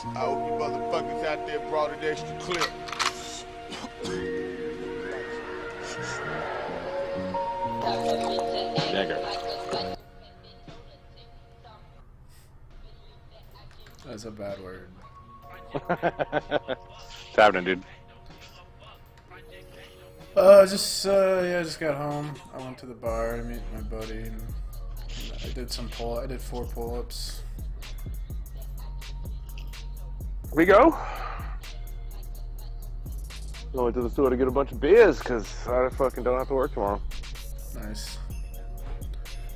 I hope you motherfuckers out there brought an extra clip. Nigger. That's a bad word. What's happening, dude? Yeah, I just got home. I went to the bar to meet my buddy, and I did 4 pull-ups. We go. I went to the store to get a bunch of beers because I fucking don't have to work tomorrow. Nice.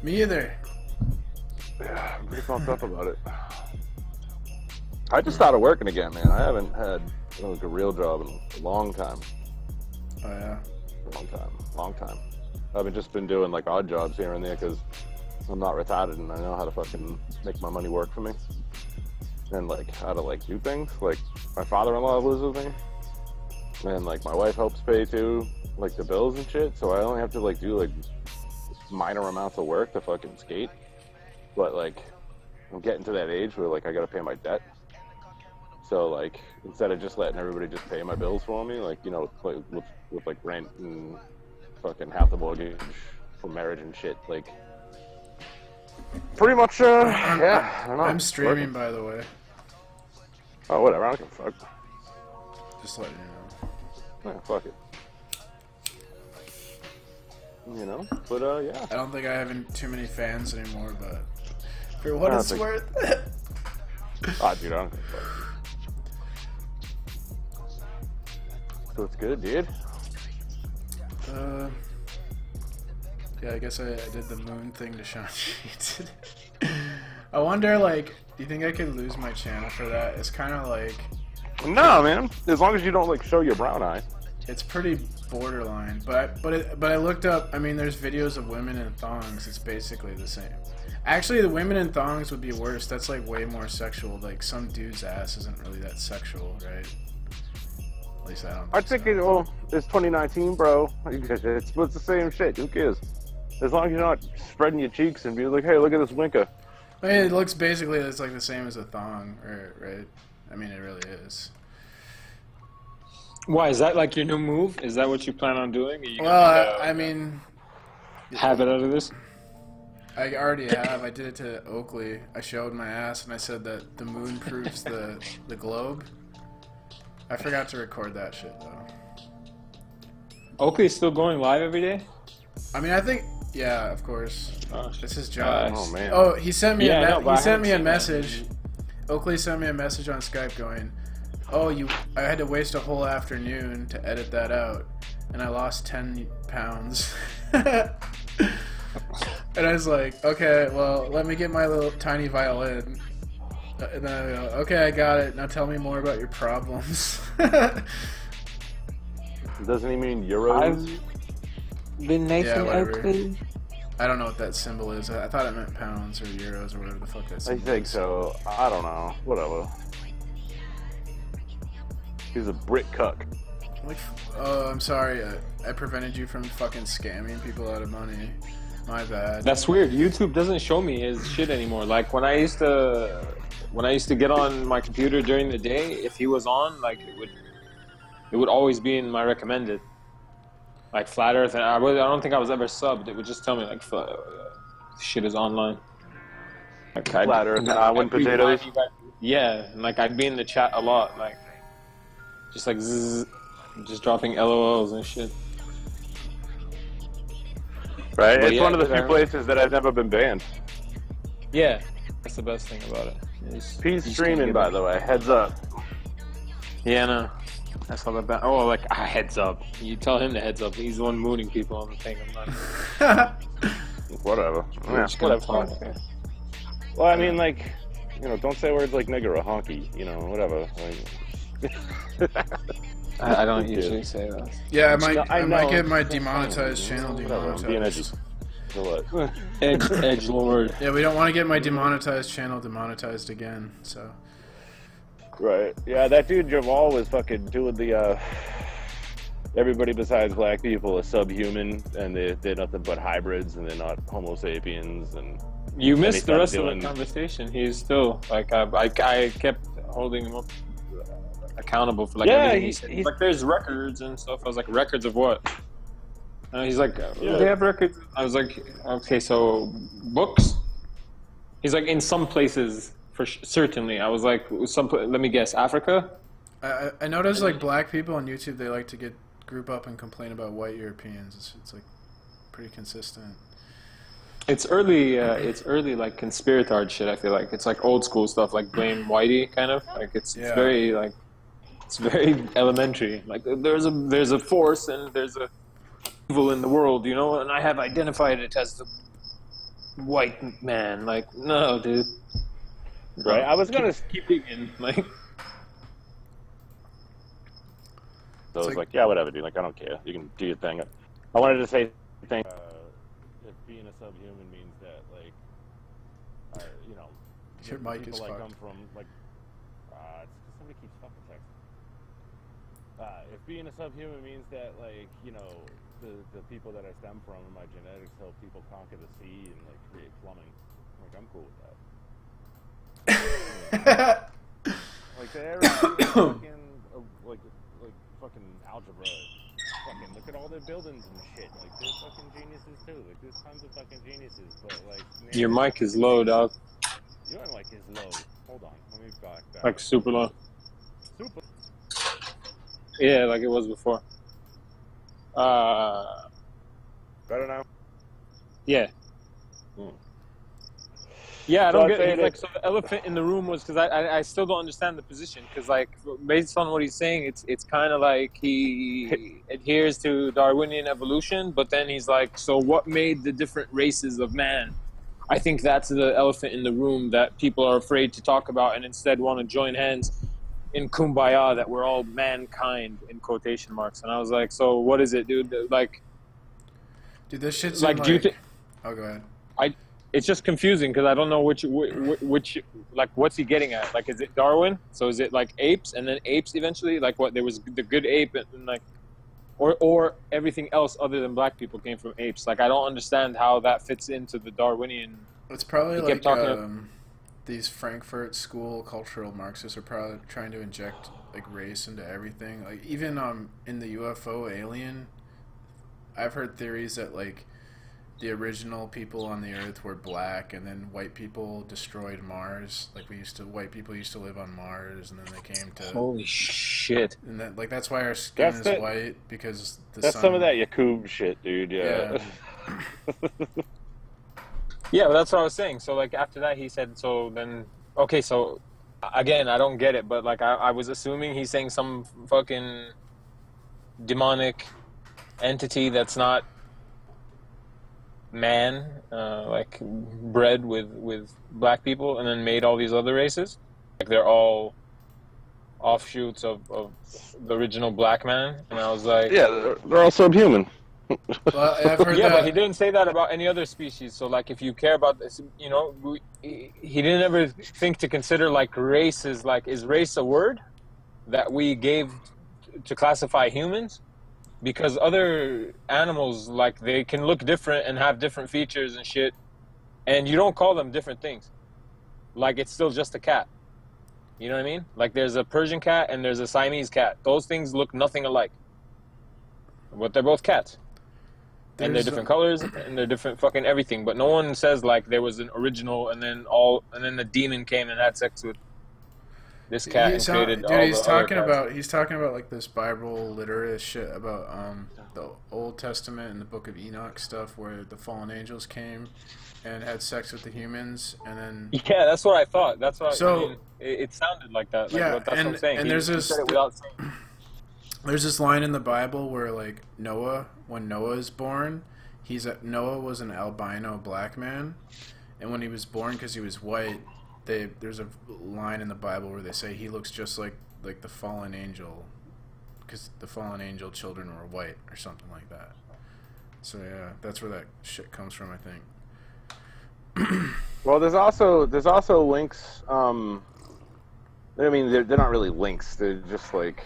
Me either. Yeah, I'm pretty pumped up about it. I just started working again, man. I haven't had like a real job in a long time. Oh yeah. Long time. I've just been doing like odd jobs here and there because I'm not retarded and I know how to fucking make my money work for me. And like how to like do things. Like my father-in-law lives with me, and like my wife helps pay too, like the bills and shit. So I only have to like do like minor amounts of work to fucking skate. But like I'm getting to that age where like I gotta pay my debt. So like instead of just letting everybody just pay my bills for me, like, you know, with like rent and fucking half the mortgage for marriage and shit, like pretty much yeah, I don't know. I'm streaming, by the way. Oh, whatever, I don't give a fuck. Just letting you know. Yeah, fuck it. You know, but yeah. I don't think I have too many fans anymore, but for what it's worth. Ah, dude, I don't give a fuck. So it's good, dude. Yeah, I guess I did the moon thing to Shanchi today. I wonder, like, do you think I could lose my channel for that? It's kind of like... No, man. As long as you don't, like, show your brown eye. It's pretty borderline. But I looked up, I mean, there's videos of women in thongs. It's basically the same. Actually, the women in thongs would be worse. That's, like, way more sexual. Like, some dude's ass isn't really that sexual, right? At least I don't think so. Well, it's 2019, bro. It's the same shit. Who cares? As long as you're not spreading your cheeks and be like, hey, look at this winker. I mean, it looks basically it's like the same as a thong, right? I mean, it really is. Why, is that like your new move? Is that what you plan on doing? Well, I mean... Have it out of this? I already have. I did it to Oakley. I showed my ass and I said that the moon proves the globe. I forgot to record that shit, though. Oakley's still going live every day? I mean, I think... Yeah, of course. Oh, it's his job. Oh, man. Oh, he sent me he sent me a message. That. Oakley sent me a message on Skype going, oh, I had to waste a whole afternoon to edit that out, and I lost 10 pounds. And I was like, okay, well, let me get my little tiny violin. And then I go, okay, I got it. Now tell me more about your problems. Doesn't he mean euros? Been Nathan Oakley. I don't know what that symbol is. I thought it meant pounds or euros or whatever the fuck that symbol is. I think so. I don't know. Whatever. He's a Brit cuck. Like, oh, I'm sorry. I prevented you from fucking scamming people out of money. My bad. That's weird. YouTube doesn't show me his shit anymore. Like when I used to get on my computer during the day, if he was on, like it would always be in my recommended. Like Flat Earth, and I don't think I was ever subbed. It would just tell me like shit is online. Like, Flat Earth and Island potatoes. Yeah, and like I'd be in the chat a lot, like just like zzz, just dropping LOLs and shit. Right, but it's one of the few places that I've never been banned. Yeah, that's the best thing about it. He's streaming, by the way. Heads up. Yeah, no. That's all about. Oh, like a heads up. You tell him the heads up. He's the one mooning people on the thing. I'm not. Whatever. Yeah, whatever. Well, I mean, like, you know, don't say words like nigger or honky. You know, whatever. Like, I don't usually say that. Yeah, I might get my demonetized channel demonetized. Edge Lord. Yeah, we don't want to get my demonetized channel demonetized again. So. Right. Yeah, that dude Jamal was fucking doing the everybody besides black people is subhuman and they're nothing but hybrids and they're not Homo sapiens and you missed the rest of the conversation. He's still like I kept holding him up accountable for like Yeah, everything he he's- said. he's- Like there's records and stuff. I was like, records of what? And he's like, Yeah. they have records. I was like, okay, so books. He's like, in some places, for certainly. I was like, let me guess, Africa. I noticed like black people on YouTube, they like to group up and complain about white Europeans. It's like pretty consistent. It's early like conspiratard shit. I feel like it's like old school stuff, like blame Whitey kind of. Like it's Yeah. it's very elementary. Like there's a force and there's a evil in the world, you know, and I have identified it as the white man. Like no, dude. Right. I was gonna. keep digging. Like So I was like- like, yeah, whatever, dude. Like, I don't care. You can do your thing. I wanted to say, if being a subhuman means that, like, you know, Your mic people is like fucked. come from, like, it's 'cause somebody keeps fucking texting. If being a subhuman means that, like, you know, the people that I stem from and my genetics help people conquer the sea and, like, create plumbing, like, I'm cool with that. Like, they're fucking, like fucking algebra. Fucking look at all their buildings and shit. Like, they're fucking geniuses too. Like, there's tons of fucking geniuses, but like. your mic is low, dog. Your mic is low. Hold on, let me back. Like super low. Super. Yeah, like it was before. Better now. Yeah. Hmm. Yeah, I So don't I'd get say it. that- Like, so the elephant in the room was because I still don't understand the position because, like, based on what he's saying, it's kind of like he adheres to Darwinian evolution, but then he's like, so what made the different races of man? I think that's the elephant in the room that people are afraid to talk about and instead want to join hands in kumbaya that we're all mankind in quotation marks. And I was like, so what is it, dude? Like, Dude, this shit's like, in, do you like... think? Oh, go ahead. It's just confusing because I don't know which like what's he getting at? Like, is it Darwin? So is it like apes and then apes eventually? Like what? There was the good ape and like, or everything else other than black people came from apes. Like I don't understand how that fits into the Darwinian. It's probably He like kept talking these Frankfurt School cultural Marxists are probably trying to inject like race into everything. Like even in the UFO alien, I've heard theories that like the original people on the Earth were black, and then white people destroyed Mars. Like white people used to live on Mars, and then they came to. Holy shit! And that, like that's why our skin That's is the- white because the That's sun. some of that Yakub shit, dude. Yeah. Yeah, but that's what I was saying. So like after that, he said, so then okay, so again, I don't get it, but like I was assuming he's saying some fucking demonic entity that's not man, like bred with black people and then made all these other races. Like they're all offshoots of the original black man. And I was like, Yeah, they're all subhuman. Well, I've heard yeah, that. but he didn't say that about any other species. So, like, if you care about this, you know, he didn't ever think to consider, like, races. Like, is race a word that we gave to classify humans? Because other animals, like, they can look different and have different features and shit. And you don't call them different things. Like, it's still just a cat. You know what I mean? Like, there's a Persian cat and there's a Siamese cat. Those things look nothing alike. But they're both cats. And they're There's, different colors, and they're different fucking everything. But no one says like there was an original, and then the demon came and had sex with this cat and created all he's the other talking cats. about like this Bible literate shit about the Old Testament and the Book of Enoch stuff where the fallen angels came and had sex with the humans and then Yeah, that's what I thought. That's what So- I mean. It sounded like that. Like, Yeah, that's what I'm saying. and He there's said this- it without saying. there's this line in the Bible where like when Noah is born, Noah was an albino black man, and when he was born because he was white, there's a line in the Bible where they say he looks just like the fallen angel, because the fallen angel children were white or something like that. So yeah, that's where that shit comes from, I think. Well, there's also links. I mean, they're not really links. They're just like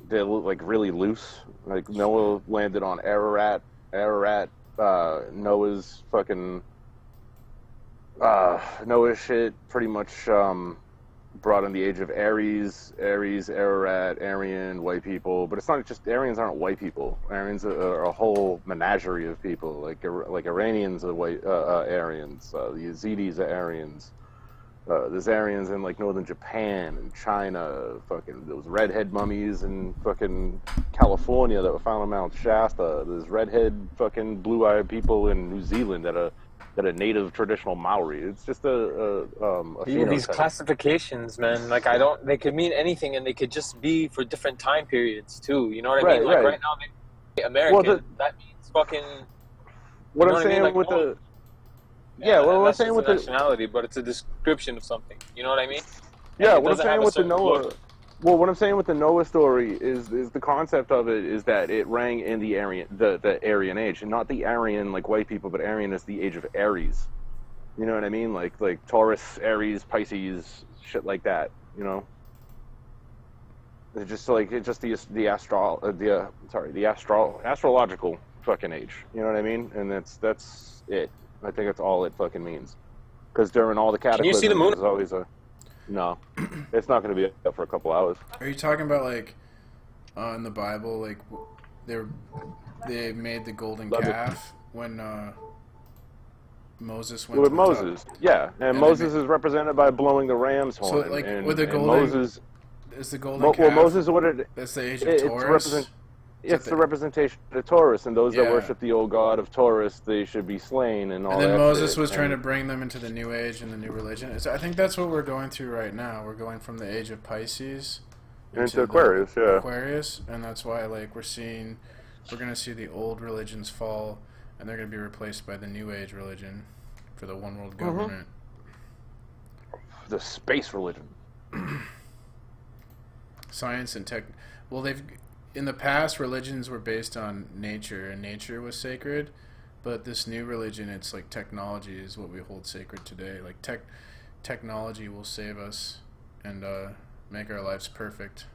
they're like really loose. Like Noah landed on Ararat. Noah's fucking Noah's shit pretty much brought in the age of Aries, Ararat, Aryan, white people. But it's not just Aryans aren't white people. Aryans are a whole menagerie of people. Like Iranians are white Aryans. The Yazidis are Aryans. There's Aryans in like northern Japan and China. Fucking those redhead mummies in fucking California that were found on Mount Shasta. There's redhead fucking blue-eyed people in New Zealand that are native traditional Maori. It's just a These phenotype. classifications, man. Like they could mean anything, and they could just be for different time periods too. You know what I Right, mean? Like right. right now, they American. That means fucking. What You know I'm what I mean? saying Like, with no- the yeah, what I'm that's saying just with a the nationality, but it's a description of something. You know what I mean? yeah, And it what I'm doesn't have saying a with the certain Noah. look. Well, what I'm saying with the Noah story is the concept of it is that it rang in the Aryan age, and not the Aryan like white people, but Aryan is the age of Aries. You know what I mean? Like Taurus, Aries, Pisces, shit like that. You know. It's just like astrological fucking age. You know what I mean? And that's it. I think that's all it fucking means. Because during all the Can you cataclysms, see the moon? there's always a no. It's not going to be up for a couple hours. Are you talking about like in the Bible, like they made the golden Love it. calf when Moses went With to the top? Moses, yeah, and they Moses is represented by blowing the ram's horn. So, like, and, with the and golden Moses, Is the golden well, calf? Moses, what it That's the age of it's Taurus. it's the- the representation of Taurus, and those Yeah. that worship the old god of Taurus, they should be slain, and all And then that Moses shit. was trying to And- bring them into the new age and the new religion. So I think that's what we're going through right now. We're going from the age of Pisces into the Aquarius, yeah. Aquarius, and that's why like we're going to see the old religions fall, and they're going to be replaced by the new age religion for the one world Mm-hmm. government. The space religion. Science and tech. Well, in the past religions were based on nature, and nature was sacred. But this new religion, it's like technology is what we hold sacred today. Like technology will save us and make our lives perfect.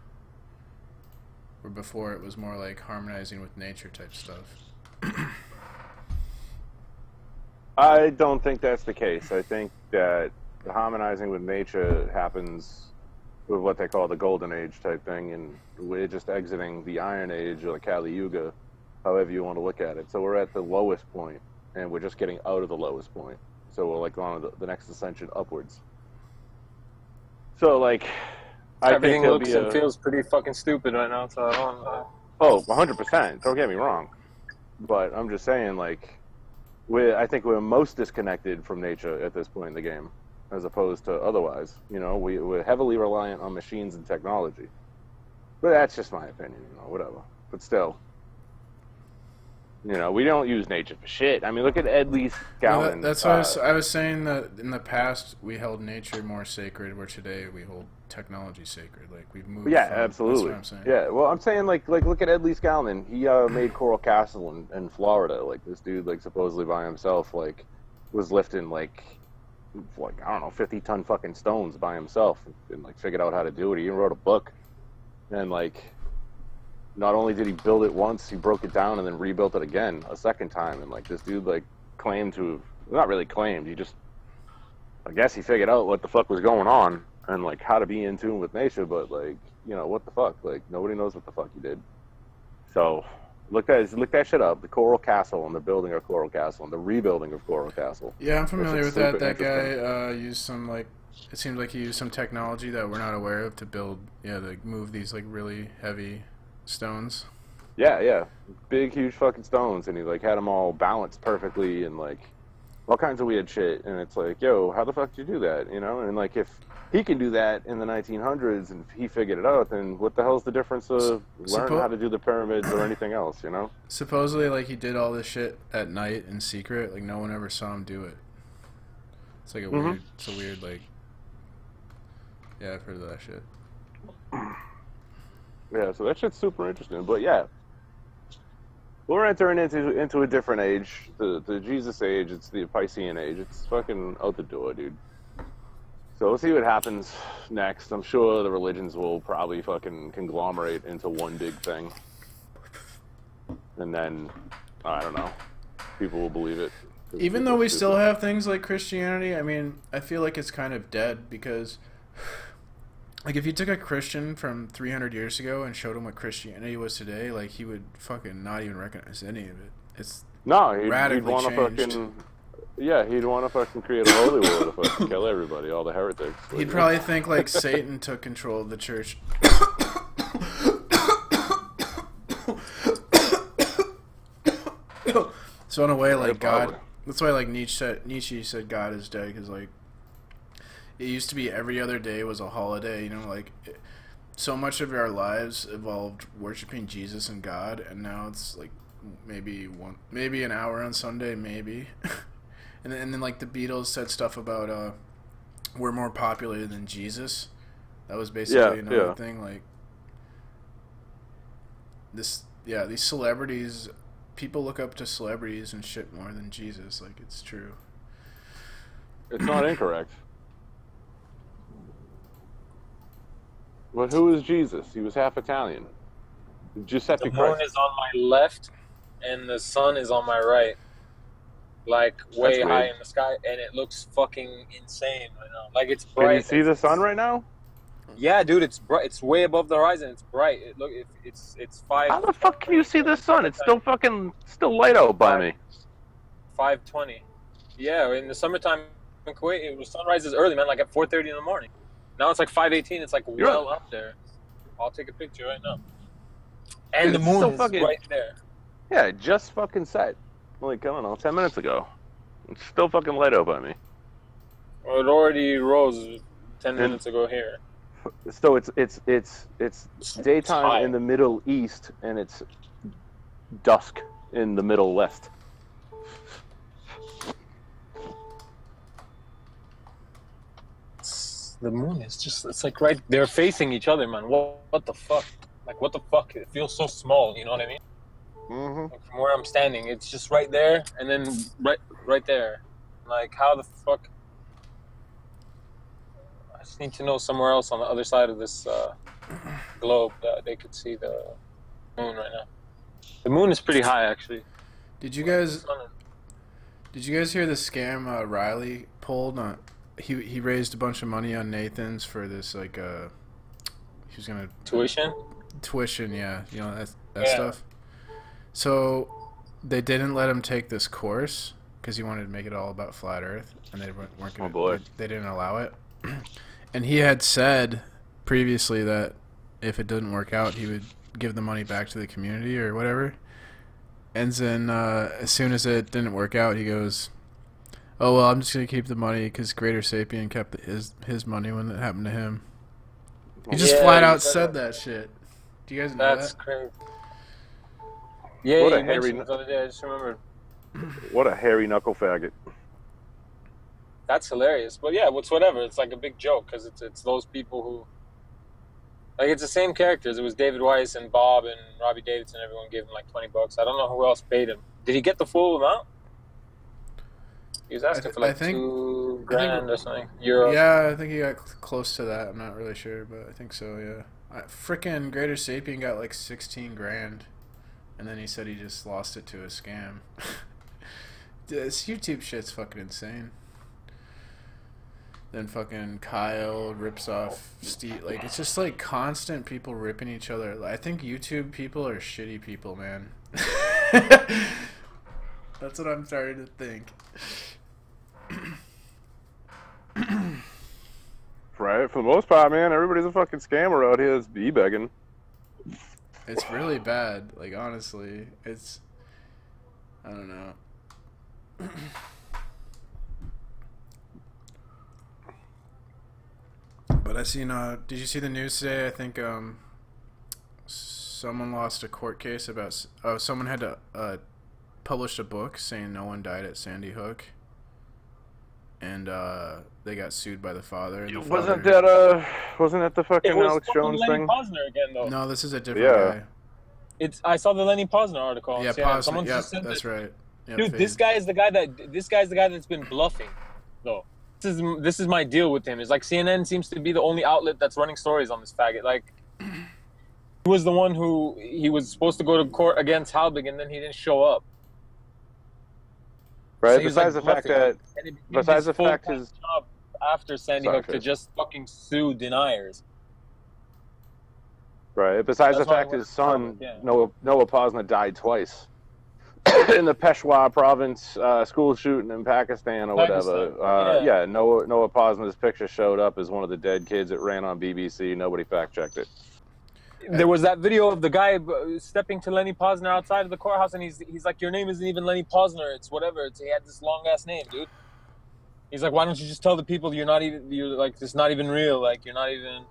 Where before it was more like harmonizing with nature type stuff. I don't think that's the case. I think that the harmonizing with nature happens with what they call the Golden Age type thing, and we're just exiting the Iron Age or the Kali Yuga, however you want to look at it. So we're at the lowest point, and we're just getting out of the lowest point. So we're like on the next ascension upwards. So like, I Everything think looks and feels pretty fucking stupid right now. So I don't. Oh, 100%. Don't get me wrong, but I'm just saying, like, I think we're most disconnected from nature at this point in the game, as opposed to otherwise. You know, we're heavily reliant on machines and technology. But that's just my opinion, you know, whatever. But still, you know, we don't use nature for shit. I mean, look at Ed Lee Well, Scallon. that's why I was saying that in the past we held nature more sacred, where today we hold technology sacred. Like we've moved. Yeah, from, absolutely. That's what I'm saying. Yeah, well, I'm saying like look at Ed Lee Scallon. He made Coral Castle in Florida. Like this dude, like supposedly by himself, like was lifting like I don't know 50-ton fucking stones by himself, and like figured out how to do it. He even wrote a book, and like not only did he build it once, he broke it down and then rebuilt it again a second time. And like this dude like claimed to, not really claimed, he just, I guess he figured out what the fuck was going on and like how to be in tune with nature, but like, you know, what the fuck? Like nobody knows what the fuck he did. So look that shit up. The Coral Castle and the building of Coral Castle and the rebuilding of Coral Castle. Yeah, I'm familiar with Which is that. That super guy used some like, it seems like he used some technology that we're not aware of to build, like move these like really heavy stones. Yeah, big, huge fucking stones, and he like had them all balanced perfectly, and like all kinds of weird shit. And it's like, yo, how the fuck did you do that? You know? And like, if he can do that in the 1900s, and he figured it out, then what the hell's the difference of learning how to do the pyramids or anything else? You know? Supposedly, like he did all this shit at night in secret. Like no one ever saw him do it. It's like it's a weird like. Yeah, I've heard of that shit. Yeah, so that shit's super interesting. But yeah, we're entering into a different age, the Jesus age. It's the Piscean age. It's fucking out the door, dude. So we'll see what happens next. I'm sure the religions will probably fucking conglomerate into one big thing, and then I don't know, people will believe it. Even though we still have things like Christianity, I mean, I feel like it's kind of dead because Like, if you took a Christian from 300 years ago and showed him what Christianity was today, like, he would fucking not even recognize any of it. It's No, he'd radically want to changed. fucking. Yeah, he'd want to fucking create a holy war to fucking kill everybody, all the heretics. He'd probably think, like, Satan took control of the church. So in a way, like, God... That's why, like, Nietzsche said God is dead, because, like, it used to be every other day was a holiday, you know, like, so much of our lives evolved worshiping Jesus and God, and now it's, like, maybe an hour on Sunday, maybe. and then, like, the Beatles said stuff about, we're more popular than Jesus. That was basically another thing, like, these celebrities... People look up to celebrities and shit more than Jesus. Like, it's true. It's not incorrect. But who is Jesus? He was half Italian. Giuseppe The moon Christ. is on my left, and the sun is on my right. Like, way That's high weird. in the sky, and it looks fucking insane right now. Like, it's Can bright. you see the sun right now? Yeah, dude, it's bright. It's way above the horizon. It's bright. It's 5. How the fuck can you see the sun? It's still light out by me. 5:20. Yeah, in the summertime in Kuwait, it was sunrise is early, man. Like at 4:30 in the morning. Now it's like 5:18. It's like You're well up there. I'll take a picture right now. And Dude, the moon so is fucking- right there. Yeah, it just fucking set. Like, I don't know, 10 minutes ago. It's still fucking light out by me. Well, it already rose 10 minutes ago here. So it's It's daytime high. in the Middle East and it's dusk in the Middle West. The moon is just, it's like right, they're facing each other, man. What the fuck? Like, what the fuck? It feels so small, you know what I mean? Mm-hmm. Like, from where I'm standing, it's just right there, and then right there. Like, how the fuck? I just need to know somewhere else on the other side of this globe that they could see the moon right now. The moon is pretty high, actually. Did you guys hear the scam Riley pulled on? He raised a bunch of money on Nathan's for this, like, he was gonna tuition, yeah, you know, that Yeah. stuff. So they didn't let him take this course because he wanted to make it all about flat Earth, and they weren't gonna, Oh, boy. they didn't allow it. And he had said previously that if it didn't work out, he would give the money back to the community or whatever. And then as soon as it didn't work out, he goes, "Oh well, I'm just gonna keep the money because Greater Sapien kept his money when it happened to him." He just Yeah, flat he out said said that. that shit. Do you guys know That's that? crazy. Yeah, What a you hairy mentioned it the other day. I just remembered. What a hairy knuckle faggot. That's hilarious. But yeah, it's whatever. It's like a big joke because it's those people who, like, it's the same characters. It was David Weiss and Bob and Robbie Davidson. Everyone gave him like $20. I don't know who else paid him. Did he get the full amount? He was asking for like I think- $2,000 or something. Euros. Yeah, I think he got close to that. I'm not really sure, but I think so. Yeah, frickin' Greater Sapien got like 16 grand, and then he said he just lost it to a scam. This YouTube shit's fucking insane. Then fucking Kyle rips off Steve. Like, it's just like constant people ripping each other. I think YouTube people are shitty people, man. That's what I'm starting to think. Right? For the most part, man, everybody's a fucking scammer out here. It's e-begging. It's really bad. Like, honestly, it's, I don't know. But I seen, did you see the news today? I think, someone lost a court case about, someone had to, publish a book saying no one died at Sandy Hook. And, they got sued by the father. And the Wasn't father- that the fucking It was Alex fucking Jones Lenny thing? Posner again, though. No, this is a different Yeah. guy. I saw the Lenny Posner article. on Yeah, CNN. Posner. Someone Yeah, just said that's that- right. Yep, Dude, this guy is the guy that's been bluffing, though. This is my deal with him. It's like CNN seems to be the only outlet that's running stories on this faggot. Like, he was the one who he was supposed to go to court against Halbig, and then he didn't show up. Right? So he was, Besides like, the fact bluffing. that, And it became besides his the fact full-time his, job after Sandy Sorry, Hook to Chris. just fucking sue deniers. Right. Besides That's the why I fact went his to son, public, yeah. Noah Posner, died twice in the Peshawar province school shooting in Pakistan or whatever. Pakistan, Yeah, Noah Posner's picture showed up as one of the dead kids. It ran on BBC. Nobody fact checked it. There was that video of the guy stepping to Lenny Posner outside of the courthouse, and he's like, "Your name isn't even Lenny Posner. It's whatever. He had this long ass name, dude." He's like, "Why don't you just tell the people you're like, it's not even real. Like, you're not even.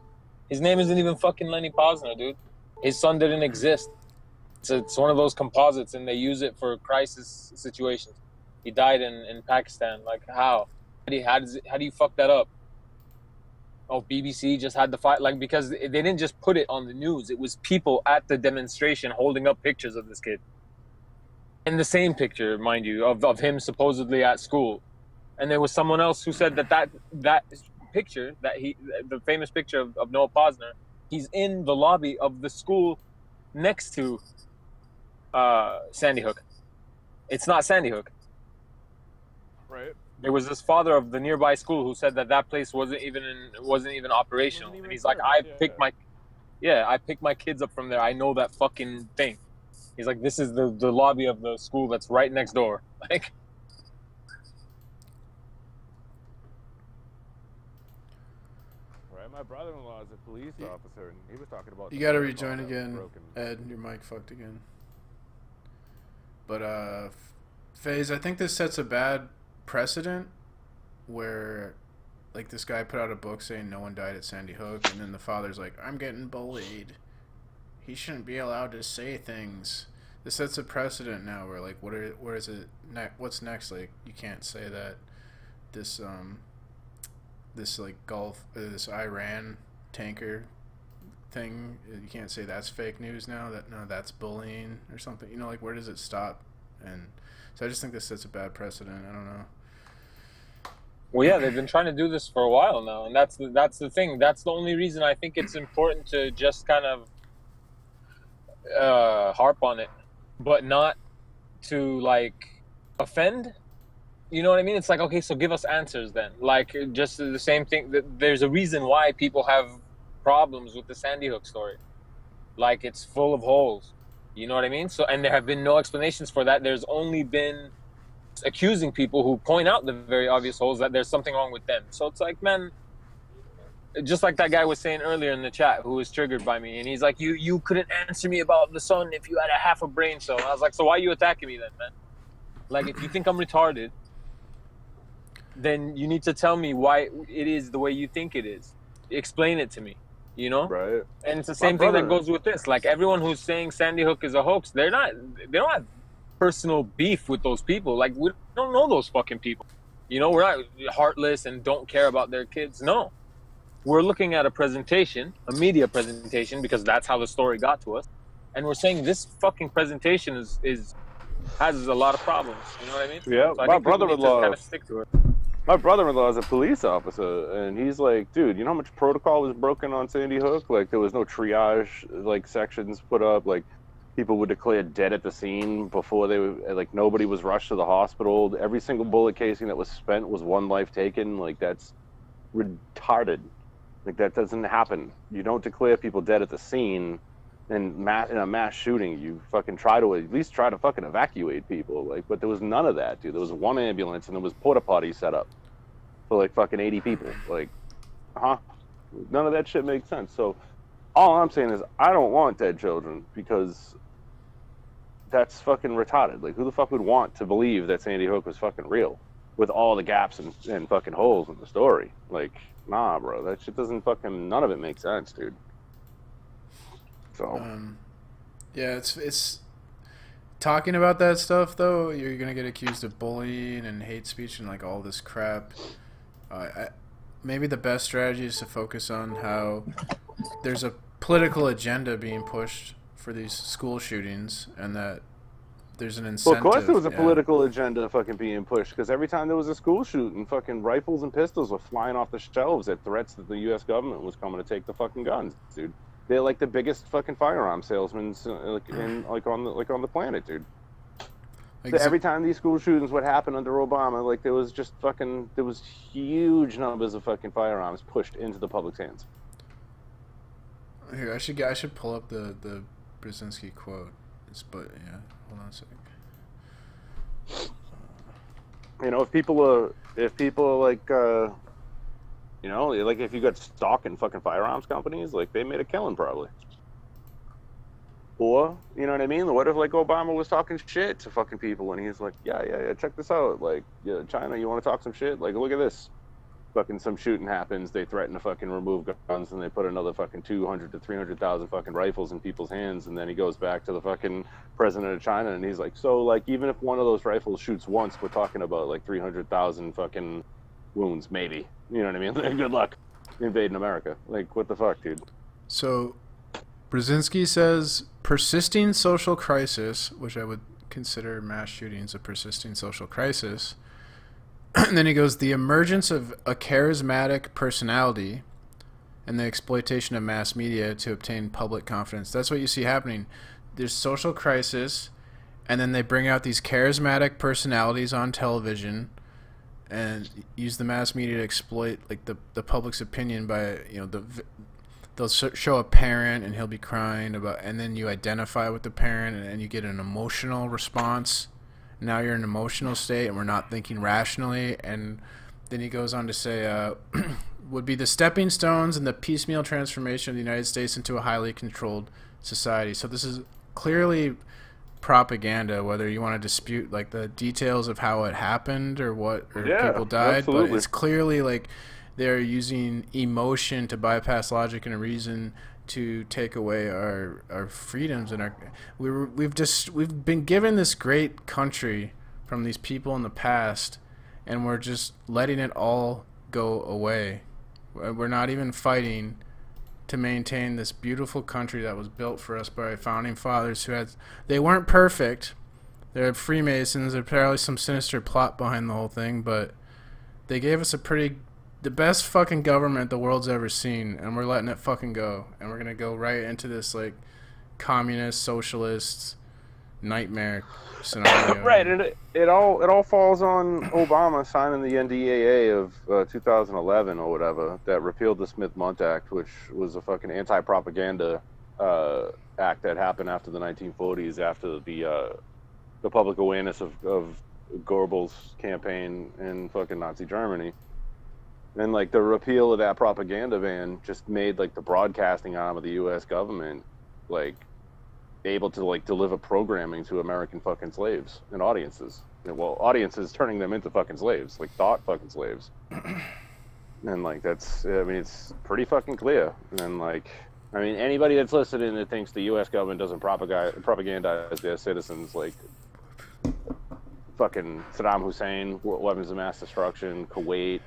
His name isn't even fucking Lenny Posner, dude. His son didn't exist. It's one of those composites, and they use it for crisis situations. He died in Pakistan. Like, how? How do you fuck that up? Oh, BBC just had the fight, like, because they didn't just put it on the news. It was people at the demonstration holding up pictures of this kid. And the same picture, mind you, of him supposedly at school. And there was someone else who said that picture, the famous picture of Noah Posner, he's in the lobby of the school next to Sandy Hook. It's not Sandy Hook. Right. There was this father of the nearby school who said that place wasn't even operational, and he's like, I picked my kids up from there. I know that fucking thing. He's like, this is the lobby of the school that's right next door. Like, Right. My brother-in-law is a police officer, and he was talking about. You gotta rejoin again, Ed. Your mic fucked again. But FaZe, I think this sets a bad precedent where, like, this guy put out a book saying no one died at Sandy Hook, and then the father's like, I'm getting bullied. He shouldn't be allowed to say things. This sets a precedent now where, like, what's next? Like, you can't say that this this Iran tanker thing, you can't say that's fake news now, that's bullying or something, you know, like, where does it stop? And so I just think this sets a bad precedent. I don't know. well, yeah, they've been trying to do this for a while now, and that's the thing. That's the only reason I think it's important to just kind of harp on it, but not to, like, offend. You know what I mean? It's like, okay, so give us answers then. Like, just the same thing. There's a reason why people have problems with the Sandy Hook story. Like, it's full of holes. You know what I mean? So, and there have been no explanations for that. There's only been accusing people who point out the very obvious holes, that there's something wrong with them. So it's like, man, just like that guy was saying earlier in the chat who was triggered by me, and he's like, you couldn't answer me about the sun if you had a half a brain cell. And I was like, so why are you attacking me then, man? Like, if you think I'm retarded, then you need to tell me why it is the way you think it is. Explain it to me, you know? Right. And it's the same thing that goes with this. Like, everyone who's saying Sandy Hook is a hoax, they don't have personal beef with those people. Like, we don't know those fucking people. You know, we're not heartless and don't care about their kids. No. We're looking at a presentation, a media presentation, because that's how the story got to us. And we're saying this fucking presentation has a lot of problems. You know what I mean? Yeah, so my brother-in-law kind of stick to it. My brother-in-law is a police officer, and he's like, dude, you know how much protocol was broken on Sandy Hook? Like, there was no triage, like, sections put up. Like, people were declared dead at the scene before they were, like, nobody was rushed to the hospital. Every single bullet casing that was spent was one life taken. Like, that's retarded. Like, that doesn't happen. You don't declare people dead at the scene. In a mass shooting, you fucking at least try to fucking evacuate people. Like, but there was none of that, dude. There was one ambulance and there was porta potties set up for like fucking 80 people. Like, none of that shit makes sense. So all I'm saying is I don't want dead children, because that's fucking retarded. Like, who the fuck would want to believe that Sandy Hook was fucking real with all the gaps and fucking holes in the story? Like, nah, bro, that shit doesn't fucking, none of it makes sense, dude. So yeah, it's talking about that stuff though. You're gonna get accused of bullying and hate speech and like all this crap. Maybe the best strategy is to focus on how there's a political agenda being pushed for these school shootings, and that there's an incentive. Well, of course there was a political agenda fucking being pushed, because every time there was a school shooting, fucking rifles and pistols were flying off the shelves at threats that the U.S. government was coming to take the fucking guns, dude. They're like the biggest fucking firearm salesmen on the planet, dude. So every time these school shootings would happen under Obama, like, there was huge numbers of fucking firearms pushed into the public's hands. Here, I should pull up the Brzezinski quote. But yeah, hold on a second. You know, if people are like, you know, like if you got stock in fucking firearms companies, like they made a killing probably. Or, you know what I mean? What if like Obama was talking shit to fucking people and he's like, yeah, check this out. Like, yeah, China, you want to talk some shit? Like, look at this. Fucking some shooting happens. They threaten to fucking remove guns and they put another fucking 200 to 300,000 fucking rifles in people's hands. And then he goes back to the fucking president of China and he's like, so like, even if one of those rifles shoots once, we're talking about like 300,000 fucking wounds, maybe. You know what I mean? Like, good luck invading America. Like, what the fuck, dude? So, Brzezinski says, persisting social crisis, which I would consider mass shootings a persisting social crisis. And then he goes, the emergence of a charismatic personality and the exploitation of mass media to obtain public confidence. That's what you see happening. There's social crisis, and then they bring out these charismatic personalities on television and use the mass media to exploit like the public's opinion by, you know, they'll show a parent and he'll be crying about, and then you identify with the parent and you get an emotional response. Now you're in an emotional state and we're not thinking rationally. And then he goes on to say, would be the stepping stones and the piecemeal transformation of the United States into a highly controlled society. So this is clearly propaganda, whether you want to dispute like the details of how it happened or what, or people died, absolutely. But it's clearly like they're using emotion to bypass logic and reason to take away our freedoms and we've been given this great country from these people in the past, and we're just letting it all go away. We're not even fighting to maintain this beautiful country that was built for us by our founding fathers they weren't perfect. They're Freemasons. There's probably some sinister plot behind the whole thing, but they gave us the best fucking government the world's ever seen, and we're letting it fucking go. And we're gonna go right into this like communist, socialist nightmare scenario. Right, and it all falls on Obama signing the NDAA of 2011 or whatever that repealed the Smith-Mundt Act, which was a fucking anti-propaganda act that happened after the 1940s, after the public awareness of Goebbels' campaign in fucking Nazi Germany. And like the repeal of that propaganda ban just made like the broadcasting arm of the U.S. government like able to like deliver programming to American fucking slaves and audiences. Well, audiences turning them into fucking slaves, like thought fucking slaves. And like that's, I mean, it's pretty fucking clear. And like, I mean, anybody that's listening that thinks the U.S. government doesn't propagandize their citizens, like fucking Saddam Hussein, weapons of mass destruction, Kuwait.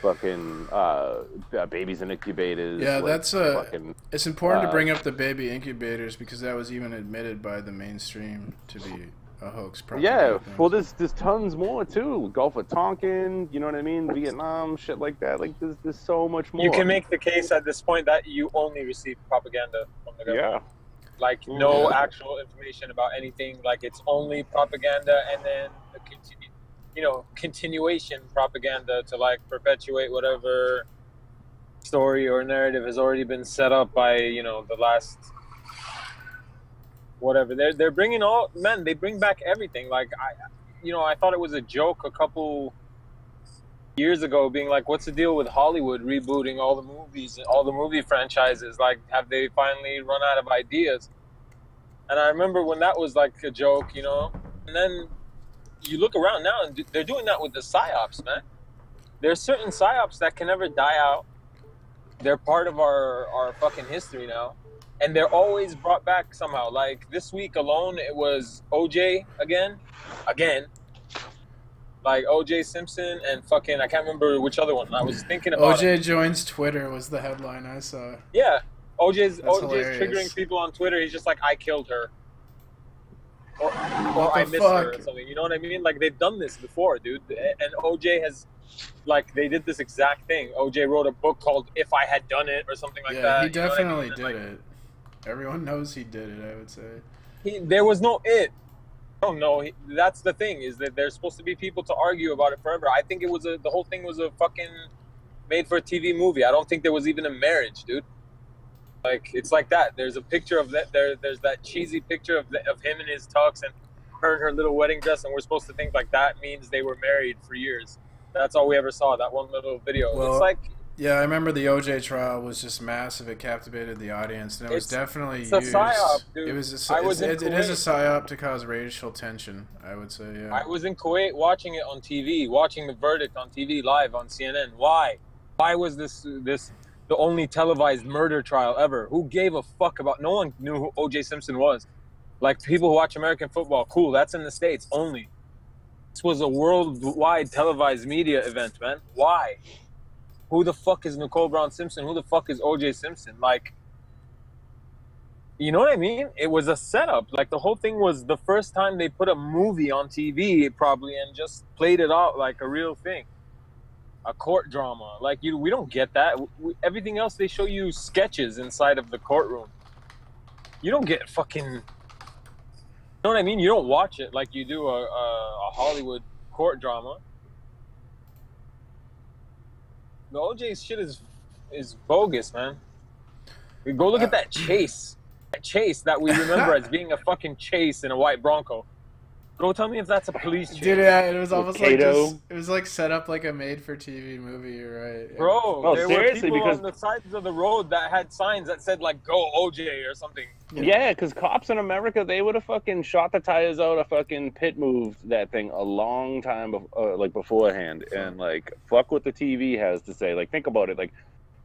Fucking babies in incubators. Yeah, like, that's fucking, it's important to bring up the baby incubators because that was even admitted by the mainstream to be a hoax. Yeah, well, there's tons more too. Gulf of Tonkin, you know what I mean? Vietnam, shit like that. Like there's so much more. You can make the case at this point that you only receive propaganda from the government. Yeah. Like no actual information about anything. Like it's only propaganda, and then the continuation propaganda to like perpetuate whatever story or narrative has already been set up by, you know, the last whatever. They're bringing they bring back everything. Like I thought it was a joke a couple years ago, being like, what's the deal with Hollywood rebooting all the movies and all the movie franchises? Like, have they finally run out of ideas? And I remember when that was like a joke, you know, and then you look around now and they're doing that with the psyops, man. There's certain psyops that can never die out. They're part of our fucking history now. And they're always brought back somehow. Like this week alone, it was OJ again. Like OJ Simpson and fucking, I can't remember which other one. I was thinking about OJ joins Twitter was the headline I saw. Yeah. OJ's hilarious. triggering people on Twitter. He's just like, I killed her. Or I missed fuck? her or something. You know what I mean? Like, they've done this before, dude. And OJ has, like, they did this exact thing. OJ wrote a book called If I Had Done It or something like that. Yeah, he You know what I definitely mean? did Like, it. Everyone knows he did it, I would say. there was no it. Oh, no. That's the thing, is that there's supposed to be people to argue about it forever. I think it was the whole thing was a fucking made-for-TV movie. I don't think there was even a marriage, dude. Like it's like that. There's a picture of that. There's that cheesy picture of him in his tux and her in her little wedding dress, and we're supposed to think like that means they were married for years. That's all we ever saw. That one little video. Well, it's like yeah, I remember the OJ trial was just massive. It captivated the audience, and it was definitely it's used. a psyop, dude. It was a, I was in it is a Kuwait. psyop to cause racial tension. I would say, yeah. I was in Kuwait watching it on TV, watching the verdict on TV live on CNN. Why? Why was this the only televised murder trial ever? Who gave a fuck about? No one knew who O.J. Simpson was. Like people who watch American football, cool. That's in the States only. This was a worldwide televised media event, man. Why? Who the fuck is Nicole Brown Simpson? Who the fuck is O.J. Simpson? Like, you know what I mean? It was a setup. Like the whole thing was the first time they put a movie on TV, probably, and just played it out like a real thing. A court drama. Like we don't get that. Everything else they show you sketches inside of the courtroom. You don't get fucking. You know what I mean? You don't watch it like you do a Hollywood court drama. The OJ shit is bogus, man. We go look at that chase. That chase that we remember as being a fucking chase in a white Bronco. Go tell me if that's a police chase. Dude, yeah, it was almost like Kato. it was like set up like a made-for-TV movie. You're right, yeah. Bro, No, there were seriously, people because- on the sides of the road that had signs that said like "Go OJ" or something. Yeah, because cops in America, they would have fucking shot the tires out of fucking pit moved that thing a long time like beforehand. And like, fuck what the TV has to say. Like, think about it. Like,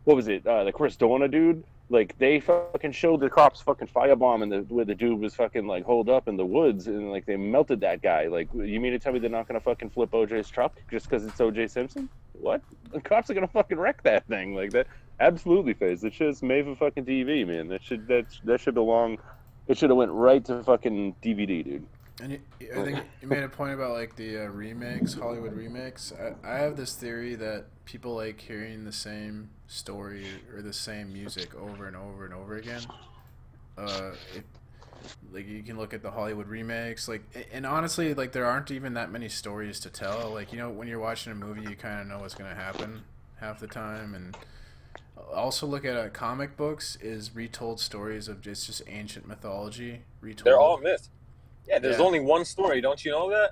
what was it? The Chris Dorner dude? Like, they fucking showed the cops fucking firebombing where the dude was fucking like holed up in the woods, and like they melted that guy. Like, you mean to tell me they're not gonna fucking flip OJ's truck just because it's OJ Simpson? What? The cops are gonna fucking wreck that thing like that. Absolutely, Faze. That shit's made for fucking TV, man. That should belong. It should have went right to fucking DVD, dude. And I think you made a point about like the remakes, Hollywood remakes. I have this theory that people like hearing the same story or the same music over and over and over again. Like you can look at the Hollywood remakes, like, and honestly, like there aren't even that many stories to tell. Like, you know, when you're watching a movie, you kind of know what's gonna happen half the time. And also look at comic books is retold stories of just ancient mythology retold. They're all myth. Yeah, there's Yeah. only one story. Don't you know that?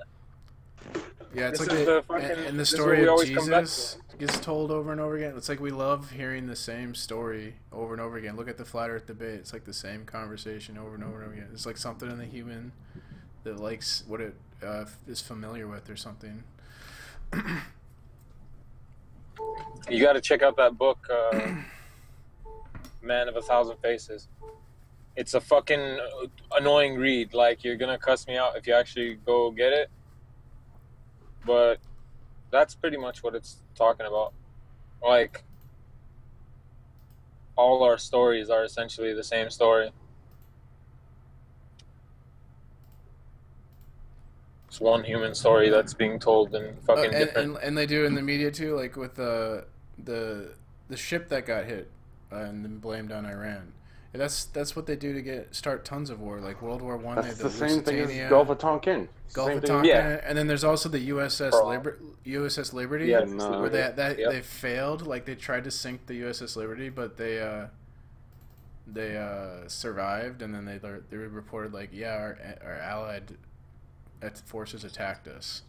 Yeah, it's This like is the fucking- and the this is what story we of always come back Jesus gets told over and over again. It's like we love hearing the same story over and over again. Look at the Flat Earth debate. It's like the same conversation over and over and over again. It's like something in the human that likes what it is familiar with or something. You got to check out that book, Man of a Thousand Faces. It's a fucking annoying read. Like, you're gonna cuss me out if you actually go get it. But that's pretty much what it's talking about. Like, all our stories are essentially the same story. It's one human story that's being told in fucking different. And they do in the media too, like with the ship that got hit and then blamed on Iran. And that's what they do to start tons of war, like World War One. That's the same thing as Gulf of Tonkin. Gulf Same of thing. Tonkin, Yeah. And then there's also the USS Pearl. USS Liberty, Yeah, no. where they Yep. failed. Like they tried to sink the USS Liberty, but they survived, and then they reported like, yeah, our allied forces attacked us.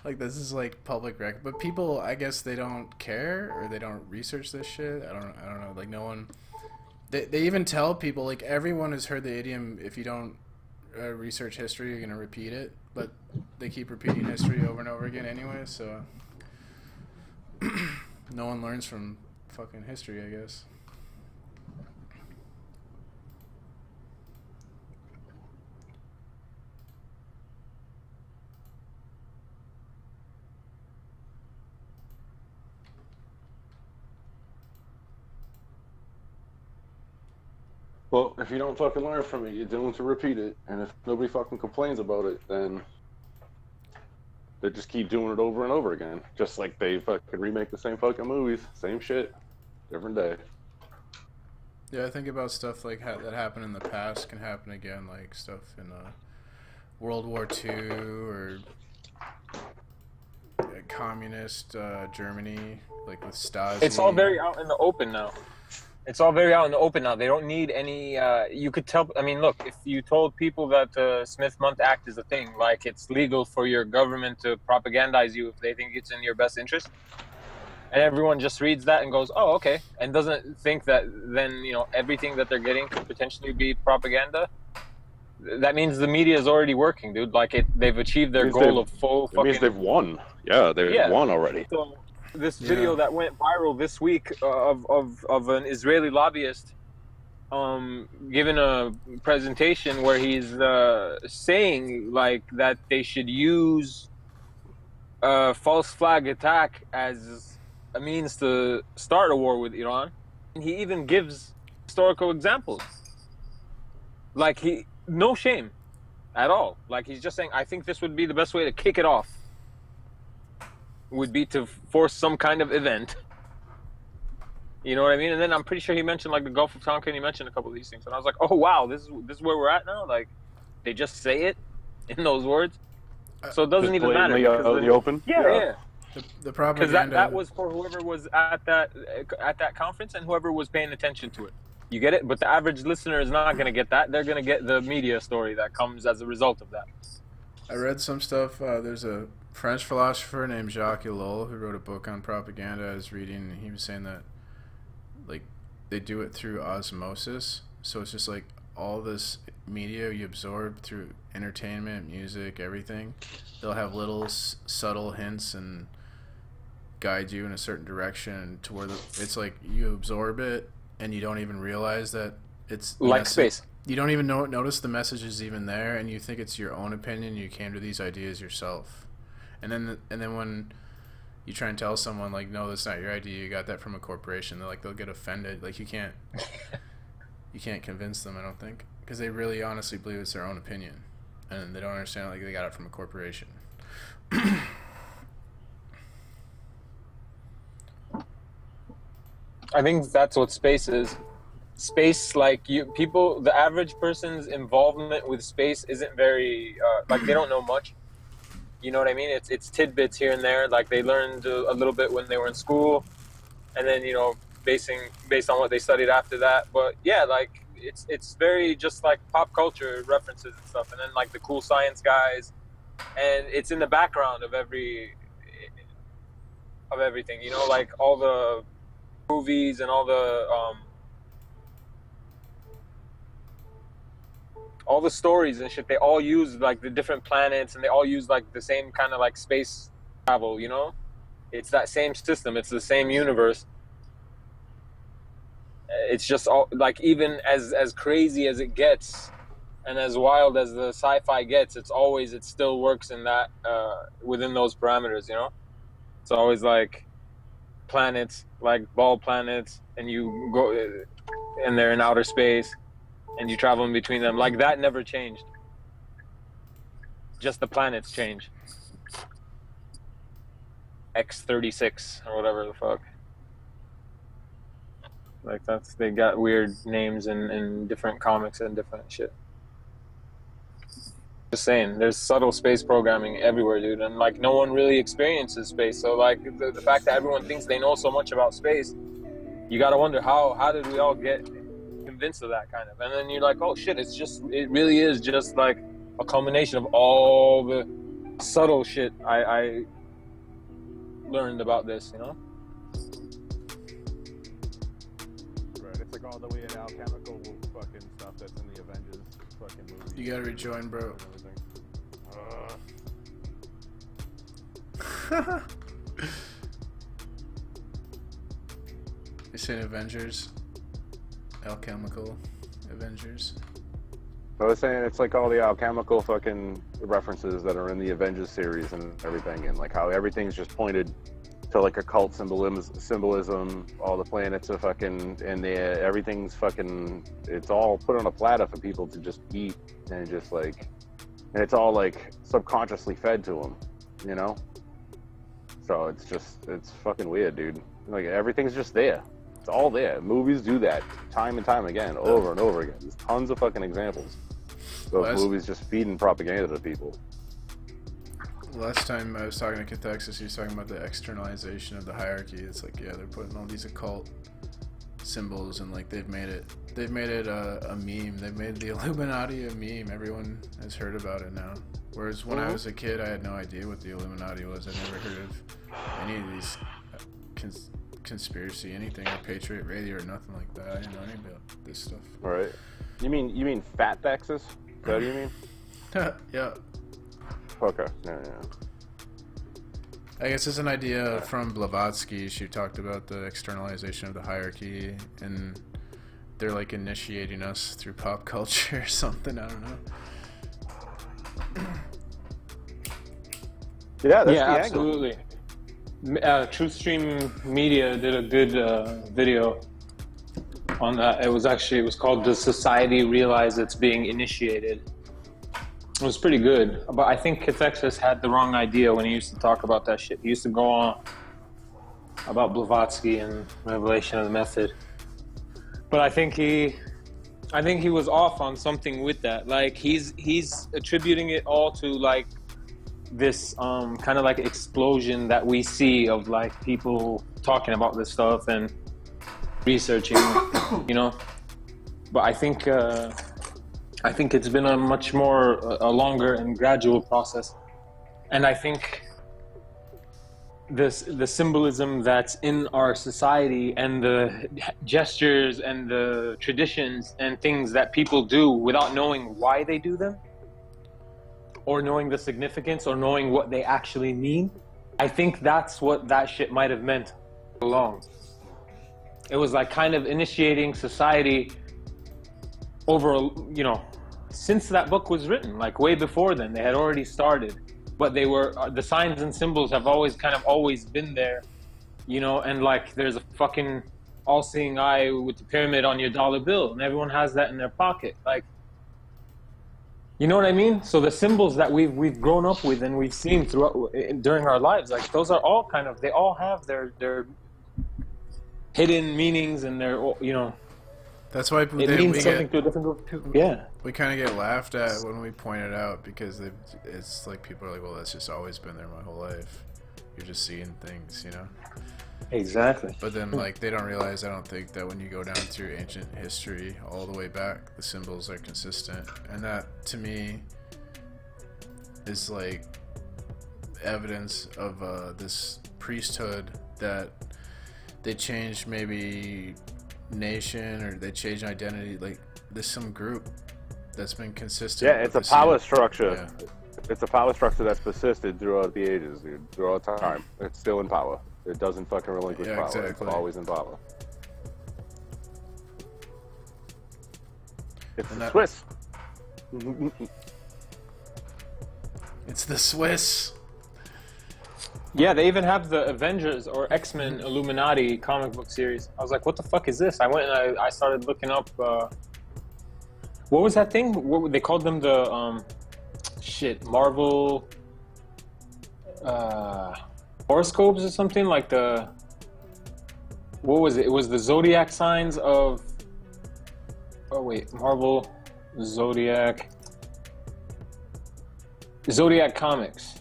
Like, this is like public record, but people, I guess they don't care or they don't research this shit. I don't know. Like, no one. They even tell people, like, everyone has heard the idiom, if you don't research history, you're gonna repeat it. But they keep repeating history over and over again anyway, so no one learns from fucking history, I guess. Well, if you don't fucking learn from it, you're doomed to repeat it. And if nobody fucking complains about it, then they just keep doing it over and over again. Just like they fucking remake the same fucking movies, same shit, different day. Yeah, I think about stuff like that happened in the past can happen again, like stuff in World War II or communist Germany, like with Stasi. It's all very out in the open now. It's all very out in the open now. They don't need any. You could tell. I mean, look, if you told people that the Smith-Mundt Act is a thing, like it's legal for your government to propagandize you if they think it's in your best interest, and everyone just reads that and goes, "Oh, okay," and doesn't think that then everything that they're getting could potentially be propaganda. That means the media is already working, dude. Like they've achieved their goal of full fucking. It means they've won. Yeah, they've won already. So, this video that went viral this week of an Israeli lobbyist giving a presentation where he's saying like that they should use a false flag attack as a means to start a war with Iran. And he even gives historical examples. Like no shame at all. Like he's just saying, I think this would be the best way to kick it off. Would be to force some kind of event. You know what I mean? And then I'm pretty sure he mentioned like the Gulf of Tonkin. He mentioned a couple of these things, and I was like, oh wow, this is where we're at now. Like they just say it in those words, so it doesn't even matter. Out in the open. Yeah. The propaganda. Because that was for whoever was at that conference and whoever was paying attention to it. You get it? But the average listener is not going to get that. They're going to get the media story that comes as a result of that. I read some stuff. There's a French philosopher named Jacques Ellul who wrote a book on propaganda. I was reading, and he was saying that like they do it through osmosis. So it's just like all this media you absorb through entertainment, music, everything. They'll have little subtle hints and guide you in a certain direction to where it's like you absorb it and you don't even realize that it's like space. You don't even notice the message is even there, and you think it's your own opinion. You came to these ideas yourself, and then when you try and tell someone like, no, that's not your idea, you got that from a corporation, they'll get offended. Like you can't convince them, I don't think, because they really honestly believe it's their own opinion, and they don't understand like they got it from a corporation. I think that's what space is. Space, like the average person's involvement with space isn't very like they don't know much. You know what I mean? It's tidbits here and there. Like they learned a little bit when they were in school, and then based on what they studied after that. But yeah, like it's very just like pop culture references and stuff, and then like the cool science guys, and it's in the background of everything. Like all the movies and all the stories and shit, they all use like the different planets, and they all use like the same kind of like space travel, it's that same system, it's the same universe. It's just all like, even as crazy as it gets and as wild as the sci-fi gets, it still works in that within those parameters. It's always like planets, like ball planets, and you go and they're in outer space and you travel in between them. Like that never changed. Just the planets change. X-36 or whatever the fuck. Like they got weird names in different comics and different shit. Just saying, there's subtle space programming everywhere, dude, and like no one really experiences space. So like the fact that everyone thinks they know so much about space, you gotta wonder how did we all get convinced of that kind of, and then you're like, oh shit, it really is just like a culmination of all the subtle shit I learned about this, Right, it's like all the weird alchemical fucking stuff that's in the Avengers fucking movies. You gotta rejoin, bro. You saying Avengers? Alchemical Avengers? I was saying it's like all the alchemical fucking references that are in the Avengers series and everything, and like how everything's just pointed to like occult symbolism, all the planets are fucking, and everything's fucking, it's all put on a platter for people to just eat, and just like, and it's all like subconsciously fed to them, So it's fucking weird, dude. Like everything's just there. It's all there. Movies do that time and time again, over and over again. There's tons of fucking examples of movies just feeding propaganda to people. Last time I was talking to Cathexis, he was talking about the externalization of the hierarchy. It's like, yeah, they're putting all these occult symbols, and like they've made it a meme. They've made the Illuminati a meme. Everyone has heard about it now. Whereas when I was a kid, I had no idea what the Illuminati was. I never heard of any of these conspiracy, anything, or Patriot Radio or nothing like that. I didn't know anything about this stuff. All right. You mean fat taxes? Is that what you mean? Yeah. Okay. Yeah. I guess it's an idea from Blavatsky. She talked about the externalization of the hierarchy, and they're like initiating us through pop culture or something. I don't know. Yeah, that's Yeah, the absolutely. Truthstream Media did a good video on that. It was called "Does Society Realize It's Being Initiated?" It was pretty good, but I think Cathexis had the wrong idea when he used to talk about that shit. He used to go on about Blavatsky and revelation of the method, but I think he was off on something with that. Like he's attributing it all to like this kind of like explosion that we see of like people talking about this stuff and researching, you know. But I think it's been a much more a longer and gradual process, and I think the symbolism that's in our society and the gestures and the traditions and things that people do without knowing why they do them, or knowing the significance, or knowing what they actually mean, I think that's what that shit might have meant all along. It was like kind of initiating society over, you know, since that book was written, like way before then, they had already started, but they were, the signs and symbols have always been there, you know, and like there's a fucking all-seeing eye with the pyramid on your dollar bill, and everyone has that in their pocket, like, you know what I mean? So the symbols that we've grown up with and we've seen throughout during our lives, like those are all kind of, they all have their hidden meanings and their, you know. That's why it means something to a different group of people. Yeah. We kind of get laughed at when we point it out because it's like people are like, well, that's just always been there my whole life. You're just seeing things, you know? Exactly. But then, like, they don't realize, I don't think, that when you go down through ancient history all the way back, the symbols are consistent. And that, to me, is, like, evidence of this priesthood that they changed maybe nation or they changed identity. Like, there's some group that's been consistent. Yeah, it's a power structure. Yeah. It's a power structure that's persisted throughout the ages, dude, throughout time. It's still in power. It doesn't fucking relinquish power. Exactly. It's always in power. It's the Swiss. It's the Swiss. Yeah, they even have the Avengers or X-Men Illuminati comic book series. I was like, what the fuck is this? I went and I started looking up, what was that thing? What they called them? The, Marvel, horoscopes or something, like the, what was it? It was the zodiac signs of, oh wait, Marvel, Zodiac comics.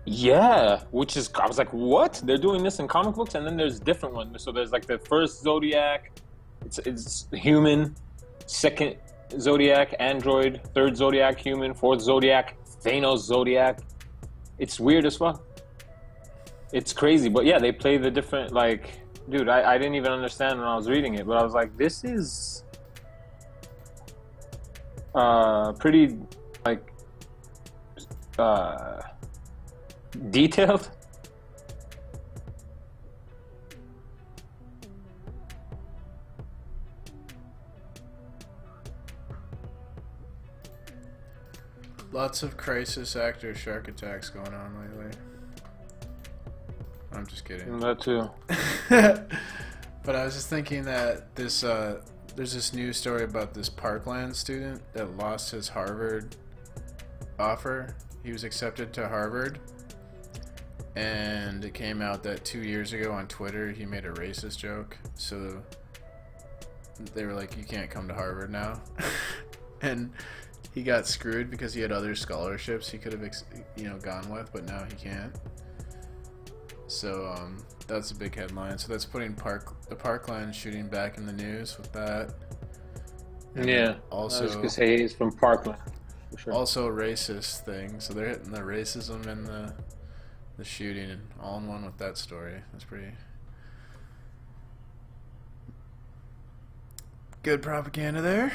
Yeah, which is, I was like, what? They're doing this in comic books? And then there's different ones. So there's like the first Zodiac, it's human, second Zodiac, android, third Zodiac, human, fourth Zodiac, Thanos Zodiac. It's weird as fuck. It's crazy, but yeah, they play the different, like, dude, I didn't even understand when I was reading it, but I was like, this is pretty, like, detailed. Lots of crisis actor shark attacks going on lately. I'm just kidding. That too. But I was just thinking that this there's this news story about this Parkland student that lost his Harvard offer. He was accepted to Harvard, and it came out that 2 years ago on Twitter he made a racist joke, so they were like, you can't come to Harvard now. And he got screwed because he had other scholarships he could have, gone with, but now he can't. So that's a big headline. So that's putting the Parkland shooting back in the news with that. And Yeah. also, I was gonna say he's from Parkland. For sure. also a racist thing. So they're hitting the racism and the shooting and all in one with that story. That's pretty good propaganda there.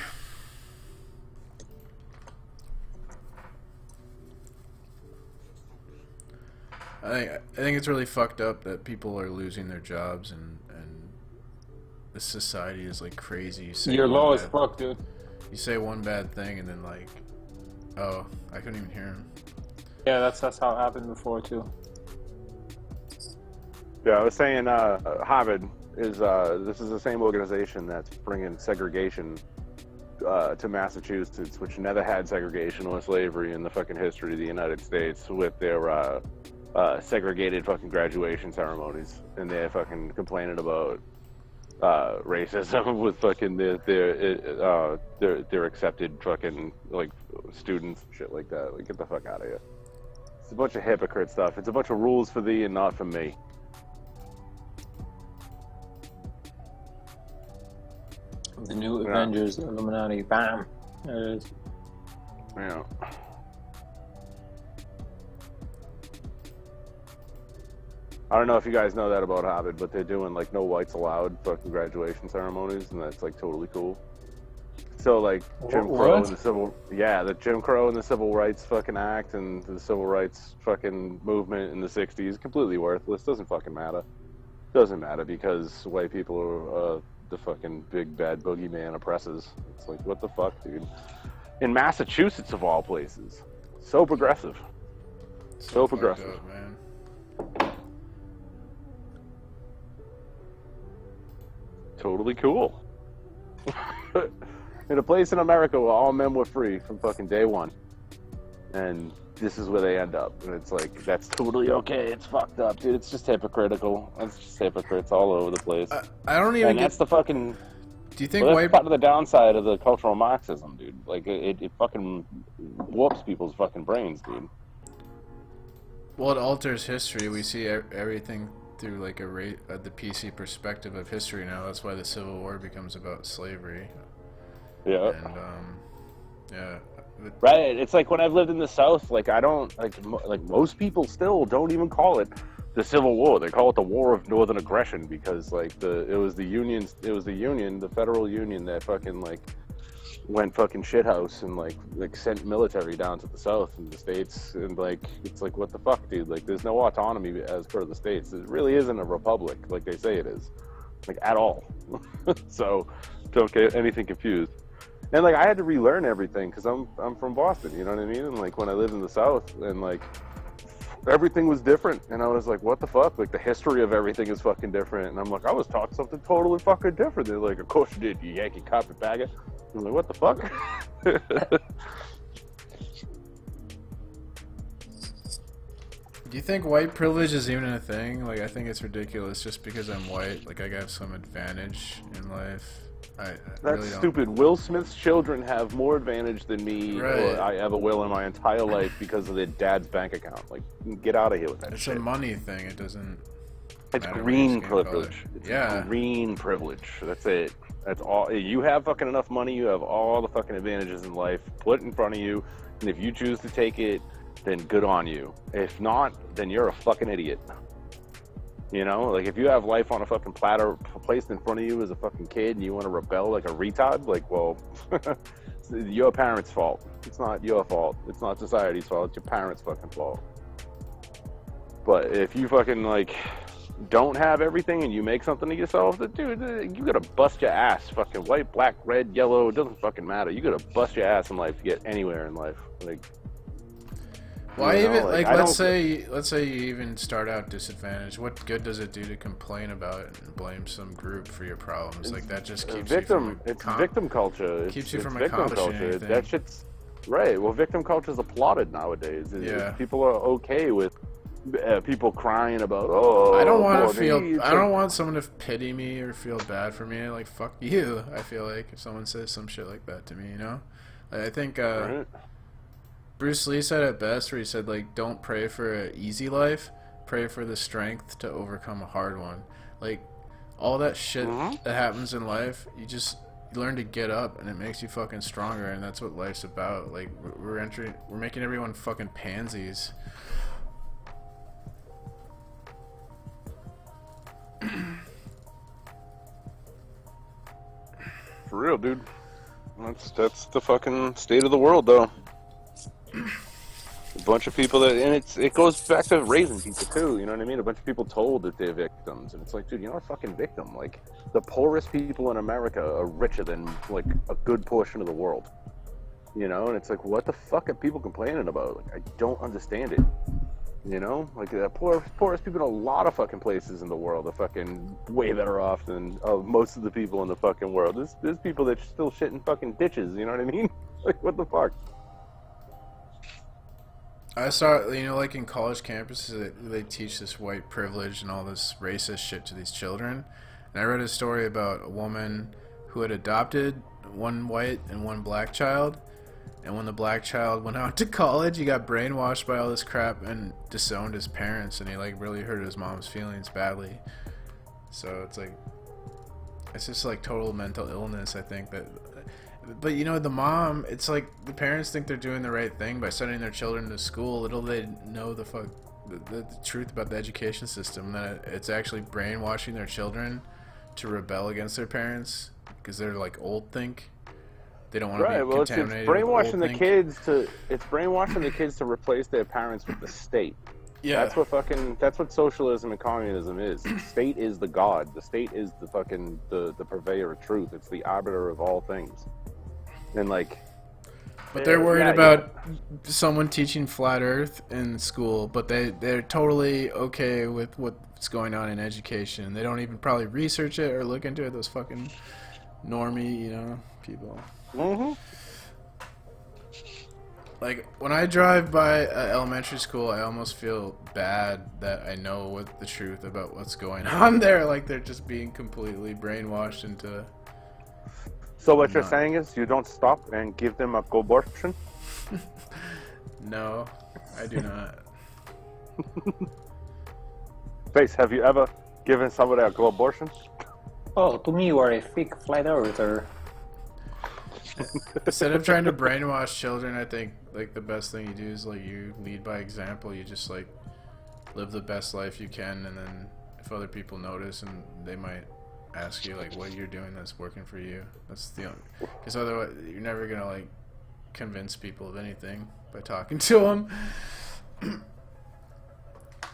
I think it's really fucked up that people are losing their jobs and the society is like crazy. You're low as fuck, dude. You say one bad thing and then like, oh, I couldn't even hear him. Yeah, that's how it happened before too. Yeah, I was saying Harvard is this is the same organization that's bringing segregation to Massachusetts, which never had segregation or slavery in the fucking history of the United States, with their segregated fucking graduation ceremonies, and they're fucking complaining about racism with fucking their accepted fucking like students and shit like that. Like, get the fuck out of here. It's a bunch of hypocrite stuff. It's a bunch of rules for thee and not for me. The new Avengers, Illuminati, bam. There it is. Yeah. I don't know if you guys know that about Harvard, but they're doing like no whites allowed fucking graduation ceremonies, and that's like totally cool. So like Jim Crow and the Jim Crow and the Civil Rights fucking Act and the Civil Rights fucking movement in the '60s, completely worthless. Doesn't fucking matter. Doesn't matter because white people are the fucking big bad boogeyman oppressors. It's like, what the fuck, dude? In Massachusetts of all places, so progressive, so progressive, up, man. Totally cool. In a place in America where all men were free from fucking day one, and this is where they end up, and it's like, that's totally okay. It's fucked up, dude. It's just hypocritical. It's just hypocrites all over the place. I don't even. And that's the fucking. Do you think Well, white? that's part of the downside of the cultural Marxism, dude. Like, it fucking warps people's fucking brains, dude. Well, it alters history. We see everything through like the PC perspective of history now. That's why the Civil War becomes about slavery. Yeah. And yeah. Right. It's like when I've lived in the South, like I don't like most people still don't even call it the Civil War. They call it the War of Northern Aggression because like it was the Union, the Federal Union that fucking like went fucking shithouse and like sent military down to the South and the States, and like it's like, what the fuck, dude? Like, there's no autonomy as per the States. It really isn't a republic like they say it is, like, at all. So don't get anything confused. And like I had to relearn everything because I'm from Boston, you know what I mean? And like when I lived in the South, and like everything was different, and I was like, what the fuck? Like, the history of everything is fucking different. And I'm like, I was taught something totally fucking different. They're like, of course you did, you Yankee carpetbagger. I'm like, what the fuck? Do you think white privilege is even a thing? Like, I think it's ridiculous just because I'm white. Like, I have some advantage in life. I That's really don't. stupid. Will Smith's children have more advantage than me Right. or I ever will in my entire life because of their dad's bank account. Like, get out of here with that It's shit. a money thing. It doesn't. It's matter what green you call it. privilege. It's Yeah. green privilege. That's it. That's all. You have fucking enough money. You have all the fucking advantages in life put in front of you. And if you choose to take it, then good on you. If not, then you're a fucking idiot. You know, like, if you have life on a fucking platter placed in front of you as a fucking kid and you want to rebel like a retard, like, well, it's your parents' fault. It's not your fault. It's not society's fault. It's your parents' fucking fault. But if you fucking, like, don't have everything and you make something of yourself, then, dude, you gotta bust your ass. Fucking white, black, red, yellow, it doesn't fucking matter. You gotta bust your ass in life to get anywhere in life. Like, Why you know, even like, like I let's don't- say you even start out disadvantaged. What good does it do to complain about it and blame some group for your problems? Like, that just keeps victim. you from It's victim culture. keeps you It's from victim accomplishing culture. anything. That shit's right. Well, victim culture is applauded nowadays. Yeah. People are okay with people crying about, oh, I don't want poor to feel. me. I don't want someone to pity me or feel bad for me. Like, fuck you. I feel like if someone says some shit like that to me, you know, I think Right? Bruce Lee said it best, where he said like, "Don't pray for an easy life, pray for the strength to overcome a hard one." Like all that shit that happens in life, you learn to get up, and it makes you fucking stronger, and that's what life's about. Like we're making everyone fucking pansies. For real, dude. That's the fucking state of the world, though. A bunch of people and it goes back to raising people too. You know what I mean? A bunch of people told that they're victims, and it's like, dude, you're not a fucking victim. Like the poorest people in America are richer than like a good portion of the world. You know, and it's like, what the fuck are people complaining about? Like, I don't understand it. You know, like the poorest people in a lot of fucking places in the world are fucking way better off than most of the people in the fucking world. There's people that still shit in fucking ditches. You know what I mean? Like, what the fuck? I saw, you know, like in college campuses, they teach this white privilege and all this racist shit to these children. And I read a story about a woman who had adopted one white and one black child. And when the black child went out to college, he got brainwashed by all this crap and disowned his parents. And he, like, really hurt his mom's feelings badly. So it's like, it's just like total mental illness, I think. But you know, the mom, it's like the parents think they're doing the right thing by sending their children to school. Little they know the truth about the education system, that it's actually brainwashing their children to rebel against their parents because they're like old think. They don't want to be contaminated. It's brainwashing the kids to. It's brainwashing the kids to replace their parents with the state. Yeah, that's what socialism and communism is. The state is the god. The state is the fucking the purveyor of truth. It's the arbiter of all things. And like, but they're worried about someone teaching flat Earth in school, but they're totally okay with what's going on in education. They don't even probably research it or look into it. Those fucking normie, you know, people. Mm-hmm. Like when I drive by elementary school, I almost feel bad that I know what the truth about what's going on there. Like they're just being completely brainwashed into. So what you're saying is you don't stop and give them a abortion? No, I do not. Face, have you ever given somebody a abortion? Oh, to me you are a fake flat earther. Instead of trying to brainwash children, I think like the best thing you do is like you lead by example. You just like live the best life you can, and then if other people notice, and they might ask you like what you're doing that's working for you. That's the only, because otherwise you're never gonna like convince people of anything by talking to them.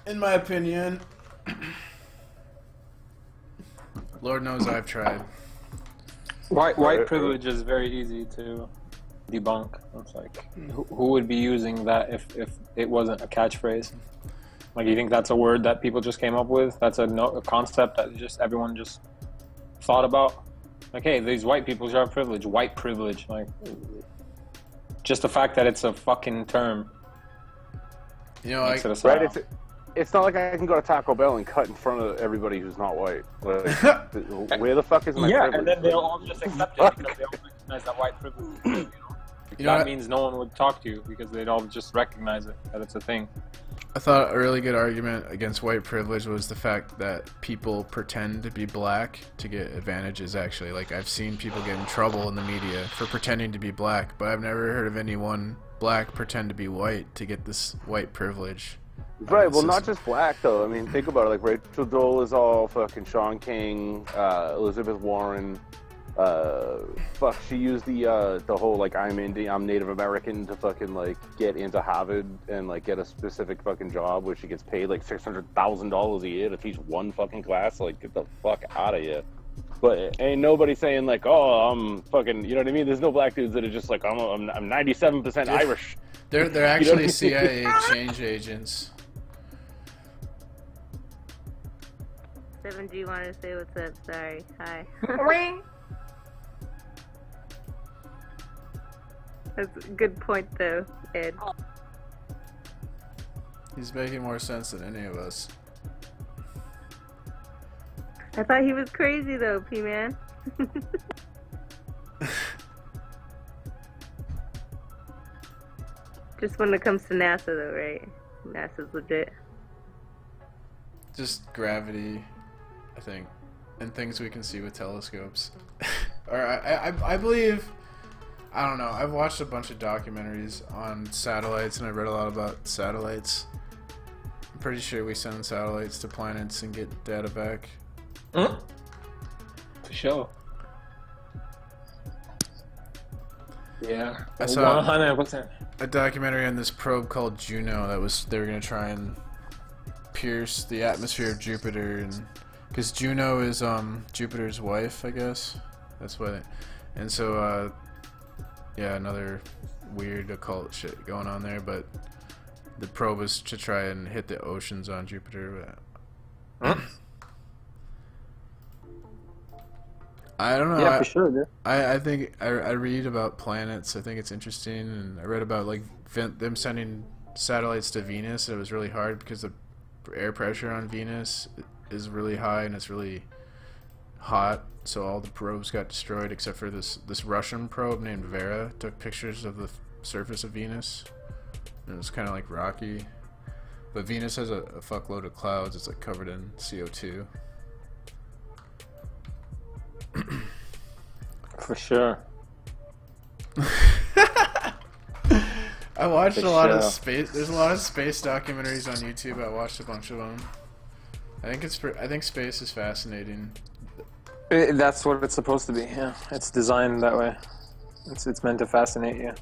In my opinion. Lord knows I've tried. White privilege is very easy to debunk. It's like, who would be using that if it wasn't a catchphrase? Like, you think that's a word that people just came up with? That's a concept that just everyone just thought about? Like, hey, these white people should have privilege. White privilege. Like, just the fact that it's a fucking term. You know, like, right? It's not like I can go to Taco Bell and cut in front of everybody who's not white. Like, where the fuck is my privilege? And then they'll all just accept it because they all recognize that white privilege. You know that means no one would talk to you because they'd all just recognize it, that it's a thing. I thought a really good argument against white privilege was the fact that people pretend to be black to get advantages, actually. Like, I've seen people get in trouble in the media for pretending to be black, but I've never heard of anyone black pretend to be white to get this white privilege. Right, well, not just black, though. I mean, think about it. Like, Rachel Dolezal, fucking Sean King, Elizabeth Warren. She used the whole, like, I'm Native American to fucking, like, get into Harvard and, like, get a specific fucking job where she gets paid, like, $600,000 a year to teach one fucking class. Like, get the fuck out of here. But ain't nobody saying, like, oh, I'm fucking, you know what I mean? There's no black dudes that are just like, I'm 97% Irish. They're actually CIA change agents. Do you want to say what's up? Sorry. Hi. That's a good point, though, Ed. He's making more sense than any of us. I thought he was crazy, though, P-Man. Just when it comes to NASA, though, right? NASA's legit. Just gravity, I think, and things we can see with telescopes. Or I believe, I don't know. I've watched a bunch of documentaries on satellites, and I read a lot about satellites. I'm pretty sure we send satellites to planets and get data back. For sure. Yeah. I saw 100%. a documentary on this probe called Juno they were gonna try and pierce the atmosphere of Jupiter, and because Juno is Jupiter's wife, I guess. That's why. And so yeah, another weird occult shit going on there, but the probe is to try and hit the oceans on Jupiter. But I don't know. Yeah, for sure, dude. I think I read about planets. I think it's interesting, and I read about like them sending satellites to Venus. It was really hard because the air pressure on Venus is really high and it's really hot. So all the probes got destroyed except for this Russian probe named Vera. Took pictures of the surface of Venus, and it was kind of like rocky. But Venus has a fuckload of clouds. It's like covered in CO2. For sure. I watched For a lot of sure. space. There's a lot of space documentaries on YouTube. I watched a bunch of them. I think space is fascinating. That's what it's supposed to be. Yeah, it's designed that way. It's meant to fascinate you.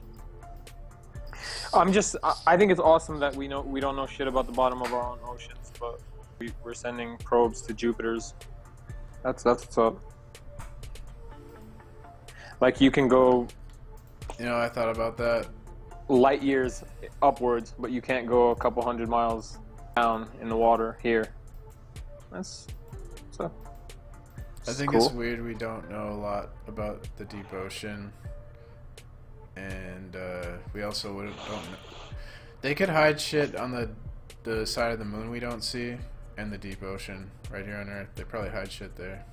I think it's awesome that we don't know shit about the bottom of our own oceans, but we're sending probes to Jupiter's. That's what's up. Like you can go You know, I thought about that. light years upwards, but you can't go a couple hundred miles down in the water here. That's so. I think cool. it's weird we don't know a lot about the deep ocean, and we also don't know. They could hide shit on the side of the moon we don't see, and the deep ocean right here on Earth. They probably hide shit there.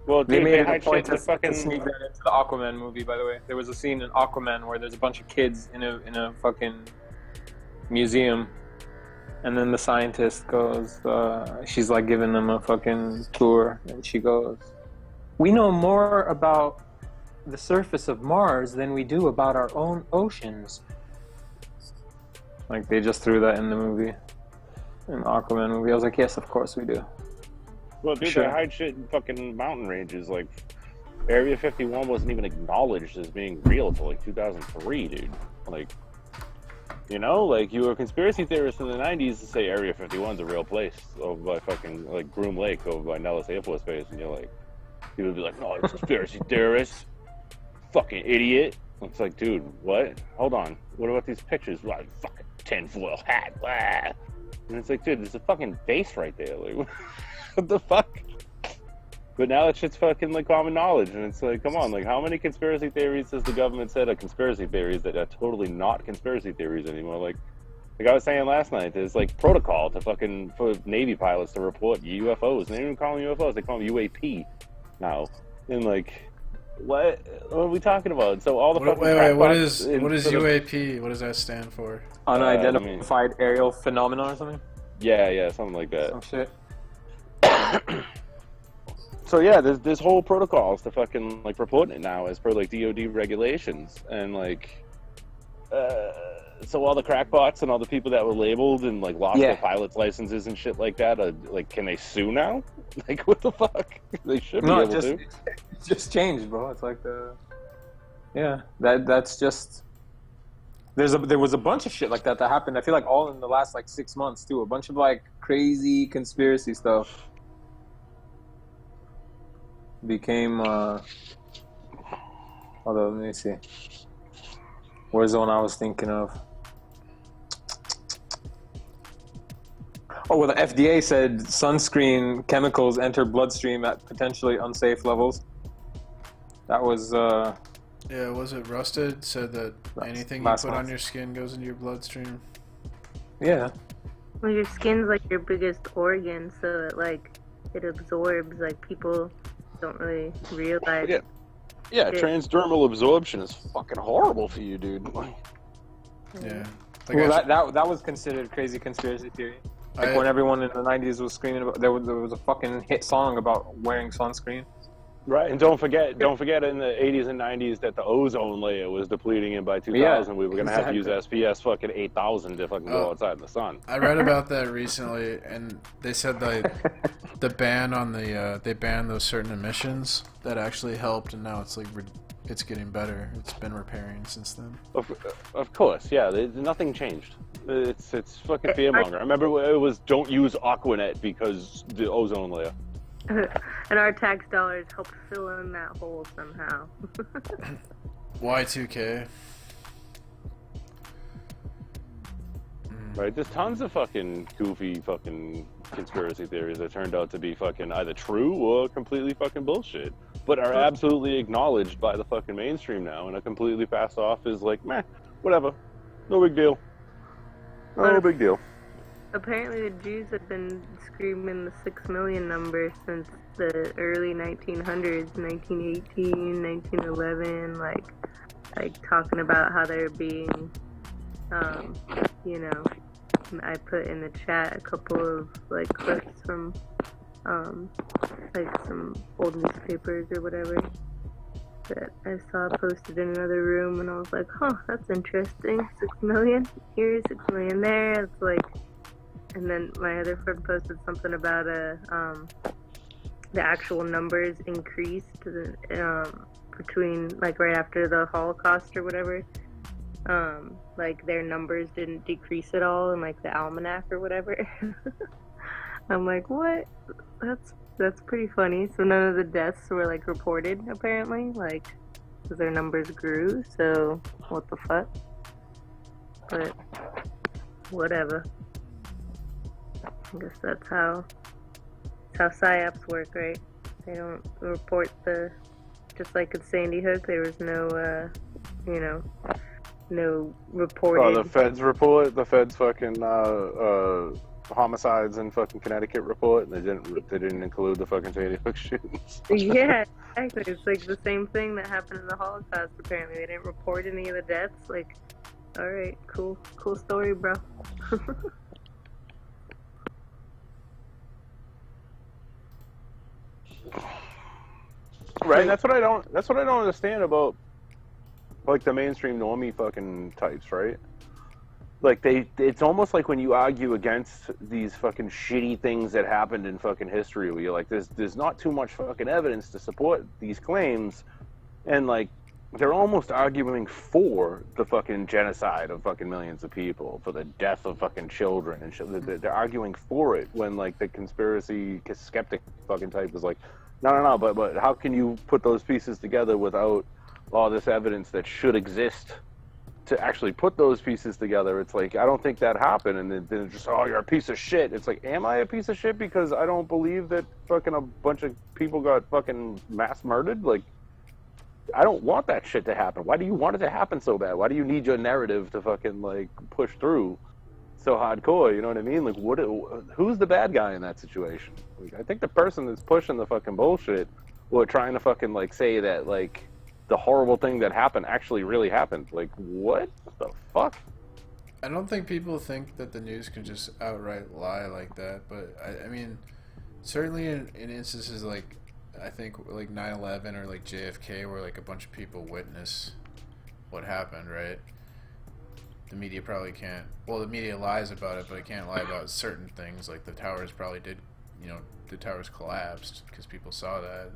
Well, They dude, made they it a hide point shit in to the fucking. sneak that into the Aquaman movie. By the way, there was a scene in Aquaman where there's a bunch of kids in a fucking museum, and then the scientist goes, she's like giving them a fucking tour, and she goes, "We know more about the surface of Mars than we do about our own oceans." Like they just threw that in the movie, in the Aquaman movie. I was like, yes, of course we do. Well, dude, Sure. they hide shit in fucking mountain ranges. Like, Area 51 wasn't even acknowledged as being real until like 2003, dude. Like, you know, like you were a conspiracy theorist in the 90s to say Area 51's a real place over by fucking like Groom Lake, over by Nellis Air Force Base, and you're like, people would be like, "No, it's conspiracy theorist, fucking idiot." It's like, dude, what? Hold on, what about these pictures? Like, fucking tinfoil hat, blah. And it's like, dude, there's a fucking base right there. Like, what the fuck? But now that shit's fucking like common knowledge, and it's like, come on, like how many conspiracy theories has the government said are conspiracy theories that are totally not conspiracy theories anymore? Like I was saying last night, there's like protocol to fucking for Navy pilots to report UFOs. And they don't even call them UFOs; they call them UAP now. And like, what are we talking about? So all the fucking Wait, what crackpots is in sort of- UAP? What does that stand for? Unidentified aerial phenomena or something. Yeah, something like that. Some shit. So yeah, there's whole protocols to fucking like report it now as per like DoD regulations, and like so all the crackpots and all the people that were labeled and like lost Yeah. their pilot's licenses and shit like that, like can they sue now? Like what the fuck? They should be No, able to. it just changed, bro. It's like that's just. There was a bunch of shit like that happened. I feel like all in the last like 6 months too. A bunch of like crazy conspiracy stuff became. Hold on, let me see. Where's the one I was thinking of? Oh, well, the FDA said sunscreen chemicals enter bloodstream at potentially unsafe levels. That was. Yeah, was it Rusted said that anything you last put on month. your skin goes into your bloodstream? Yeah. Well, your skin's like your biggest organ, so it like it absorbs. Like people don't really realize. Yeah. Yeah, It- transdermal absorption is fucking horrible for you, dude. Like, Yeah. Like Well, I, that was considered crazy conspiracy theory. Like I- when everyone in the '90s was screaming about there was a fucking hit song about wearing sunscreen. right, and don't forget in the 80s and 90s that the ozone layer was depleting, and by 2000 Yeah, we were gonna have to use exactly. SPS fucking 8000 to fucking go Oh. outside in the sun. I read about that recently, and they said like the ban on the they banned those certain emissions that actually helped, and now it's like it's getting better. It's been repairing since then. Of course, yeah. Nothing changed. It's fucking fearmonger. I remember it was don't use Aquanet because the ozone layer. and our tax dollars help fill in that hole somehow. Y2K. Right? There's tons of fucking goofy fucking conspiracy theories that turned out to be fucking either true or completely fucking bullshit, but are absolutely acknowledged by the fucking mainstream now and are completely passed off as like, meh, whatever, no big deal. No big deal. Apparently, the Jews have been screaming the 6 million number since the early 1900s, 1918, 1911, like talking about how they're being, you know, I put in the chat a couple of like clips from, like some old newspapers or whatever that I saw posted in another room, and I was like, huh, that's interesting. 6 million here, 6 million there. It's like. And then my other friend posted something about the actual numbers increased between like right after the Holocaust or whatever. Like their numbers didn't decrease at all in like the almanac or whatever. I'm like, what? That's pretty funny. So none of the deaths were like reported apparently, like because their numbers grew. So what the fuck? But whatever. I guess that's how PSYOPs work, right? They don't report just like in Sandy Hook, there was no, you know, no reported. Oh, the feds report, the feds fucking homicides in fucking Connecticut report, and they didn't include the fucking Sandy Hook shootings. Yeah, exactly. It's like the same thing that happened in the Holocaust. Apparently, they didn't report any of the deaths. Like, all right, cool story, bro. Right, that's what I don't understand about like the mainstream normie fucking types, right? Like it's almost like when you argue against these fucking shitty things that happened in fucking history, where you're like, there's not too much fucking evidence to support these claims, and like they're almost arguing for the fucking genocide of fucking millions of people, for the death of fucking children and shit. They're arguing for it when like the conspiracy skeptic fucking type is like, no, but how can you put those pieces together without all this evidence that should exist to actually put those pieces together? It's like, I don't think that happened, and then it's just, oh, you're a piece of shit. It's like, am I a piece of shit because I don't believe that fucking a bunch of people got fucking mass murdered? Like, I don't want that shit to happen. Why do you want it to happen so bad? Why do you need your narrative to fucking like push through so hardcore? You know what I mean? Like, who's the bad guy in that situation? Like, I think the person that's pushing the fucking bullshit or trying to fucking like say that like the horrible thing that happened actually really happened. Like, what the fuck? I don't think people think that the news can just outright lie like that, but I mean, certainly in instances like, I think like 9/11 or like JFK, where like a bunch of people witness what happened, right? The media probably can't. Well, the media lies about it, but it can't lie about certain things. Like the towers probably did, you know, the towers collapsed because people saw that.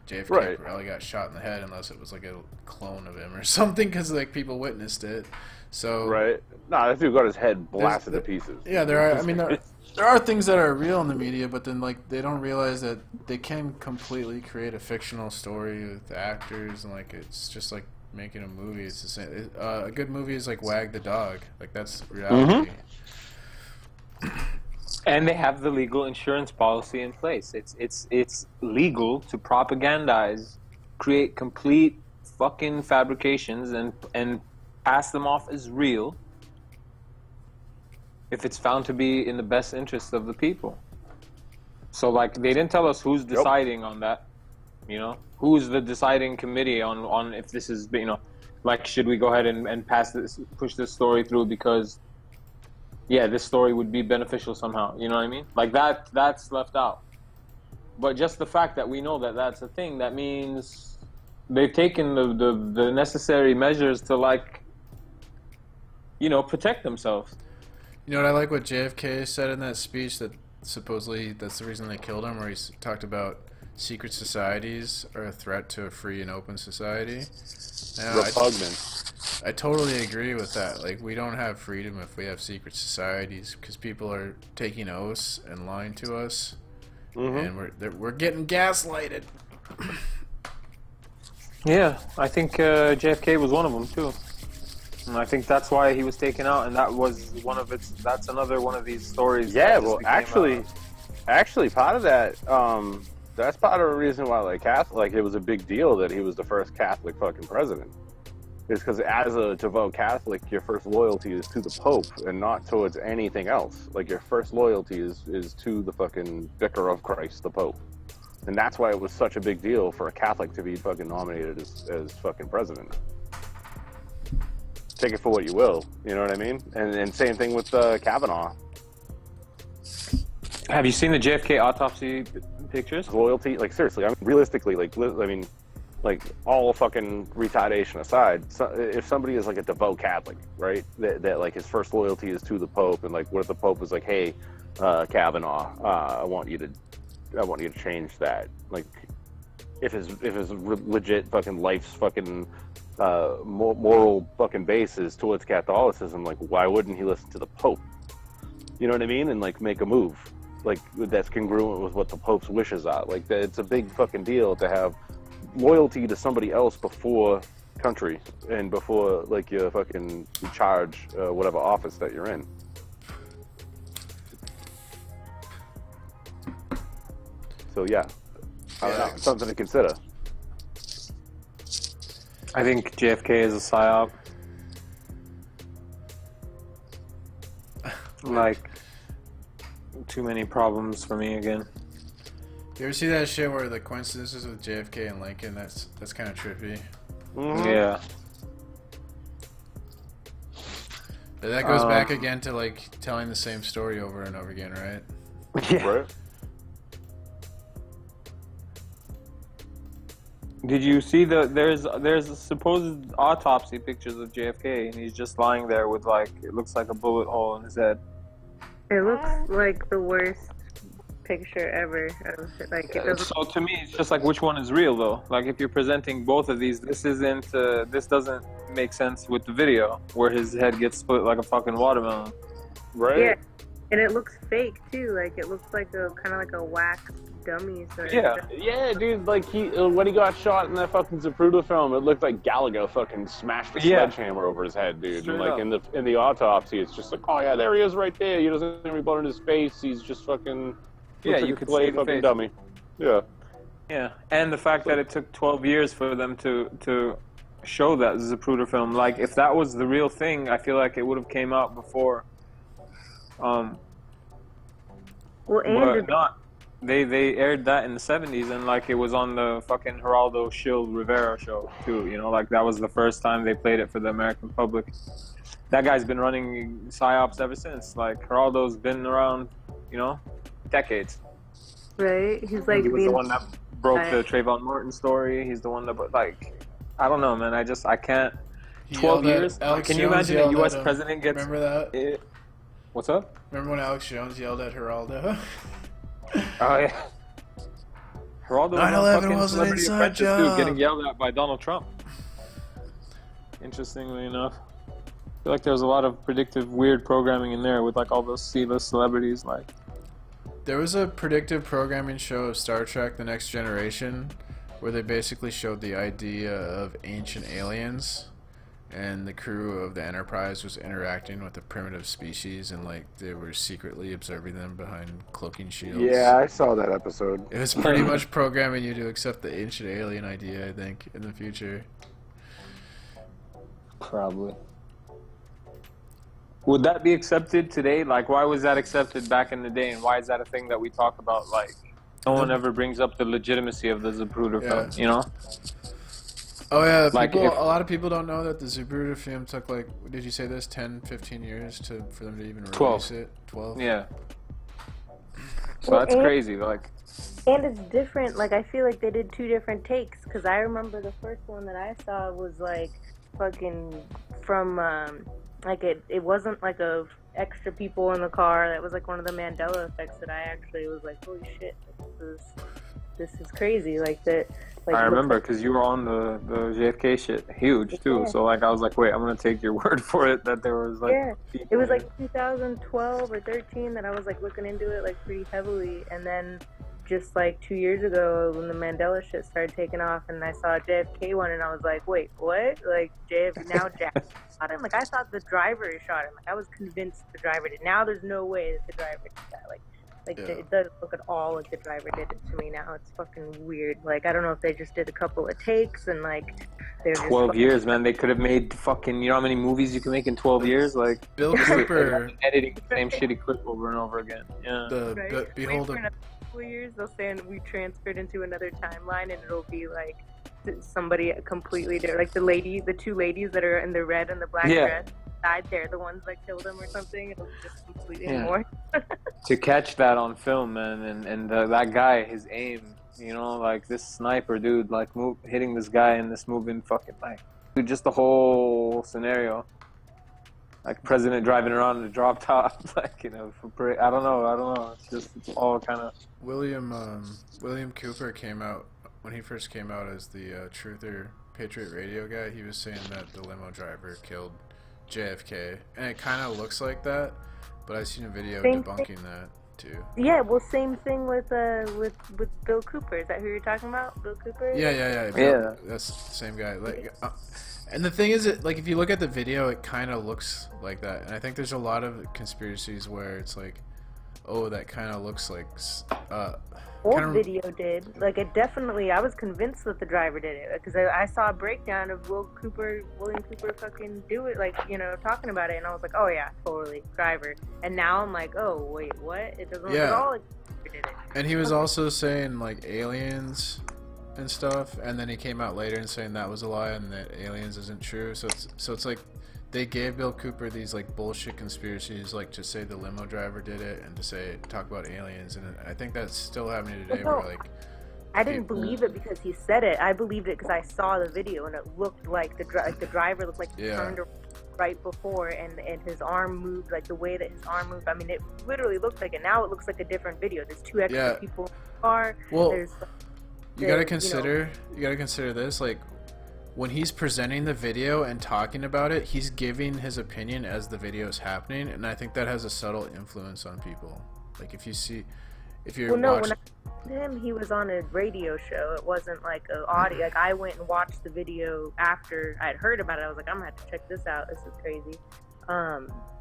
JFK Right. probably got shot in the head unless it was like a clone of him or something, because like people witnessed it. So Right? Nah, that dude got his head blasted to pieces. yeah, there are. I mean, there are things that are real in the media, but then like they don't realize that they can completely create a fictional story with the actors, and like it's just like making a movie. It's the same. A good movie is like Wag the Dog. Like that's reality. And they have the legal insurance policy in place. It's legal to propagandize, create complete fucking fabrications and pass them off as real if it's found to be in the best interest of the people. So like they didn't tell us who's deciding on that. You know, who's the deciding committee on if this is, you know, like, should we go ahead and push this story through because, yeah, this story would be beneficial somehow. You know what I mean? Like that's left out. But just the fact that we know that that's a thing, that means they've taken the necessary measures to, like, you know, protect themselves. You know what I like what JFK said in that speech, that supposedly that's the reason they killed him, where he talked about secret societies are a threat to a free and open society. Repugnant. I totally agree with that. Like, we don't have freedom if we have secret societies, because people are taking oaths and lying to us, and we're getting gaslighted. Yeah, I think JFK was one of them too. And I think that's why he was taken out, and that was one of its. That's another one of these stories. Yeah, well, actually, part of that, that's part of the reason why, like, Catholic, it was a big deal that he was the first Catholic fucking president. Is because as a devout Catholic, your first loyalty is to the Pope and not towards anything else. Like, your first loyalty is to the fucking Vicar of Christ, the Pope. And that's why it was such a big deal for a Catholic to be fucking nominated as fucking president. Take it for what you will, you know what I mean? And same thing with Kavanaugh. Have you seen the JFK autopsy pictures? Loyalty, like, seriously, I mean, realistically, like, I mean, like, all fucking retardation aside, so if somebody is like a devout Catholic, right, that like his first loyalty is to the Pope, and like, what if the Pope was like, hey, Kavanaugh, I want you to change that. Like, if his legit fucking life's fucking moral fucking basis towards Catholicism, like, why wouldn't he listen to the Pope? You know what I mean? And like, make a move like that's congruent with what the Pope's wishes are. Like, it's a big fucking deal to have loyalty to somebody else before country and before, like, your fucking charge, whatever office that you're in. So yeah, I don't know, something to consider. I think JFK is a psyop. Like, too many problems for me again. You ever see that shit where the coincidences with JFK and Lincoln? That's kind of trippy. Yeah. But that goes back again to, like, telling the same story over and over again, right? Yeah. Right? Did you see there's supposed autopsy pictures of JFK, and he's just lying there with, like, it looks like a bullet hole in his head. It looks like the worst picture ever of it. Like, it doesn't. So to me, it's just like, which one is real though? Like, if you're presenting both of these, this doesn't make sense with the video where his head gets split like a fucking watermelon. Right? Yeah, and it looks fake too. Like, it looks like a kind of like a wax dummy. So Yeah, dude, like, he when he got shot in that fucking Zapruder film, it looked like Gallagher fucking smashed a sledgehammer over his head, dude. Straight and like, up. in the autopsy, it's just like, oh yeah, there he is right there. He doesn't have any blood in his face. He's just fucking You could see the fucking face. dummy. Yeah. Yeah, and the fact that it took 12 years for them to show that Zapruder film. Like, if that was the real thing, I feel like it would have came out before. Well, But and not. They aired that in the 70s, and like, it was on the fucking Geraldo Shield Rivera show too. You know, like, that was the first time they played it for the American public. That guy's been running psyops ever since. Like, Geraldo's been around, you know, decades. right, he's like He was being the one that broke the Trayvon Martin story. He's the one that, but like, I don't know, man. I can't. He 12 yelled at years? Alex Can you Jones imagine a yelled U.S. at him. president gets... Remember that? What's up? Remember when Alex Jones yelled at Geraldo? Oh, yeah. Geraldo was 9/11 on fucking was an Celebrity inside Apprentice, job. dude, getting yelled at by Donald Trump. Interestingly enough. I feel like there was a lot of predictive, weird programming in there with, like, all those C-list celebrities, like... There was a predictive programming show of Star Trek: The Next Generation where they basically showed the idea of ancient aliens, and the crew of the Enterprise was interacting with the primitive species, and like, they were secretly observing them behind cloaking shields. Yeah, I saw that episode. It was pretty much programming you to accept the ancient alien idea, I think, in the future. Probably. Would that be accepted today? Like, why was that accepted back in the day, and why is that a thing that we talk about, like, no one ever brings up the legitimacy of the Zapruder film. You know? Oh yeah, Like, people, if- a lot of people don't know that the Zapruder film took like, did you say this, 10, 15 years for them to even release 12. it? 12? Yeah. So Well, that's and- crazy. Like, And it's different. Like, I feel like they did two different takes. Because I remember the first one that I saw was, like, fucking from, like, it wasn't, like, a extra people in the car. That was, like, one of the Mandela effects that I actually was like, holy shit, this is crazy. Like, that. Like, I remember because you were on the JFK shit huge too. Yeah. So like I was like, wait, I'm gonna take your word for it that there was like. Yeah. people It was there. like 2012 or 13 that I was like looking into it like pretty heavily, and then just like 2 years ago when the Mandela shit started taking off, and I saw a JFK one, and I was like, wait, what? Like Jack shot him? Like I thought the driver shot him. Like I was convinced the driver did. Now there's no way that the driver did that. Like Yeah. it doesn't look at all like the driver did it to me now. It's fucking weird. Like I don't know if they just did a couple of takes and like they're just 12 years, man. They could have made fucking. You know how many movies you can make in 12 years? Like Bill Cooper, editing the same shitty clip over and over again. Yeah. Right? Behold Wait for a another couple years, they'll say we transferred into another timeline, and it'll be like somebody completely different. Like the two ladies that are in the red and the black Yeah. dress, they're the ones that killed him or something. It'll just completely Yeah. more. To catch that on film, man, and that guy, his aim, you know, like this sniper dude, like hitting this guy in this moving fucking like, dude, just the whole scenario. Like president driving around in a drop top, like, you know, I don't know. It's all kind of. William Cooper came out when he first came out as the Truther Patriot Radio guy. He was saying that the limo driver killed JFK, and it kind of looks like that. But I seen a video Same debunking that too. Yeah, well, same thing with Bill Cooper. Is that who you're talking about? Bill Cooper? Yeah. Yeah. That's the same guy. Like, and the thing is, like, if you look at the video, it kind of looks like that. And I think there's a lot of conspiracies where it's like, oh, that kind of looks like. Old kinda- video did. Like, it definitely, I was convinced that the driver did it. Because I saw a breakdown of William Cooper fucking do it, like, you know, talking about it. And I was like, oh, yeah, totally, driver. And now I'm like, oh, wait, what? It doesn't look at all like Cooper did it. And he was also saying like aliens and stuff, and then he came out later and saying that was a lie and that aliens isn't true. So it's like they gave Bill Cooper these like bullshit conspiracies, like to say the limo driver did it and to talk about aliens, and I think that's still happening today. Well, Where like I didn't people- believe it because he said it. I believed it because I saw the video and it looked like the driver looked like he Yeah. turned right before and his arm moved like the way that his arm moved. I mean, it literally looked like it. Now it looks like a different video. There's two extra Yeah. people in the car. Well, There's you gotta you know- consider this, like when he's presenting the video and talking about it, he's giving his opinion as the video is happening, and I think that has a subtle influence on people. Like if you're Well, no, watching, when I met him, he was on a radio show. It wasn't like an audio. Like I went and watched the video after I'd heard about it. I was like, I'm gonna have to check this out. This is crazy.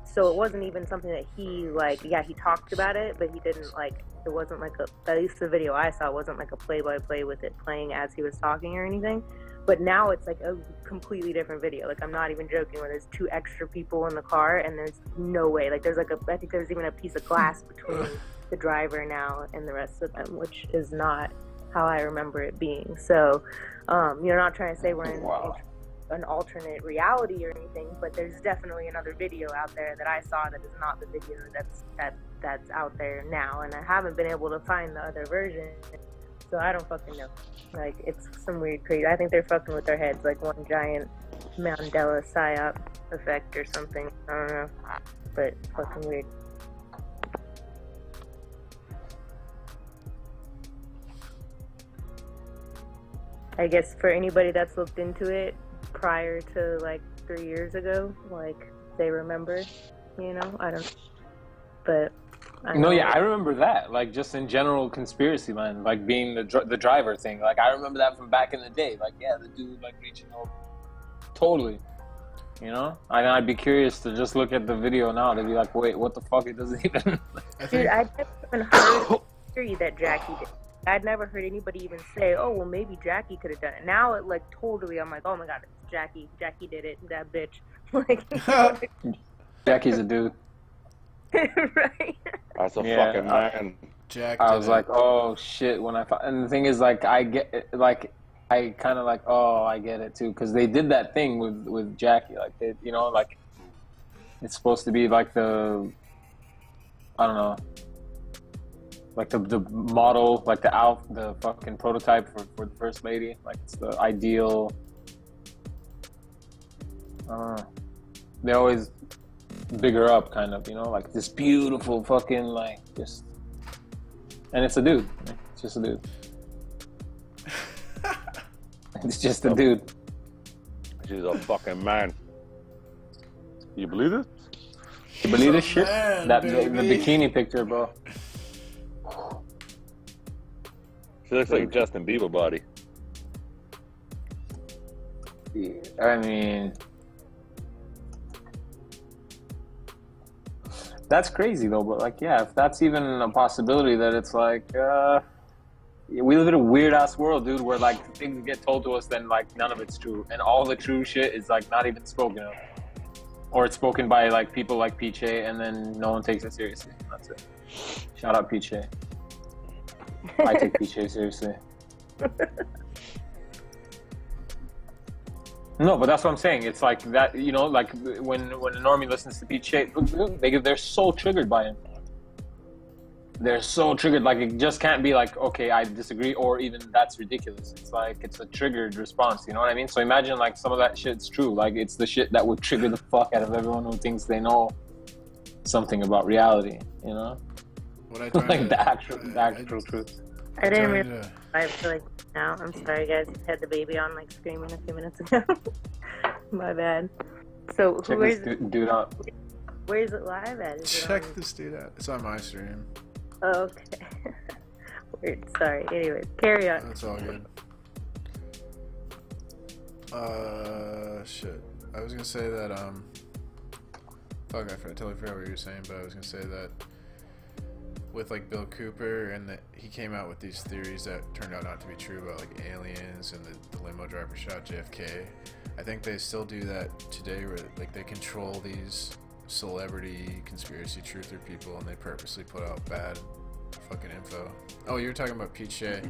So it wasn't even something that he like. Yeah, he talked about it, but he didn't like. It wasn't like at least the video I saw wasn't like a play-by-play with it playing as he was talking or anything. But now it's like a completely different video. Like I'm not even joking. Where there's two extra people in the car and there's no way. Like there's like I think there's even a piece of glass between the driver now and the rest of them, which is not how I remember it being. So, you're not trying to say we're in an alternate reality or anything, but there's definitely another video out there that I saw that is not the video that's out there now, and I haven't been able to find the other version. So I don't fucking know. Like it's some weird crazy. I think they're fucking with their heads, like one giant Mandela psyop effect or something. I don't know, but fucking weird. I guess for anybody that's looked into it prior to like 3 years ago, like they remember, you know, I don't. But I No, know- yeah, I remember that. Like just in general conspiracy, man. Like being the driver thing. Like I remember that from back in the day. Like yeah, the dude like reaching over. Totally. You know, I'd be curious to just look at the video now to be like, wait, what the fuck? It doesn't even. I Dude, think I'd never even heard the theory that Jackie did. I'd never heard anybody even say, "Oh, well, maybe Jackie could have done it." Now it like totally, I'm like, "Oh my god, it's Jackie! Jackie did it! That bitch!" Like, Jackie's a dude. right? That's a Yeah, fucking man. Jack. I did was it. like, oh shit. And the thing is, like, I get it, like, I kind of like, oh, I get it too, because they did that thing with Jackie, like, they, you know, like, it's supposed to be like the, I don't know, like the model, like the fucking prototype for the first lady, like it's the ideal. I don't know. They always big her up, kind of, you know, like this beautiful fucking, like, just, and it's a dude. It's just a dude. It's just a dude. She's a fucking man. You believe it? You believe this a shit? man, The baby. bikini picture, bro. She looks like Justin Bieber body. I mean, that's crazy though. But like, yeah, if that's even a possibility, that it's like, we live in a weird ass world, dude, where like things get told to us, then like none of it's true, and all the true shit is like not even spoken of, or it's spoken by like people like Piche, and then no one takes it seriously. That's it. Shout out Piche. I take Piche seriously. No, but that's what I'm saying. It's like that, you know, like when a normie listens to Piche, they're so triggered by him. They're so triggered, like it just can't be like, okay, I disagree, or even that's ridiculous. It's like, it's a triggered response, you know what I mean? So imagine like some of that shit's true. Like it's the shit that would trigger the fuck out of everyone who thinks they know something about reality, you know? What I tried Like to, the actual truth. I didn't tried really to- I feel like now. I'm sorry, guys. I had the baby on like screaming a few minutes ago. My bad. So Check where's this dude out. where's it live at? Is it Check on- this dude out. It's on my stream. Oh, okay. Weird. Sorry. Anyways, carry on. That's all good. Shit. I was gonna say that, fuck, I totally forgot what you were saying, but I was gonna say that with, like, Bill Cooper, and that he came out with these theories that turned out not to be true about, like, aliens and the limo driver shot JFK. I think they still do that today, where, like, they control these celebrity conspiracy truther people, and they purposely put out bad fucking info. Oh, you were talking about Pete Shea.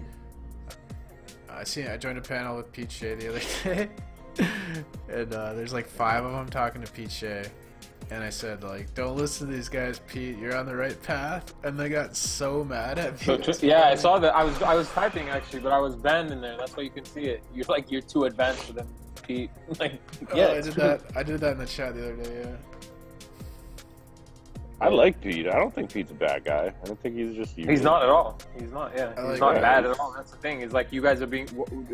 I joined a panel with Pete Shea the other day, and there's like 5 of them talking to Pete Shea, and I said, like, don't listen to these guys, Pete, you're on the right path, and they got so mad at me. Yeah, I saw that. I was typing actually, but I was banned in there. That's why you can see it. You're too advanced for them, Pete. Like, yeah, I it's did true. that. I did that in the chat the other day. Yeah. I like Pete. I don't think Pete's a bad guy. I don't think he's just evil. He's not at all. He's not. Yeah, I he's like not that. bad at all. That's the thing. Is like you guys are being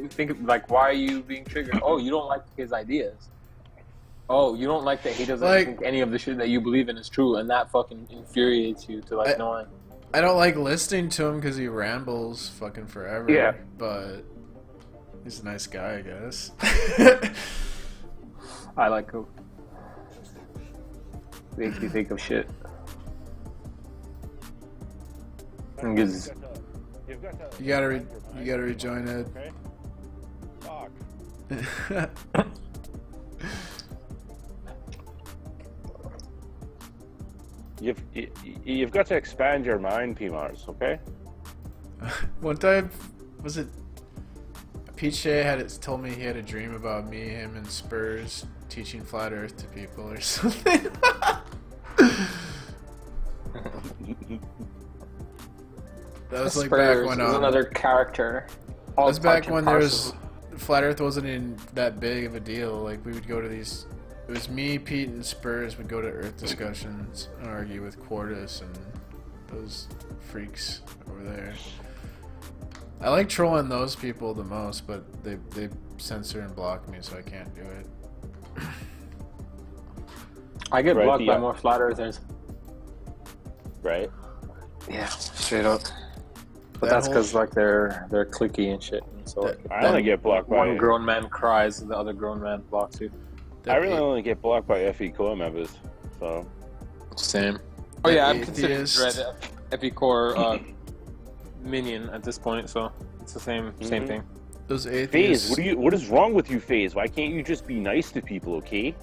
think like, why are you being triggered? Oh, you don't like his ideas. Oh, you don't like that he doesn't Like- think any of the shit that you believe in is true, and that fucking infuriates you to like knowing. I don't like listening to him because he rambles fucking forever. Yeah. But he's a nice guy, I guess. I like who makes me think of shit. And gives You gotta rejoin Ed. Okay. Fuck. You've got to expand your mind, PMARS, okay? One time, was it Pete Shea told me he had a dream about me, him, and Spurs teaching flat Earth to people or something. That was like back when another character. that was back when there was flat Earth wasn't even that big of a deal. Like we would go to these. It was me, Pete, and Spurs would go to Earth discussions and argue with Quartus and those freaks over there. I like trolling those people the most, but they censor and block me, so I can't do it. I get Right, blocked by yeah. more flat earthers. Right? Yeah, straight up. But That that's whole- because like they're cliquey and shit. And so That- I only get blocked by... one grown man cries, and the other grown man blocks you. I really only get blocked by FE core members, so... Same. Oh yeah, I'm atheist. considered Red Epicore minion at this point, so it's the same thing. those FaZe, atheists. what is wrong with you, FaZe? Why can't you just be nice to people, okay?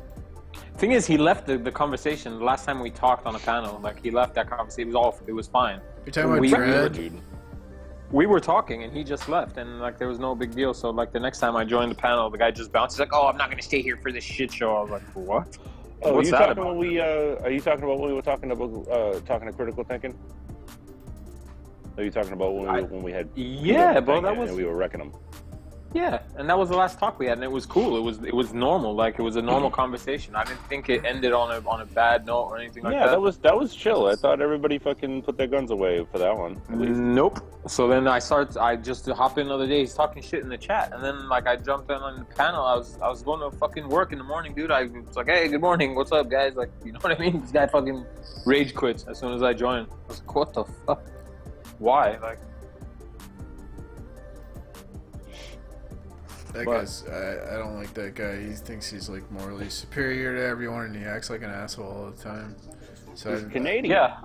Thing is, he left the conversation the last time we talked on a panel. Like, he left that conversation. It was fine. You're talking about We- Dread? Dude. We were talking, and he just left, and like there was no big deal. So like the next time I joined the panel, the guy just bounced. He's like, "Oh, I'm not gonna stay here for this shit show." I was like, "What? Oh, What's are you that talking about?" when we? Are you talking about when we were talking about talking to critical thinking? Are you talking about when we had? Yeah, bro, that and was we were wrecking them. yeah, and that was the last talk we had, and it was cool. It was normal, like it was a normal conversation. I didn't think it ended on a bad note or anything like Yeah, that. that was chill. I thought everybody fucking put their guns away for that one. At least. Nope. So then I just hop in the other day. He's talking shit in the chat, and then like I jumped in on the panel. I was going to fucking work in the morning, dude. I was like, "Hey, good morning. What's up, guys?" Like, you know what I mean? This guy fucking rage quits as soon as I joined. I was like, "What the fuck? Why?" Like, That But- guy's. I don't like that guy. He thinks he's like morally superior to everyone, and he acts like an asshole all the time. So He's Canadian. yeah.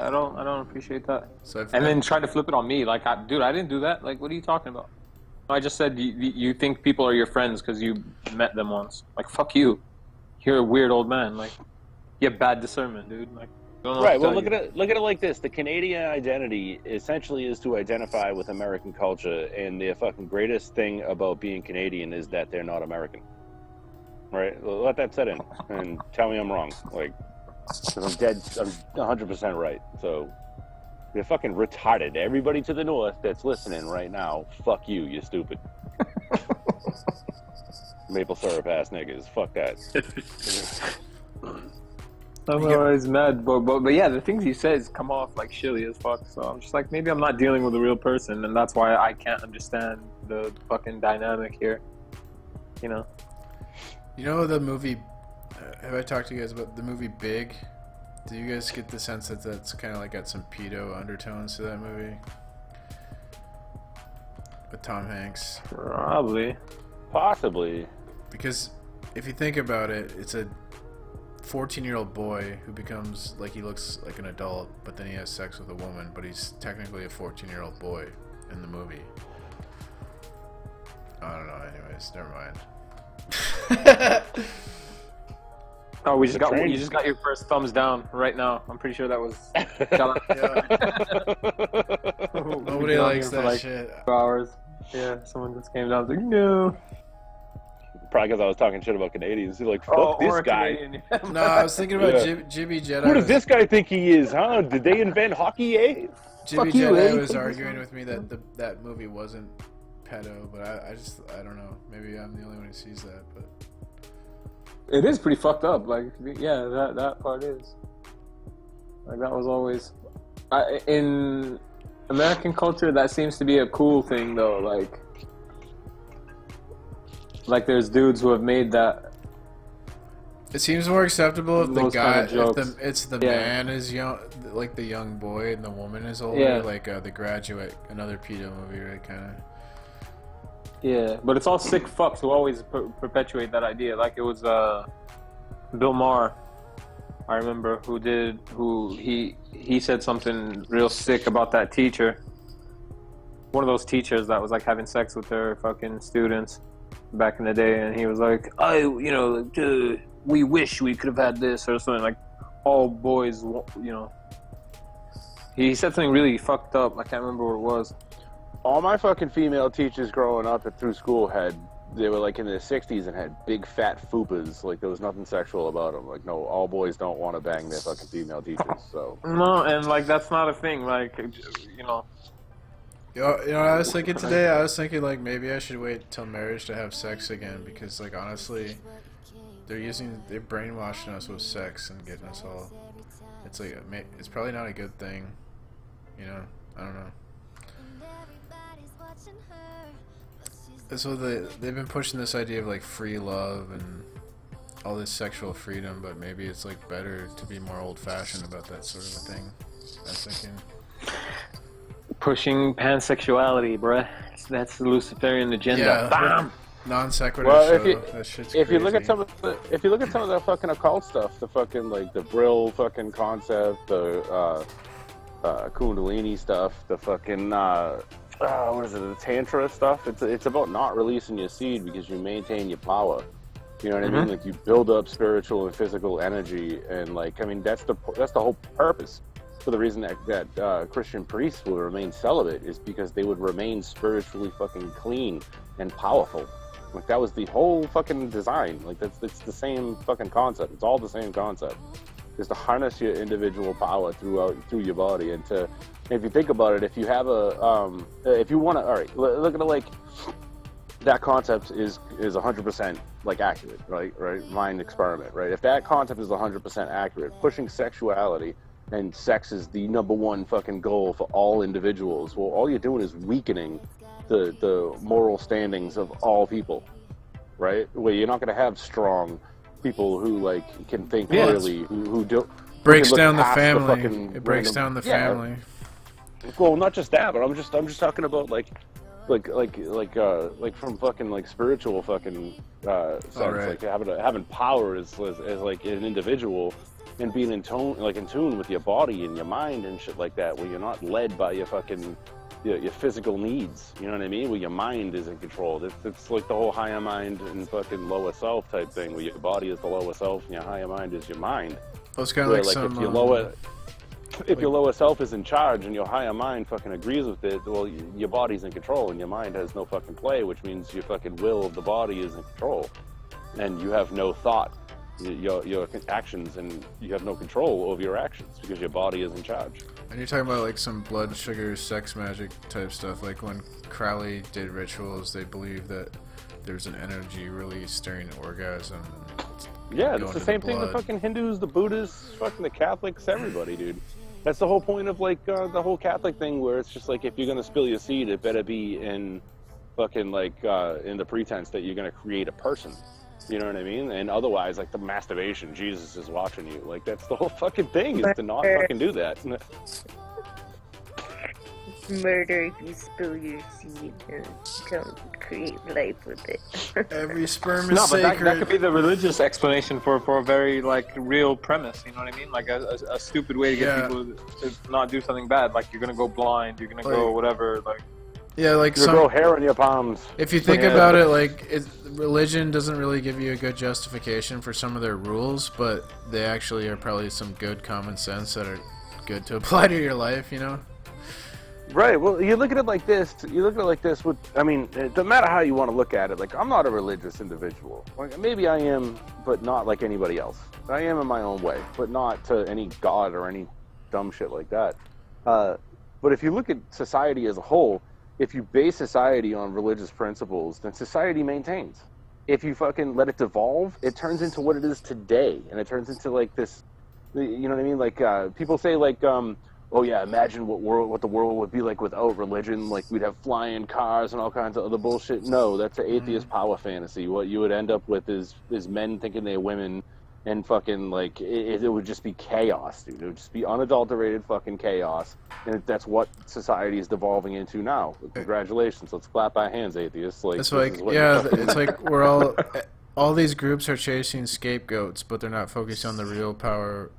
I don't appreciate that. So I've, And then try to flip it on me, like, dude, I didn't do that. Like, what are you talking about? I just said you think people are your friends because you met them once. Like, fuck you. You're a weird old man. Like, you have bad discernment, dude. Like, don't know Right. what Well, to tell you. look at it like this: the Canadian identity essentially is to identify with American culture, and the fucking greatest thing about being Canadian is that they're not American. Right? Let that set in, and tell me I'm wrong. Like, 'cause I'm 100% right. So you're fucking retarded. Everybody to the north that's listening right now, fuck you. You're stupid. Maple syrup ass niggas. Fuck that. I'm always mad, but yeah, the things he says come off like shilly as fuck. So I'm just like, maybe I'm not dealing with a real person, and that's why I can't understand the fucking dynamic here. You know? you know the movie. Have I talked to you guys about the movie Big? Do you guys get the sense that that's kind of like got some pedo undertones to that movie? With Tom Hanks. Probably. Possibly. Because if you think about it, it's a 14-year-old boy who becomes like he looks like an adult, but then he has sex with a woman, but he's technically a 14-year-old boy in the movie. I don't know. Anyways, never mind. Oh, The train- you just got your first thumbs down right now. I'm pretty sure that was Nobody likes that like shit. 2 hours. Yeah, someone just came down and was like, no. Probably because I was talking shit about Canadians. He's like, fuck this or a guy. Canadian. No, I was thinking about Yeah. Jibby Jedi. Who does was- this guy think he is, huh? Did they invent hockey, eh? Jibby Fuck you, Jedi eh? was arguing with me that that movie wasn't pedo, but I don't know. Maybe I'm the only one who sees that, but It is pretty fucked up. Like, yeah, that part is. Like, that was always... in American culture, that seems to be a cool thing, though. Like there's dudes who have made that... it seems more acceptable if the Those guy, kind of jokes. if it's the Yeah. man is young, like the young boy, and the woman is older, Yeah. like The Graduate, another pedo movie, right? Kind of. Yeah, but it's all sick fucks who always perpetuate that idea. Like, it was Bill Maher, I remember, he said something real sick about that teacher. One of those teachers that was like having sex with their fucking students back in the day, and he was like, we wish we could have had this or something. Like, all boys, you know. He said something really fucked up. I can't remember what it was. All my fucking female teachers growing up and through school they were like in their 60s and had big fat fupas. Like, there was nothing sexual about them. Like, no, all boys don't want to bang their fucking female teachers, so. No, and like that's not a thing. Like, you know. You know, I was thinking today. I was thinking like maybe I should wait till marriage to have sex again, because like honestly, they're brainwashing us with sex and getting us all. It's like it's probably not a good thing. You know, I don't know. So they've been pushing this idea of like free love and all this sexual freedom, but maybe it's like better to be more old-fashioned about that sort of a thing. I was thinking. Pushing pansexuality, bruh. That's the Luciferian agenda. Yeah. Bam! Non sequitur Well, show. That shit's If you look at crazy. if you look at some of the fucking occult stuff, the fucking like the Brill fucking concept, the Kundalini stuff, the fucking what is it, the Tantra stuff? It's about not releasing your seed because you maintain your power. You know what I mean? Like you build up spiritual and physical energy, and like I mean that's the whole purpose. For the reason that Christian priests will remain celibate is because they would remain spiritually fucking clean and powerful. Like that was the whole fucking design. Like it's the same fucking concept. It's all the same concept. Is to harness your individual power through your body, and to, if you think about it, if you have if you want to, all right, look at it like that concept is 100% like accurate, right? Mind experiment, right? If that concept is 100% accurate, pushing sexuality and sex is the #1 fucking goal for all individuals, well, all you're doing is weakening the moral standings of all people, right? Where you're not going to have strong people who like can think clearly, who do breaks down the family. It breaks down the family. Well, not just that, but I'm just talking about like from fucking like spiritual fucking sense, like having power as like an individual, and being in tune with your body and your mind and shit like that, where you're not led by your fucking your physical needs, you know what I mean? Where your mind is in control. It's like the whole higher mind and fucking lower self type thing, where your body is the lower self and your higher mind is your mind. Well, it's kind of like some, if your lower self is in charge and your higher mind fucking agrees with it, well, your body's in control and your mind has no fucking play, which means your fucking will of the body is in control, and you have no thought, your actions, and you have no control over your actions because your body is in charge. And you're talking about like some blood sugar sex magic type stuff, like when Crowley did rituals, they believe that there's an energy release during orgasm. Yeah, it's the same thing the fucking Hindus, the Buddhists, fucking the Catholics, everybody, dude. That's the whole point of like the whole Catholic thing, where it's just like, if you're gonna spill your seed, it better be in fucking like in the pretense that you're gonna create a person. You know what I mean? And otherwise, like the masturbation, Jesus is watching you. Like that's the whole fucking thing, is to not fucking do that. Murder if you spill your seed and don't create life with it. Every sperm is sacred. But that could be the religious explanation for a very like real premise. You know what I mean? Like a stupid way to get people to not do something bad. Like you're gonna go blind, you're gonna go whatever. Like like you grow hair on your palms. If you think about it, like religion doesn't really give you a good justification for some of their rules, but they actually are probably some good common sense that are good to apply to your life. You know. Right. Well, you look at it like this. I mean, it doesn't matter how you want to look at it. Like, I'm not a religious individual. Like, maybe I am, but not like anybody else. I am in my own way, but not to any god or any dumb shit like that. But if you look at society as a whole, if you base society on religious principles, then society maintains. If you fucking let it devolve, it turns into what it is today, and it turns into like this. You know what I mean? Like people say, like. Oh yeah, imagine what the world would be like without religion. Like we'd have flying cars and all kinds of other bullshit. No, that's an atheist power fantasy. What you would end up with is men thinking they're women, and fucking like it would just be chaos, dude. It would just be unadulterated fucking chaos, and that's what society is devolving into now. Congratulations, let's clap our hands, atheists. Like it's like it's like we're all these groups are chasing scapegoats, but they're not focused on the real power,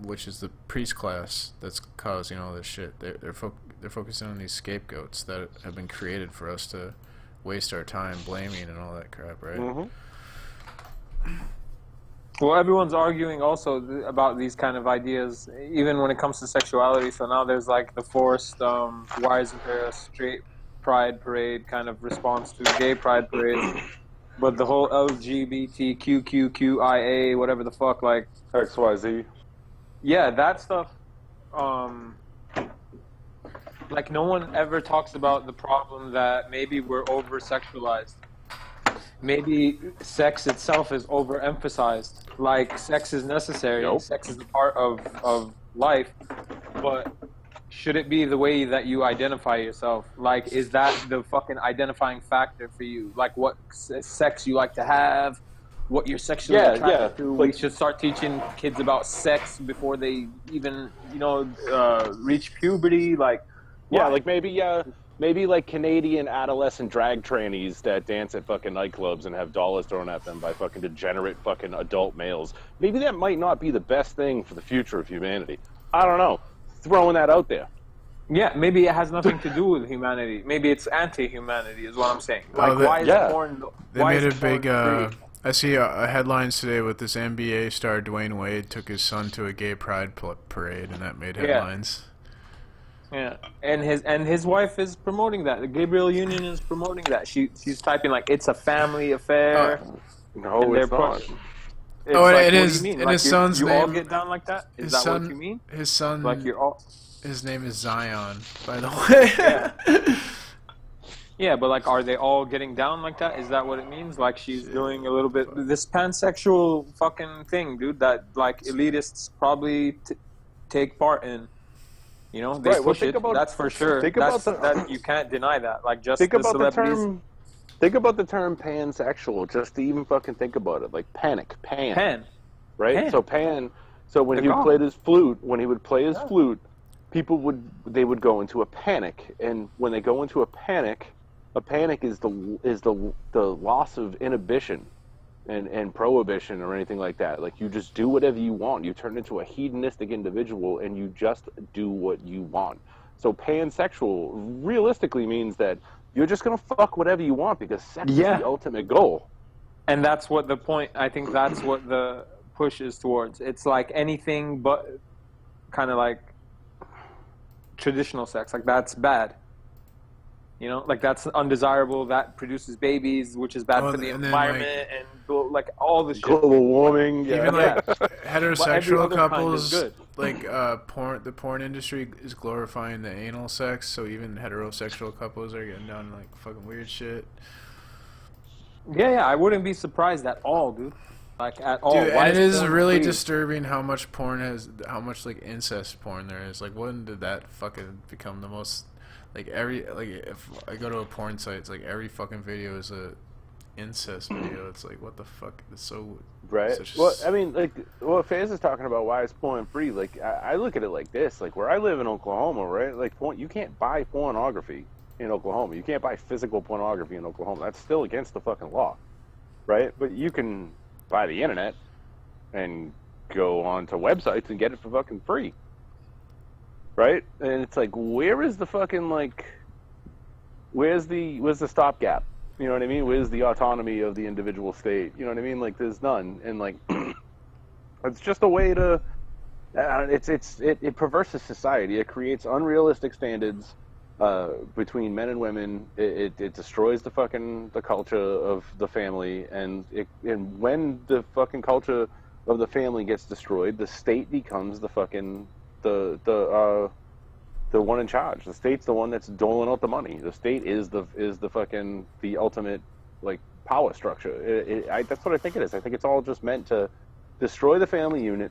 which is the priest class that's causing all this shit. They're focusing on these scapegoats that have been created for us to waste our time blaming and all that crap, right? Mm-hmm. Well, everyone's arguing also about these kind of ideas, even when it comes to sexuality. So now there's like the forced, why isn't there a straight pride parade kind of response to gay pride parade? But the whole LGBTQQQIA, whatever the fuck, like XYZ. Yeah, that stuff, like no one ever talks about the problem that maybe we're over-sexualized. Maybe sex itself is overemphasized. Like, sex is necessary, sex is a part of life, but should it be the way that you identify yourself? Like, is that the fucking identifying factor for you? Like, what sex you like to have? What you're sexually attracted to. We should start teaching kids about sex before they even, reach puberty. Like, like maybe like Canadian adolescent drag trannies that dance at fucking nightclubs and have dollars thrown at them by fucking degenerate fucking adult males. Maybe that might not be the best thing for the future of humanity. I don't know. Throwing that out there. Yeah, maybe it has nothing to do with humanity. Maybe it's anti-humanity, is what I'm saying. Like, why is porn? They made a big I see headlines today with this NBA star Dwayne Wade took his son to a gay pride parade, and that made headlines. Yeah, and his wife is promoting that. The Gabriel Union is promoting that. She's typing like it's a family affair. No, it's not. It's Oh, like, it what is. do you mean? And like his son's you name. all get down like that? Is that what you mean? His son. Like you're all. His name is Zion, by the way. Yeah, but like, are they all getting down like that? Is that what it means? Like she's doing a little bit this pansexual fucking thing, dude. That like elitists probably take part in. You know, they push it. That's for sure. That you can't deny that. Like just think the about celebrities. the term. Think about the term pansexual. Just to even fucking think about it, like panic, pan, right? Pan. So pan. So when he played his flute, when he would play his flute, people would go into a panic, and when they go into a panic is the loss of inhibition and prohibition or anything like that. Like you just do whatever you want. You turn into a hedonistic individual and you just do what you want. So pansexual realistically means that you're just gonna fuck whatever you want because sex is the ultimate goal. And that's what the point. I think that's what the push is towards. It's like anything but kind of like traditional sex. Like that's bad. You know, like that's undesirable. That produces babies, which is bad for the environment and like all the shit. Global warming. Yeah. Even like heterosexual couples, good. the porn industry is glorifying the anal sex. So even heterosexual couples are getting down to like fucking weird shit. Yeah, I wouldn't be surprised at all, dude. Like at all. Dude, and it is really disturbing how much like incest porn there is. Like, when did that fucking become the most? Like if I go to a porn site, it's like every fucking video is a incest video. It's like, what the fuck? It's so right. Well, I mean, like, what Faz is talking about, why it's porn free. Like, I look at it like this. Like, where I live in Oklahoma, right? Like, you can't buy pornography in Oklahoma. You can't buy physical pornography in Oklahoma. That's still against the fucking law, right? But you can buy the internet and go onto websites and get it for fucking free. Right? And it's like, where is the fucking, like, where's the stopgap? You know what I mean? Where's the autonomy of the individual state? You know what I mean? Like, there's none. And, like, it's just a way to, it perverses society. It creates unrealistic standards between men and women. It destroys the culture of the family. And when the fucking culture of the family gets destroyed, the state becomes the fucking the one in charge. The state's the one that's doling out the money. The state is the fucking the ultimate like power structure. That's what I think it is. I think it's all just meant to destroy the family unit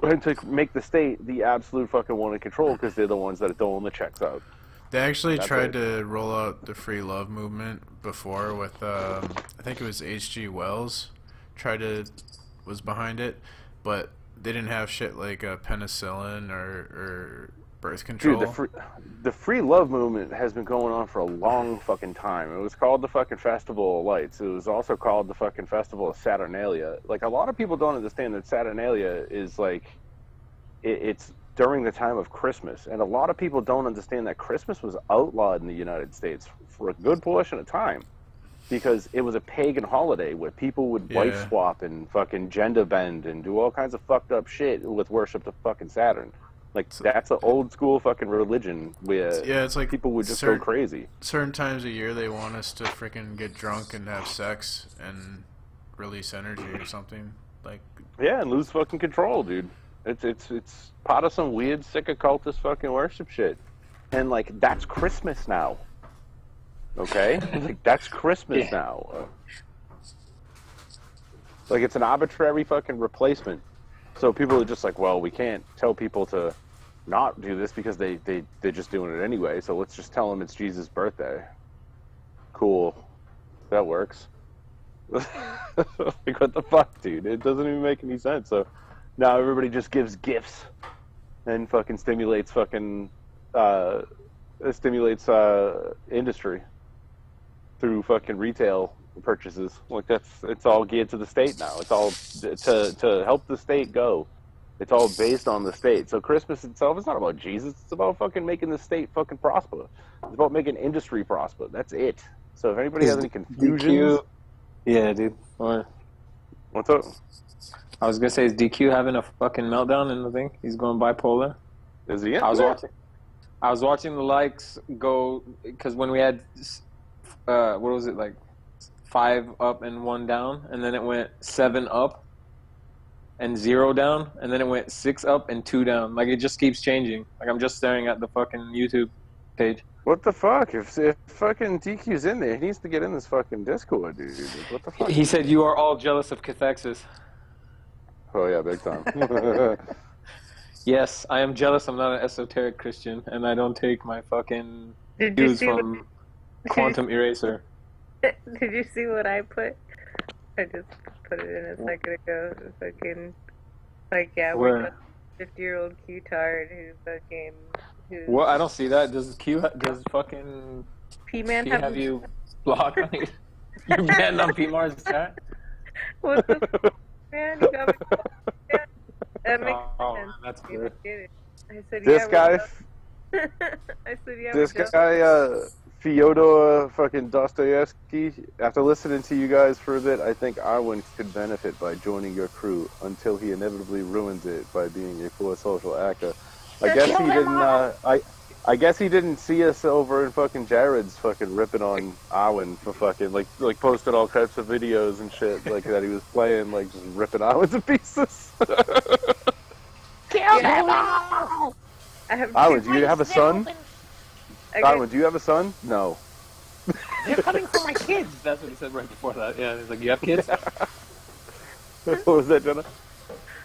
and to make the state the absolute fucking one in control because they're the ones that are doling the checks out. They actually tried to roll out the free love movement before with I think it was H.G. Wells was behind it, but they didn't have shit like penicillin or birth control. Dude, the free love movement has been going on for a long fucking time. It was called the fucking Festival of Lights. It was also called the fucking Festival of Saturnalia. Like, a lot of people don't understand that Saturnalia is like, it's during the time of Christmas. And a lot of people don't understand that Christmas was outlawed in the United States for a good portion of time. Because it was a pagan holiday where people would wife swap and fucking gender bend and do all kinds of fucked up shit with worship to fucking Saturn. Like, that's an old school fucking religion where it's like people would just go crazy. Certain times a year they want us to freaking get drunk and have sex and release energy or something. Like, yeah, and lose fucking control, dude. It's part of some weird, sick occultist fucking worship shit. And, like, that's Christmas now. Okay? Like, that's Christmas now. Like, it's an arbitrary fucking replacement. So people are just like, well, we can't tell people to not do this because they're just doing it anyway, so let's just tell them it's Jesus' birthday. Cool. That works. Like, what the fuck, dude? It doesn't even make any sense. So now everybody just gives gifts and fucking stimulates industry through fucking retail purchases. Like, it's all geared to the state now. It's all to help the state go. It's all based on the state. So Christmas itself is not about Jesus. It's about fucking making the state fucking prosper. It's about making industry prosper. That's it. So if anybody has any confusions, yeah, dude. What's up? I was gonna say, is DQ having a fucking meltdown in the thing? He's going bipolar. Is he in I was there? watching the likes go because when we had what was it, like 5 up and 1 down, and then it went 7 up and 0 down, and then it went 6 up and 2 down. Like it just keeps changing. Like I'm just staring at the fucking YouTube page. What the fuck? If fucking DQ's in there, he needs to get in this fucking Discord, dude. What the fuck? He said you are all jealous of cathexis. Oh yeah, big time. Yes, I am jealous. I'm not an esoteric Christian, and I don't take my fucking Did you views see from Quantum Eraser. Did you see what I put? I just put it in a second ago. Fucking, like, yeah, we're Where? just 50-year-old Q-tard who's What? I don't see that. Does fucking P-Man P have have you blocked? You're banned on PMAR's chat? What the f- man? You got me. That makes Oh, sense. that's You good. get it. I said, This yeah, guy, I said, yeah, this we're just- guy, Fyodor fucking Dostoevsky. After listening to you guys for a bit, I think Arwen could benefit by joining your crew until he inevitably ruins it by being a poor social actor. I guess he didn't. I guess he didn't see us over in fucking Jared's fucking ripping on Arwen for fucking like posted all types of videos and shit like that he was playing like just ripping Arwen to pieces. Kill them all! I have Arwen, two do you have a son? I got- Arwen, do you have a son? No. They're coming for my kids. That's what he said right before that. Yeah, he's like, you have kids? What was that, Jenna?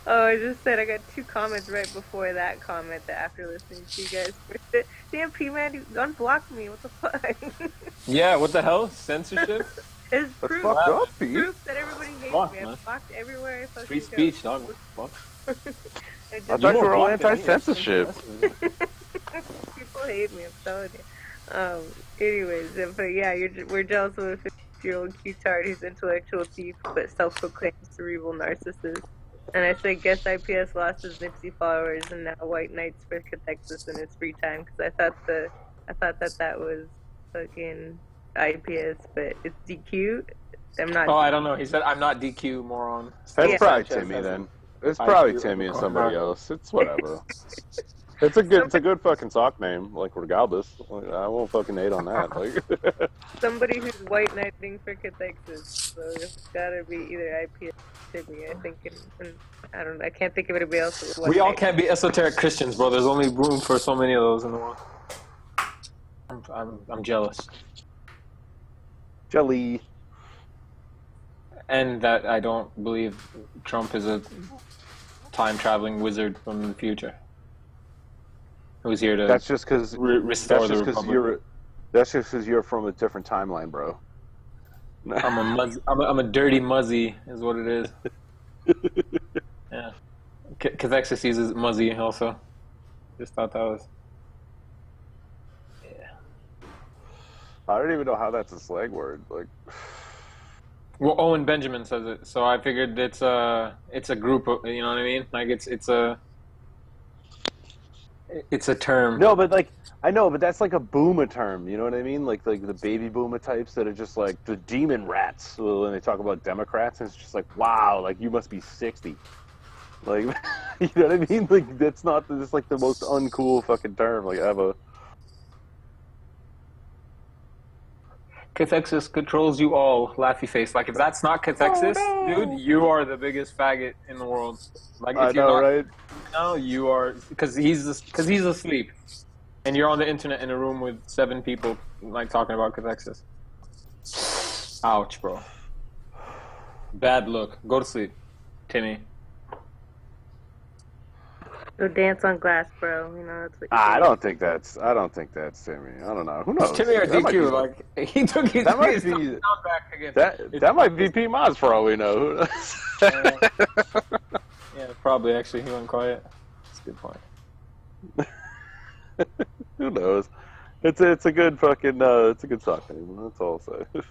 Oh, I just said I got 2 comments right before that comment that after listening to you guys. Damn, P-Man, you unblocked me. What the fuck? Yeah, what the hell? Censorship? It's That's proof, fucked up, Pete. proof that everybody hates Fuck, me. man. I'm blocked everywhere I fucking Free go. speech, dog. Fuck. I I just- thought you were all blocked it. anti-censorship. People hate me, I'm telling you. Anyways, but yeah, we're jealous of a 50-year-old Q-tard who's intellectual thief but self-proclaimed cerebral narcissist. And I say, guess IPS lost his Nipsey followers and now White Knights for Cathexis in his free time because I thought that was fucking IPS, but it's DQ. I'm not. Oh, I don't know. He said, I'm not DQ, moron. That's Yeah. probably Sanchez Timmy says then. it. It's probably I- Timmy and somebody else. It's whatever. It's a good fucking sock name. Like regardless, like, I won't fucking hate on that. Like, Somebody who's White Knighting for Cathexis, so it's gotta be either IPS or Timmy, I think. And I don't know. I can't think of anybody else. With White We all Knight. can't be esoteric Christians, bro. There's only room for so many of those in the world. I'm jealous. jelly. And that I don't believe Trump is a time-traveling wizard from the future who's here to That's just because restore the republic. you're from a different timeline, bro. I'm a dirty muzzy, is what it is. Yeah. Cathexis uses muzzy also. Just thought that was. Yeah. I don't even know how that's a slang word. Like, Well, Owen Benjamin says it, so I figured it's a group of, you know what I mean? Like it's a term. no, but like I know, but that's like a boomer term. You know what I mean? Like the baby boomer types that are just like the demon rats when they talk about Democrats. And it's just like, wow, like you must be 60. Like, you know what I mean? Like that's not just like the most uncool fucking term like ever. Cathexis controls you all, laughy face. Like if that's not Cathexis, Oh, no. dude, you are the biggest faggot in the world. Like if I you're know, not, right? no, you are because he's asleep, and you're on the internet in a room with 7 people like talking about Cathexis. Ouch, bro. Bad look. Go to sleep, Timmy. Go dance on glass, bro. You know that's what. I don't think that's Timmy. I don't know. Who knows? Timmy or That might be- DQ? Like he took his That might his be- sound back again. that might be P. Moz for all we know. Who knows? Yeah, probably actually he went quiet. That's a good point. Who knows? It's a good fucking it's a good sock name. That's all I'll say.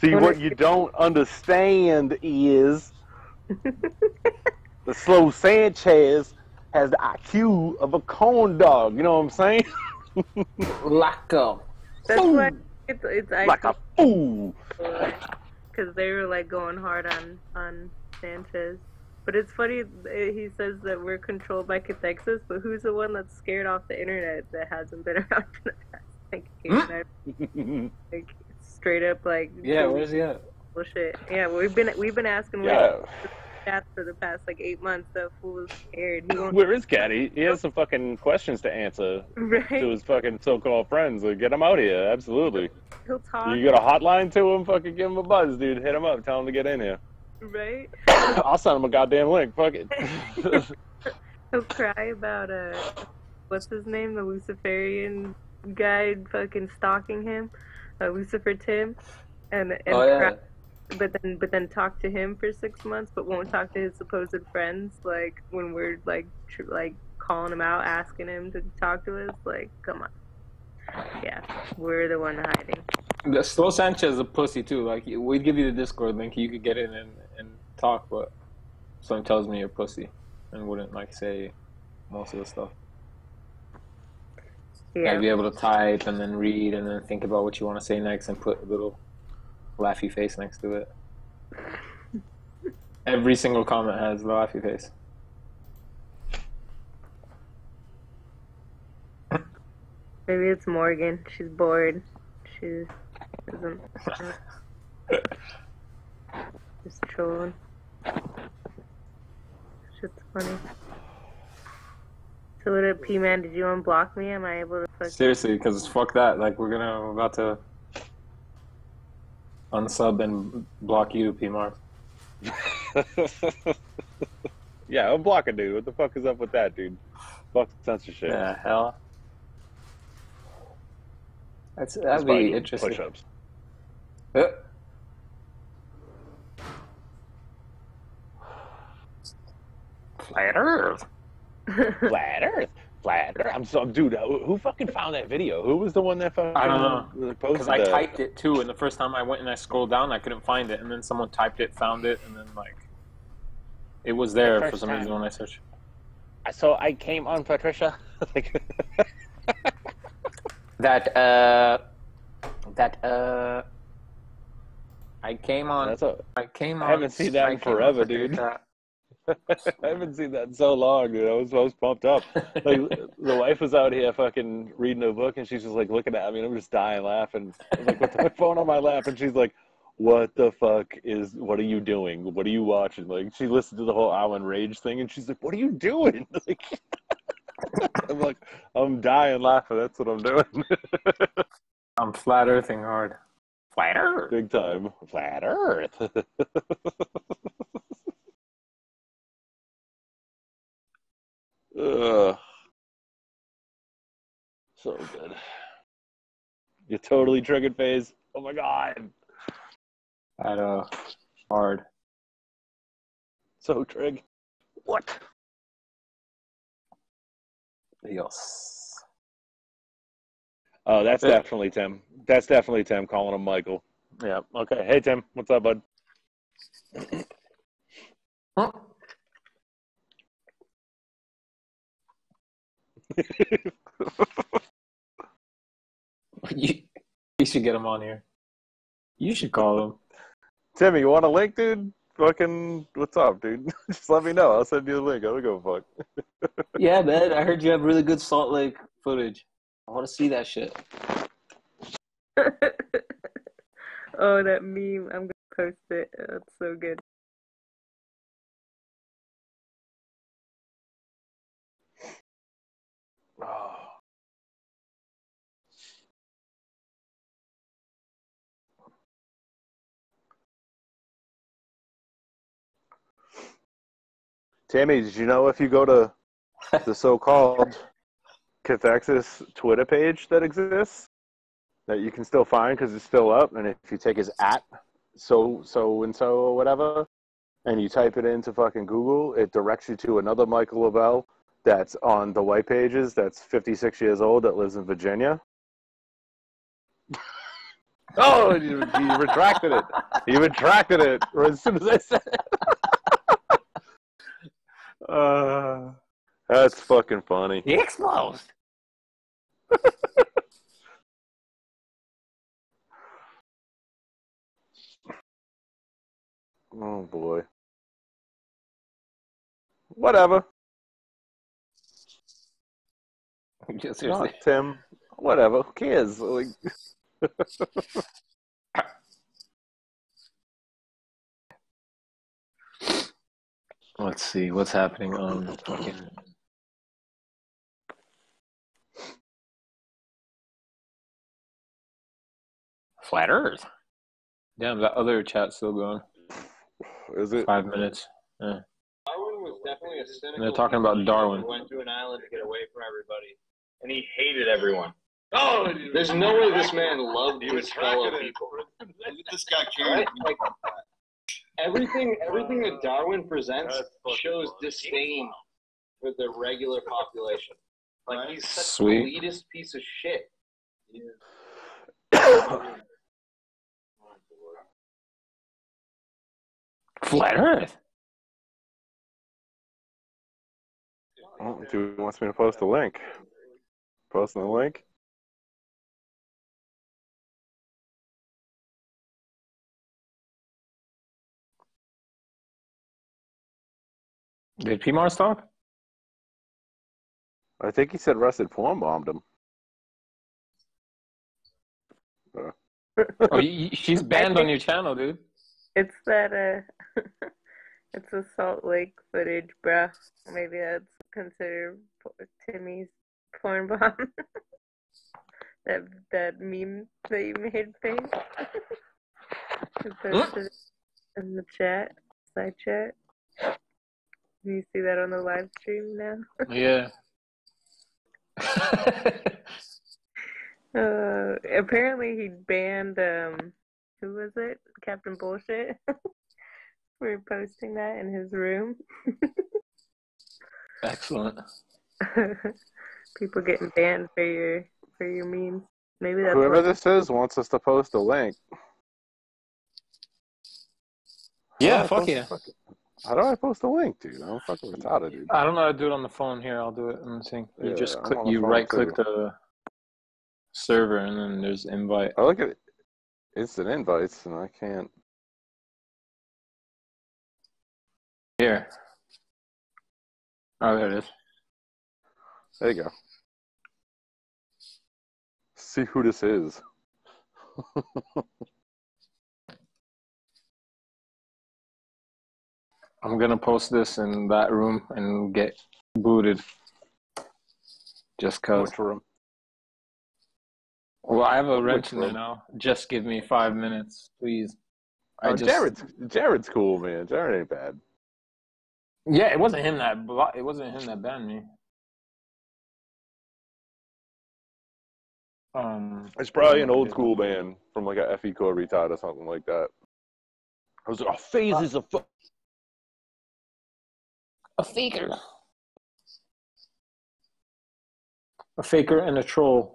See, what you don't understand is the slow Sanchez has the IQ of a corn dog. You know what I'm saying? Lock up. That's why it's Like a fool. because they were like going hard on Sanchez. But it's funny, he says that we're controlled by Cathexis, but who's the one that's scared off the internet that hasn't been around in the past? Like straight up, like Yeah, where's he at? bullshit. Yeah, we've been asking Yeah. chat for the past like 8 months. The fool is scared. He won't. Where is Caddy? He has some fucking questions to answer to Right? his fucking so-called friends. Like, get him out here. Absolutely. He'll talk. You got a hotline to him? Fucking give him a buzz, dude. Hit him up. Tell him to get in here. Right? I'll send him a goddamn link. Fuck it. He'll cry about what's his name, the Luciferian guy, fucking stalking him, Lucifer Tim, and Oh, yeah. cry, but then talk to him for 6 months, but won't talk to his supposed friends. Like when we're like calling him out, asking him to talk to us. Like, come on. Yeah, we're the one hiding. Slow Sanchez is a pussy too. Like, we'd give you the Discord link, you could get in and talk, but someone tells me you're a pussy and wouldn't like say most of the stuff. You Yeah. gotta be able to type and then read and then think about what you want to say next and put a little laughy face next to it. Every single comment has a laughy face. Maybe it's Morgan. She's bored. She doesn't. Just trolling. Shit's funny. So, what up, P-Man? Did you unblock me? Am I able to fuck? Seriously, because fuck that. Like, we're about to unsub and block you, P-Mars. Yeah, I'm blocking, dude. What the fuck is up with that, dude? Fuck censorship. Yeah, hell. That'd That's be probably interesting. Push-ups. Flat Earth. Flat Earth. Flat Earth. Dude, who fucking found that video? Who was the one that fucking I don't know. posted Because I that? typed it too, and the first time I went and I scrolled down, I couldn't find it, and then someone typed it, found it, and then like it was there for first some reason time. when I searched. So I came on Patricia. Like, I came on. that's a, I came on. I haven't seen that I in came on forever, for dude. that. I haven't seen that in so long, dude. I was pumped up. Like, the wife was out here fucking reading a book, and she's just like looking at me, and I'm just dying laughing. I was like, with my phone on my lap, and she's like, what the fuck what are you doing? What are you watching? Like, she listened to the whole Alan Rage thing, and she's like, what are you doing? Like, I'm like, I'm dying laughing. That's what I'm doing. I'm flat earthing hard. Flat Earth. Big time. Flat Earth. Ugh. So good. You're totally triggered, phase. Oh my god. That hard. So trig. What? Yes. Oh, that's definitely Tim. That's definitely Tim calling him Michael. Yeah. Okay. Hey, Tim. What's up, bud? Huh? You should get him on here. You should call him. Timmy, you want a link, dude? Fucking, what's up, dude? Just let me know. I'll send you the link. I don't give a fuck. Yeah, man. I heard you have really good Salt Lake footage. I want to see that shit. Oh, that meme. I'm gonna post it. That's so good. Oh. Tammy, did you know if you go to the so-called Cathexis Twitter page that exists, that you can still find because it's still up, and if you take his @so-and-so or whatever, and you type it into fucking Google, it directs you to another Michael Lavelle that's on the white pages that's 56 years old that lives in Virginia. Oh, you retracted it. You retracted it as soon as I said it. That's fucking funny. He explodes. Oh boy. Whatever. Yeah, seriously. Not Tim. Whatever. Who cares? Like, Let's see what's happening on fucking Flat Earth. Damn, that other chat's still going. is it? 5 minutes. Yeah. Darwin was definitely a cynical. They're talking about Darwin. Who went to an island to get away from everybody, and he hated everyone. Oh, there's no way this man loved his fellow people. Look at this guy caring. Like, everything that Darwin presents shows disdain for the regular population. Like, he's such Sweet. an elitist piece of shit. Flat Earth. Oh, dude wants me to post a link. Posting the link. Did P Mars talk? I think he said Rusted Form bombed him. Oh, she's banned on your channel, dude. It's that, it's a Salt Lake footage, bruh. Maybe that's considered Timmy's porn bomb. that meme that you made, Faith. You posted it in the chat, side chat. Can you see that on the live stream now? Yeah. Apparently he banned, who was it? Captain Bullshit? For posting that in his room. Excellent. People getting banned for your memes. Maybe that's Whoever what, this is wants us to post a link. Yeah, How do I fuck post- yeah. How do I post a link, dude? I'm fucking retarded, dude. I don't know how to do it on the phone. Here, I'll do it on the thing. You Yeah, just I'm click, on the you phone, right click too. the server, and then there's invite. I look at it. Instant invites, and I can't. Here. Oh, there it is. There you go. See who this is. I'm gonna post this in that room and get booted. Just cause. Which room? Well, I have a wrench in there room? now. Just give me 5 minutes, please. Oh, Jared's cool, man. Jared ain't bad. Yeah, it wasn't him that banned me. It's probably an old school band from like a FE Core retard or something like that. I was like, oh, FaZe is a a faker. A faker and a troll.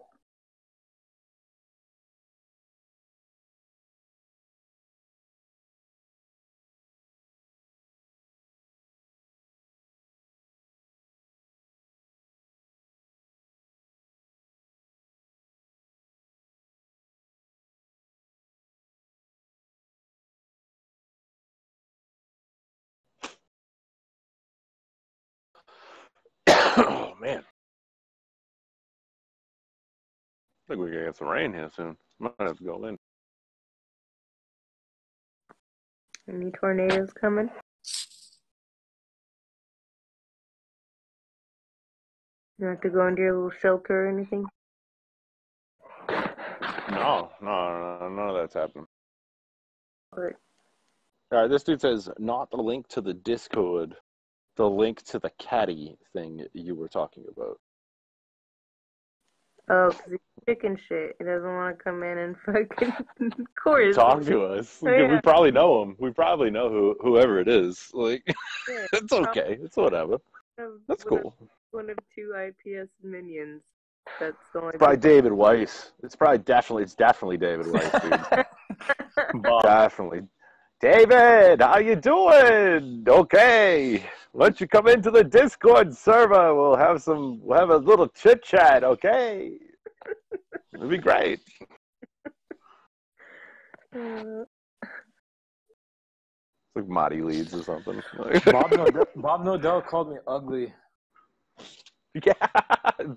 Oh man. I think we're gonna get some rain here soon. Might have to go in. any tornadoes coming? You have to go into your little shelter or anything? No, none of that's happening. But All right, this dude says not the link to the Discord, the link to the caddy thing you were talking about. oh, because he's chicken shit. He doesn't want to come in and fucking chorus. Talk to us. Oh, yeah. We probably know him. We probably know whoever it is. Like, Yeah, it's okay. It's whatever. That's cool. One of two IPS minions. That's the only. Probably David Weiss. It's definitely David Weiss, dude. Definitely. David, how you doing? Okay. Why don't you come into the Discord server? We'll have a little chit chat, okay? It'd be great. It's like Marty Leeds or something. Bob Nodell called me ugly. Yeah,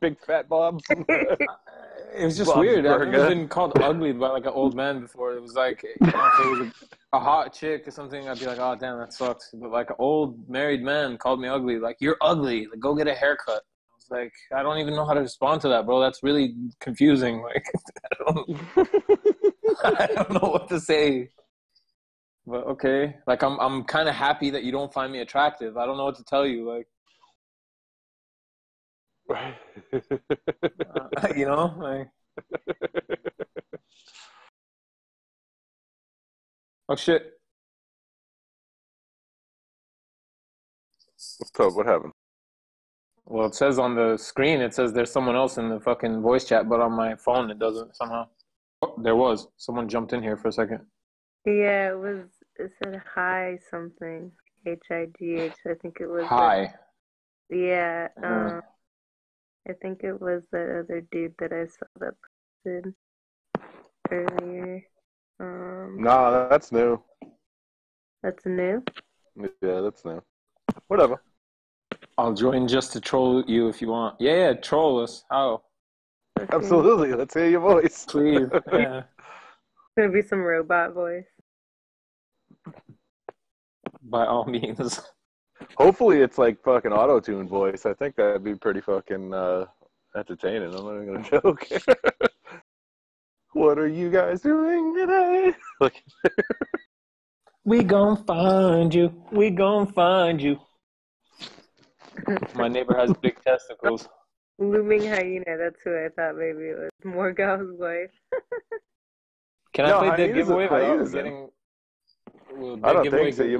big fat Bob. It was just Bob's weird. I've never Burger. been called ugly by like an old man before. It was like, if it was a hot chick or something, I'd be like, oh damn, that sucks. But like an old married man called me ugly. Like, you're ugly. Like, go get a haircut. I was like, I don't even know how to respond to that, bro. That's really confusing. Like, I don't know what to say. But okay, like I'm kind of happy that you don't find me attractive. I don't know what to tell you. Like, you know, like. Oh shit! What's up? What happened? Well, it says on the screen, it says there's someone else in the fucking voice chat, but on my phone it doesn't somehow. Oh, there was. Someone jumped in here for a second. Yeah, it said hi something. HIGH, I think it was. Hi. Yeah, I think it was that other dude that I saw that posted earlier. Nah, that's new. That's new? Yeah, that's new. Whatever. I'll join just to troll you if you want. Yeah, troll us. How? Okay. Absolutely. Let's hear your voice. Please. Yeah. It's gonna be some robot voice. By all means. Hopefully it's like fucking auto-tune voice. I think that'd be pretty fucking entertaining. I'm not even gonna joke. What are you guys doing today? Like, We gon' find you. We gon' find you. My neighbor has big testicles. Looming hyena, that's who I thought maybe it was. Morgal's wife. Can No, I play Dead hyenas- Giveaway without hyenas getting... Will I Dead don't Giveaway think so. go- You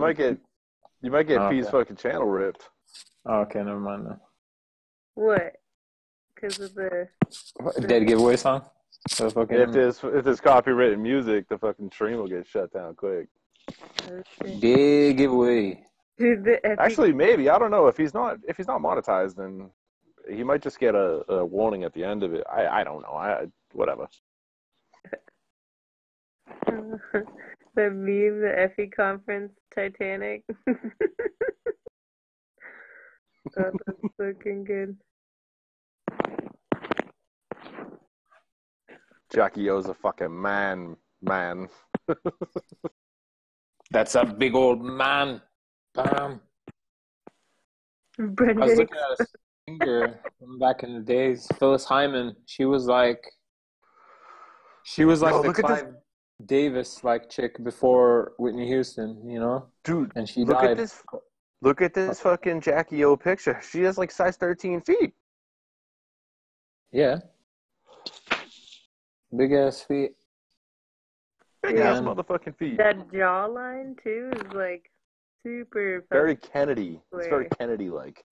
might get Oh, P's okay. fucking channel ripped. Oh, okay, never mind then. What? Because of the... Dead Giveaway song? So fucking If there's copywritten music, the fucking stream will get shut down quick. Big giveaway. Dude, the Actually, maybe, I don't know, if he's not monetized, then he might just get a warning at the end of it. I don't know. Whatever. the meme, the Effie conference, Titanic. That was fucking good. Jackie O's a fucking man. That's a big old man. Bam. I was Brenda, looking at a singer from back in the days, Phyllis Hyman. She was like Yo, the look at this- Clive Davis like chick before Whitney Houston, you know? Dude, And she look died. Look at this fucking Jackie O picture. She has like size 13 feet. Yeah. Big ass feet. Big Yeah. ass motherfucking feet. that jawline too is like super Very Kennedy. It's Where? very Kennedy-like.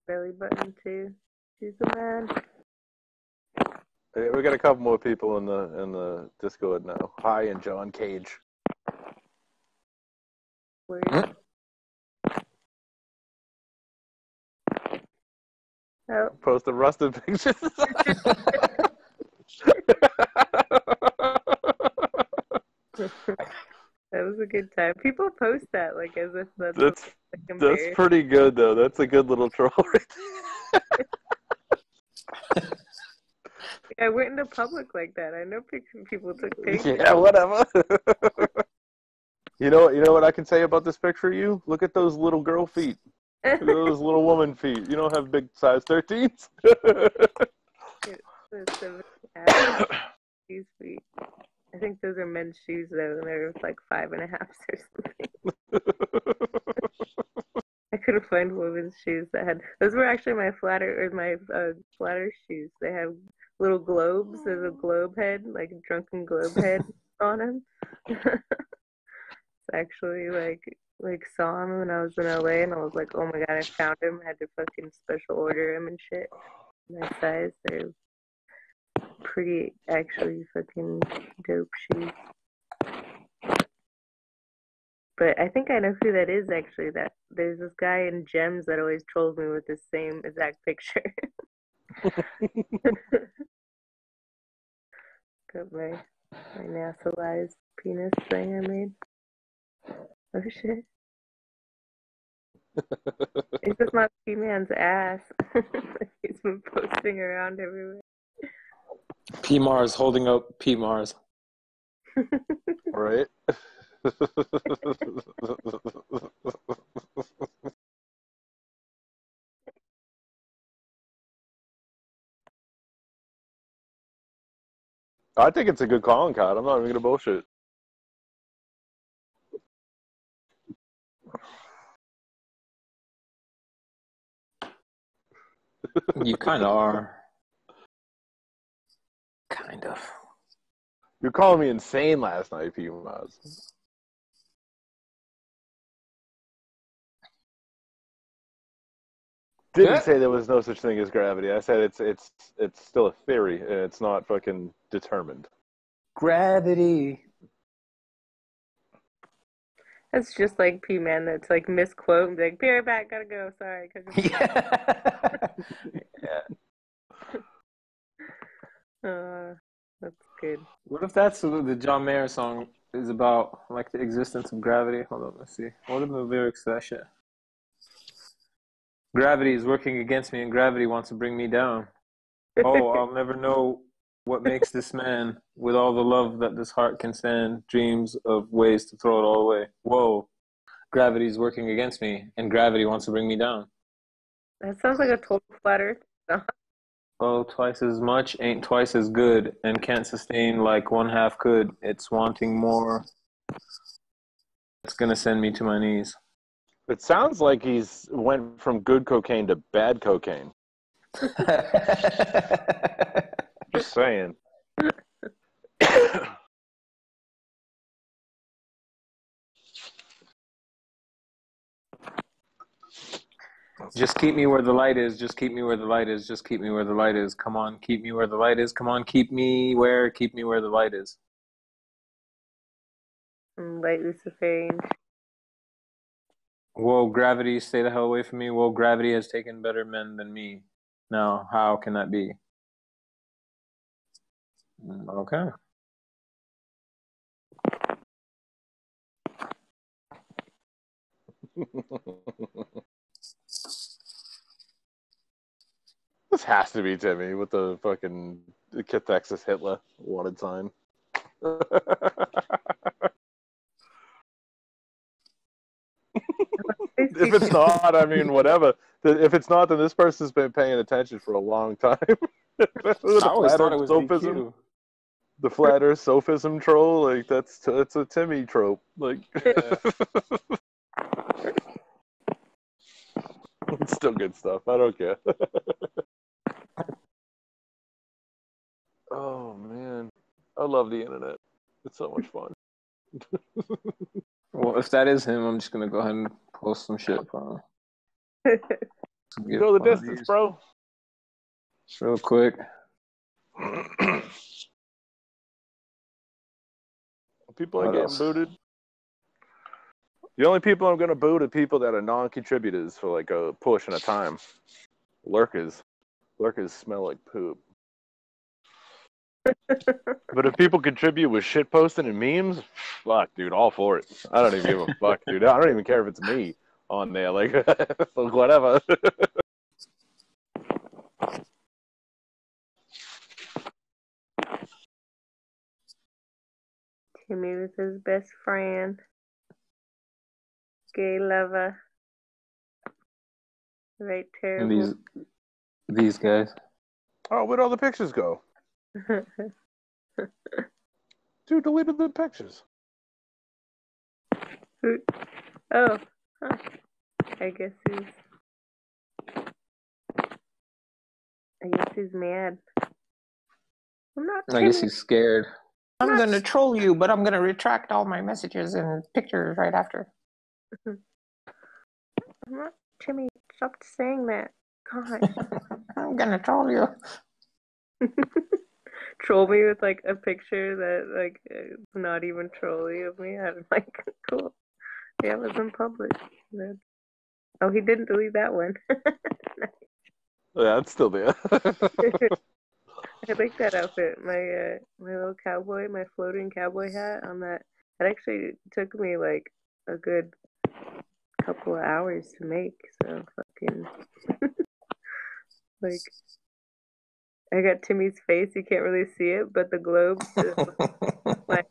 belly button too. She's a man. Hey, we got a couple more people in the Discord now. Hi and John Cage. Where? Hmm? Oh, Post the rusted pictures. that was a good time. People post that like as if that's That's embarrassing. pretty good though. That's a good little troll right I went into public like that. I know people took there. pictures. Yeah, whatever. You know what I can say about this picture of you? Look at those little girl feet. Look at those little woman feet. You don't have big size 13s. These feet. I think those are men's shoes though, and they're like 5.5 or something. I couldn't find women's shoes that had. Those were actually my flatter shoes. They have little globes. There's a globe head, like a drunken globe head on them. It's actually like saw him when I was in LA, and I was like, oh my god, I found him. I had to fucking special order him and shit. My size, they're pretty actually fucking dope shoes. But I think I know who that is actually. That there's this guy in Gems that always trolls me with the same exact picture. Got my My nasalized penis thing I made. Oh shit. It's just my P-Man's ass. He's been posting around everywhere. P-Mars holding up P-Mars. Right? I think it's a good calling card. I'm not even gonna bullshit. You kind of are. Kind of. You're calling me insane last night, P-Maz. Didn't say there was no such thing as gravity. I said it's still a theory. It's not fucking determined. Gravity. That's just like P-Man that's like misquote and be like, be right back, gotta go, sorry. That's good. What if that's what the John Mayer song is about, like the existence of gravity? Hold on, let's see. What are the lyrics to that shit? Gravity is working against me and gravity wants to bring me down. Oh, I'll never know what makes this man, with all the love that this heart can stand, dreams of ways to throw it all away. Whoa, gravity is working against me and gravity wants to bring me down. That sounds like a total flat earth song. Oh, twice as much ain't twice as good and can't sustain like one half could. It's wanting more. It's gonna send me to my knees. It sounds like he's went from good cocaine to bad cocaine. Just saying. Just keep me where the light is. Just keep me where the light is. Just keep me where the light is. Come on, keep me where the light is. Come on, keep me where the light is. Light Luciferian. Whoa, gravity, stay the hell away from me. Whoa, gravity has taken better men than me. Now, how can that be? Okay. This has to be Timmy with the fucking Cathexis Hitler wanted sign. If it's not, I mean, whatever. If it's not, then this person's been paying attention for a long time. I always thought it was sophism, the flat earth sophism troll, like that's a Timmy trope. Like, it's still good stuff. I don't care. Oh man, I love the internet. It's so much fun. Well, if that is him, I'm just gonna go ahead and post some shit for him. You go the distance, bro. Just real quick. People are getting booted. The only people I'm gonna boot are people that are non-contributors for like a push and a time. Lurkers smell like poop. But if people contribute with shit posting and memes, fuck, dude, all for it. I don't even give a fuck, dude. I don't even care if it's me on there, like, whatever. Timmy with his best friend. Gay lover. Right, terrible. And these guys. Oh, where'd all the pictures go? Dude deleted the pictures. Oh, huh. I guess he's mad. I guess he's scared. I'm gonna troll you, but I'm gonna retract all my messages and pictures right after. I'm not, Timmy, stop saying that. God. I'm gonna troll you. Troll me with like a picture that like is not even trolly of me. I'm like, cool. Yeah, it was in public. Oh, he didn't delete that one. Yeah, it's still there. I like that outfit. My little cowboy, my floating cowboy hat on that. It actually took me like a good couple of hours to make. So fucking like I got Timmy's face. You can't really see it, but the globe. my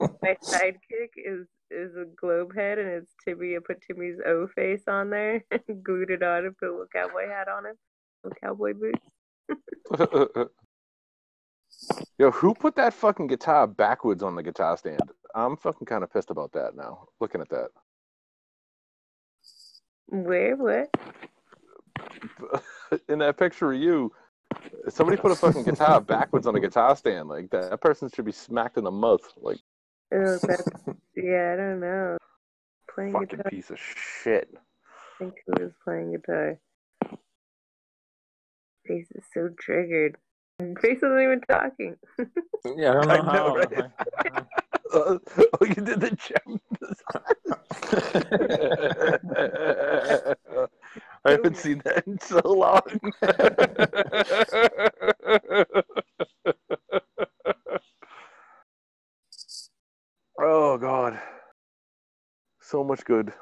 sidekick is a globe head, and it's Timmy. I put Timmy's O face on there, and glued it on, and put a little cowboy hat on him, little cowboy boots. Yo, who put that fucking guitar backwards on the guitar stand? I'm fucking kind of pissed about that now, looking at that. Where? What? In that picture of you, somebody put a fucking guitar backwards on a guitar stand. Like, that person should be smacked in the mouth. Like, Oh, that's yeah. I don't know. Playing fucking guitar. piece of shit. I think who was playing guitar. Face is so triggered. Face isn't even talking. Yeah, I don't know I know, how. right? Oh, you did the jump. I haven't seen that in so long. Oh, God. So much good.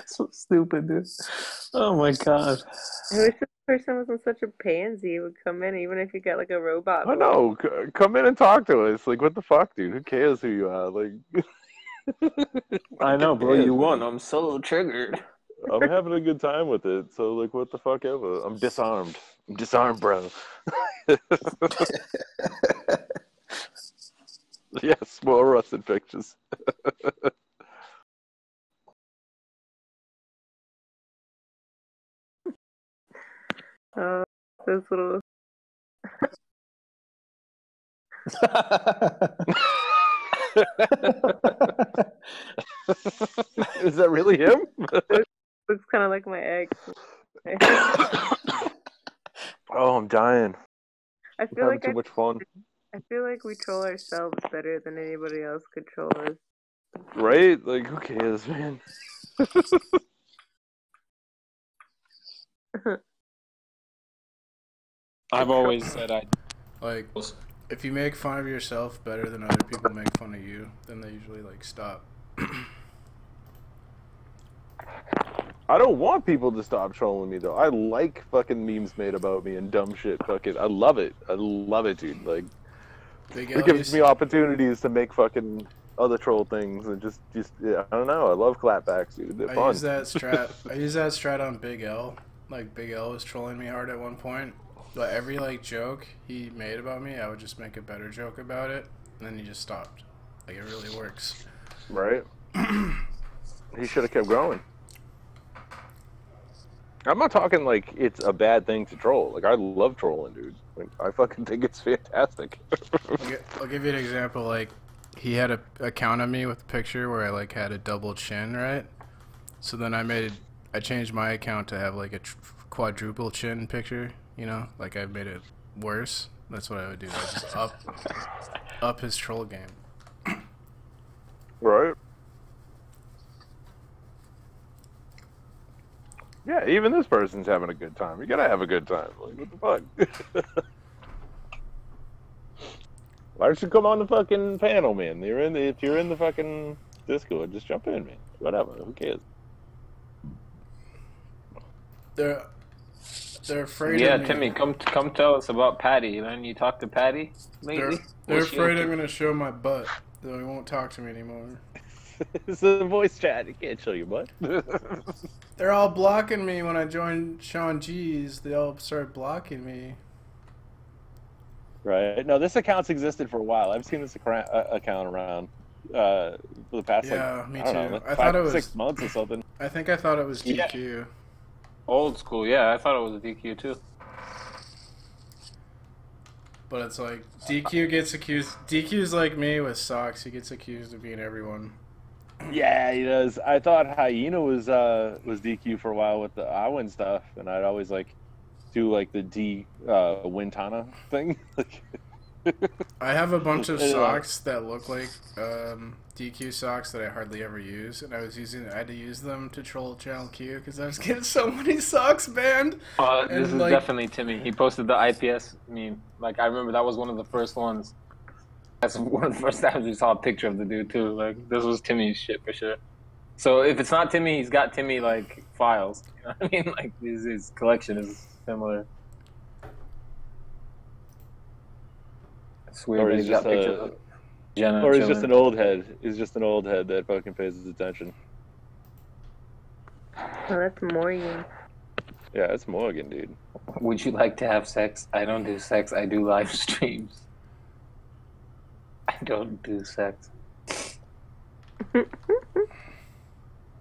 So stupid, dude. Oh my god. I wish this person wasn't such a pansy. Would come in even if you got like a robot. I voice. know. Come in and talk to us. Like, what the fuck, dude? Who cares who you are? Like, I know, bro. cares, You won. dude? I'm so triggered. I'm having a good time with it. So, like, what the fuck ever? I'm disarmed. I'm disarmed, bro. Yes, more rusted pictures. Those little. Is that really him? Looks kind of like my ex. Oh, I'm dying. I I'm feel having like too much fun. I feel like we troll ourselves better than anybody else could troll us. Right? Like, who cares, man? I've always said I. Like, if you make fun of yourself better than other people make fun of you, then they usually like stop. I don't want people to stop trolling me, though. I like fucking memes made about me and dumb shit. Fucking, I love it. I love it, dude. Like, Big it L gives used- me opportunities to make fucking other troll things and just yeah, I don't know. I love clapbacks, dude. They're I fun. use that strat on Big L. Like, Big L was trolling me hard at one point. But every like joke he made about me, I would just make a better joke about it, and then he just stopped. Like, it really works. Right? He should have kept growing. I'm not talking like it's a bad thing to troll. Like, I love trolling, dude. Like, I fucking think it's fantastic. I'll give you an example. Like, he had a account of me with a picture where I like had a double chin, right? So then I changed my account to have like a quadruple chin picture. You know, like I made it worse. That's what I would do. I just up his troll game. Right? Yeah, even this person's having a good time. You gotta have a good time. Like, what the fuck? Why don't you come on the fucking panel, man? If you're in the fucking Discord, just jump in, man. Whatever. Who cares? They're afraid Yeah, of me. Timmy, come tell us about Patty. Man, you talk to Patty lately? They're What's she afraid up I'm to? gonna show my butt. So he won't talk to me anymore. It's a voice chat. You can't show your butt. They're all blocking me when I join Sean G's. They all start blocking me. Right? No, this account's existed for a while. I've seen this account around for the past Yeah, me I don't too. know, like I 5 thought it was- 6 months or something. I think I thought it was Yeah. DQ. Old school, yeah. I thought it was a DQ too. But it's like DQ gets accused. DQ's like me with socks. He gets accused of being everyone. Yeah, he does. I thought Hyena was DQ for a while with the Awin stuff, and I'd always like do like the D Wintana thing. I have a bunch of Anyway. socks that look like DQ socks that I hardly ever use, and I had to use them to troll Channel Q because I was getting so many socks banned. This And, is like- definitely Timmy. He posted the IPS meme. Like I remember that was one of the first ones. That's one of the first times we saw a picture of the dude too. Like this was Timmy's shit for sure. So if it's not Timmy, he's got Timmy like files. You know what I mean? Like his collection is similar. It's weird. Or that he's he's got just pictures of Jenna Or he's just chilling. an old head. He's just an old head that fucking pays his attention. Oh, that's Morgan. Yeah, it's Morgan, dude. Would you like to have sex? I don't do sex. I do live streams. I don't do sex.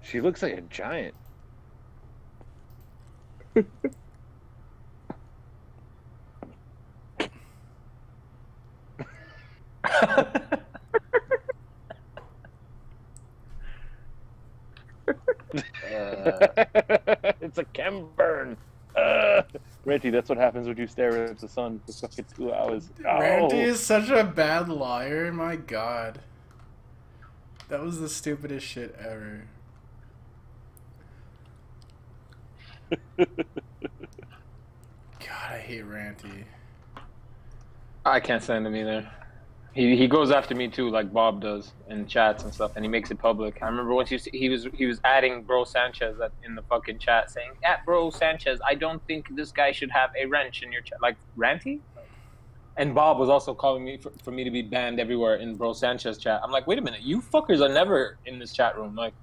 She looks like a giant. It's a chem burn. Ranty, that's what happens when you stare at the sun for fucking 2 hours. Randy Oh. is such a bad liar. My God, that was the stupidest shit ever. God, I hate Ranty. I can't stand him either. He goes after me too, like Bob does in chats and stuff, and he makes it public. I remember once he was adding Bro Sanchez in the fucking chat, saying, "At Bro Sanchez, I don't think this guy should have a wrench in your chat." Like Ranty. And Bob was also calling me for me to be banned everywhere in Bro Sanchez chat. I'm like, wait a minute, you fuckers are never in this chat room. Like,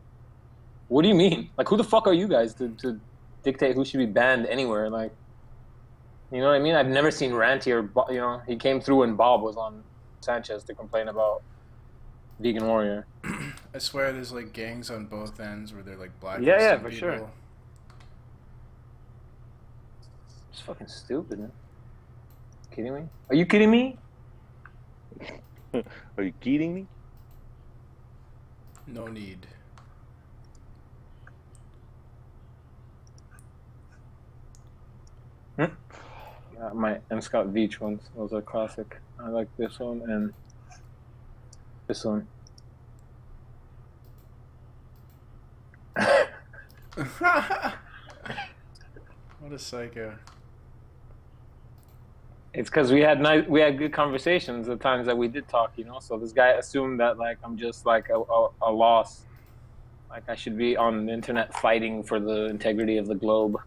what do you mean? Like, who the fuck are you guys to dictate who should be banned anywhere? Like, you know what I mean? I've never seen Ranty or, you know, he came through and Bob was on Sanchez to complain about Vegan Warrior. I swear, there's like gangs on both ends where they're like blacklisting Yeah, for people. sure. It's fucking stupid, man. Kidding me? Are you kidding me? Are you kidding me? No need. My M. Scott Beach ones. Those are classic. I like this one and this one. What a psycho. It's because we had good conversations the times that we did talk, you know. So this guy assumed that like I'm just like a loss, like I should be on the internet fighting for the integrity of the globe.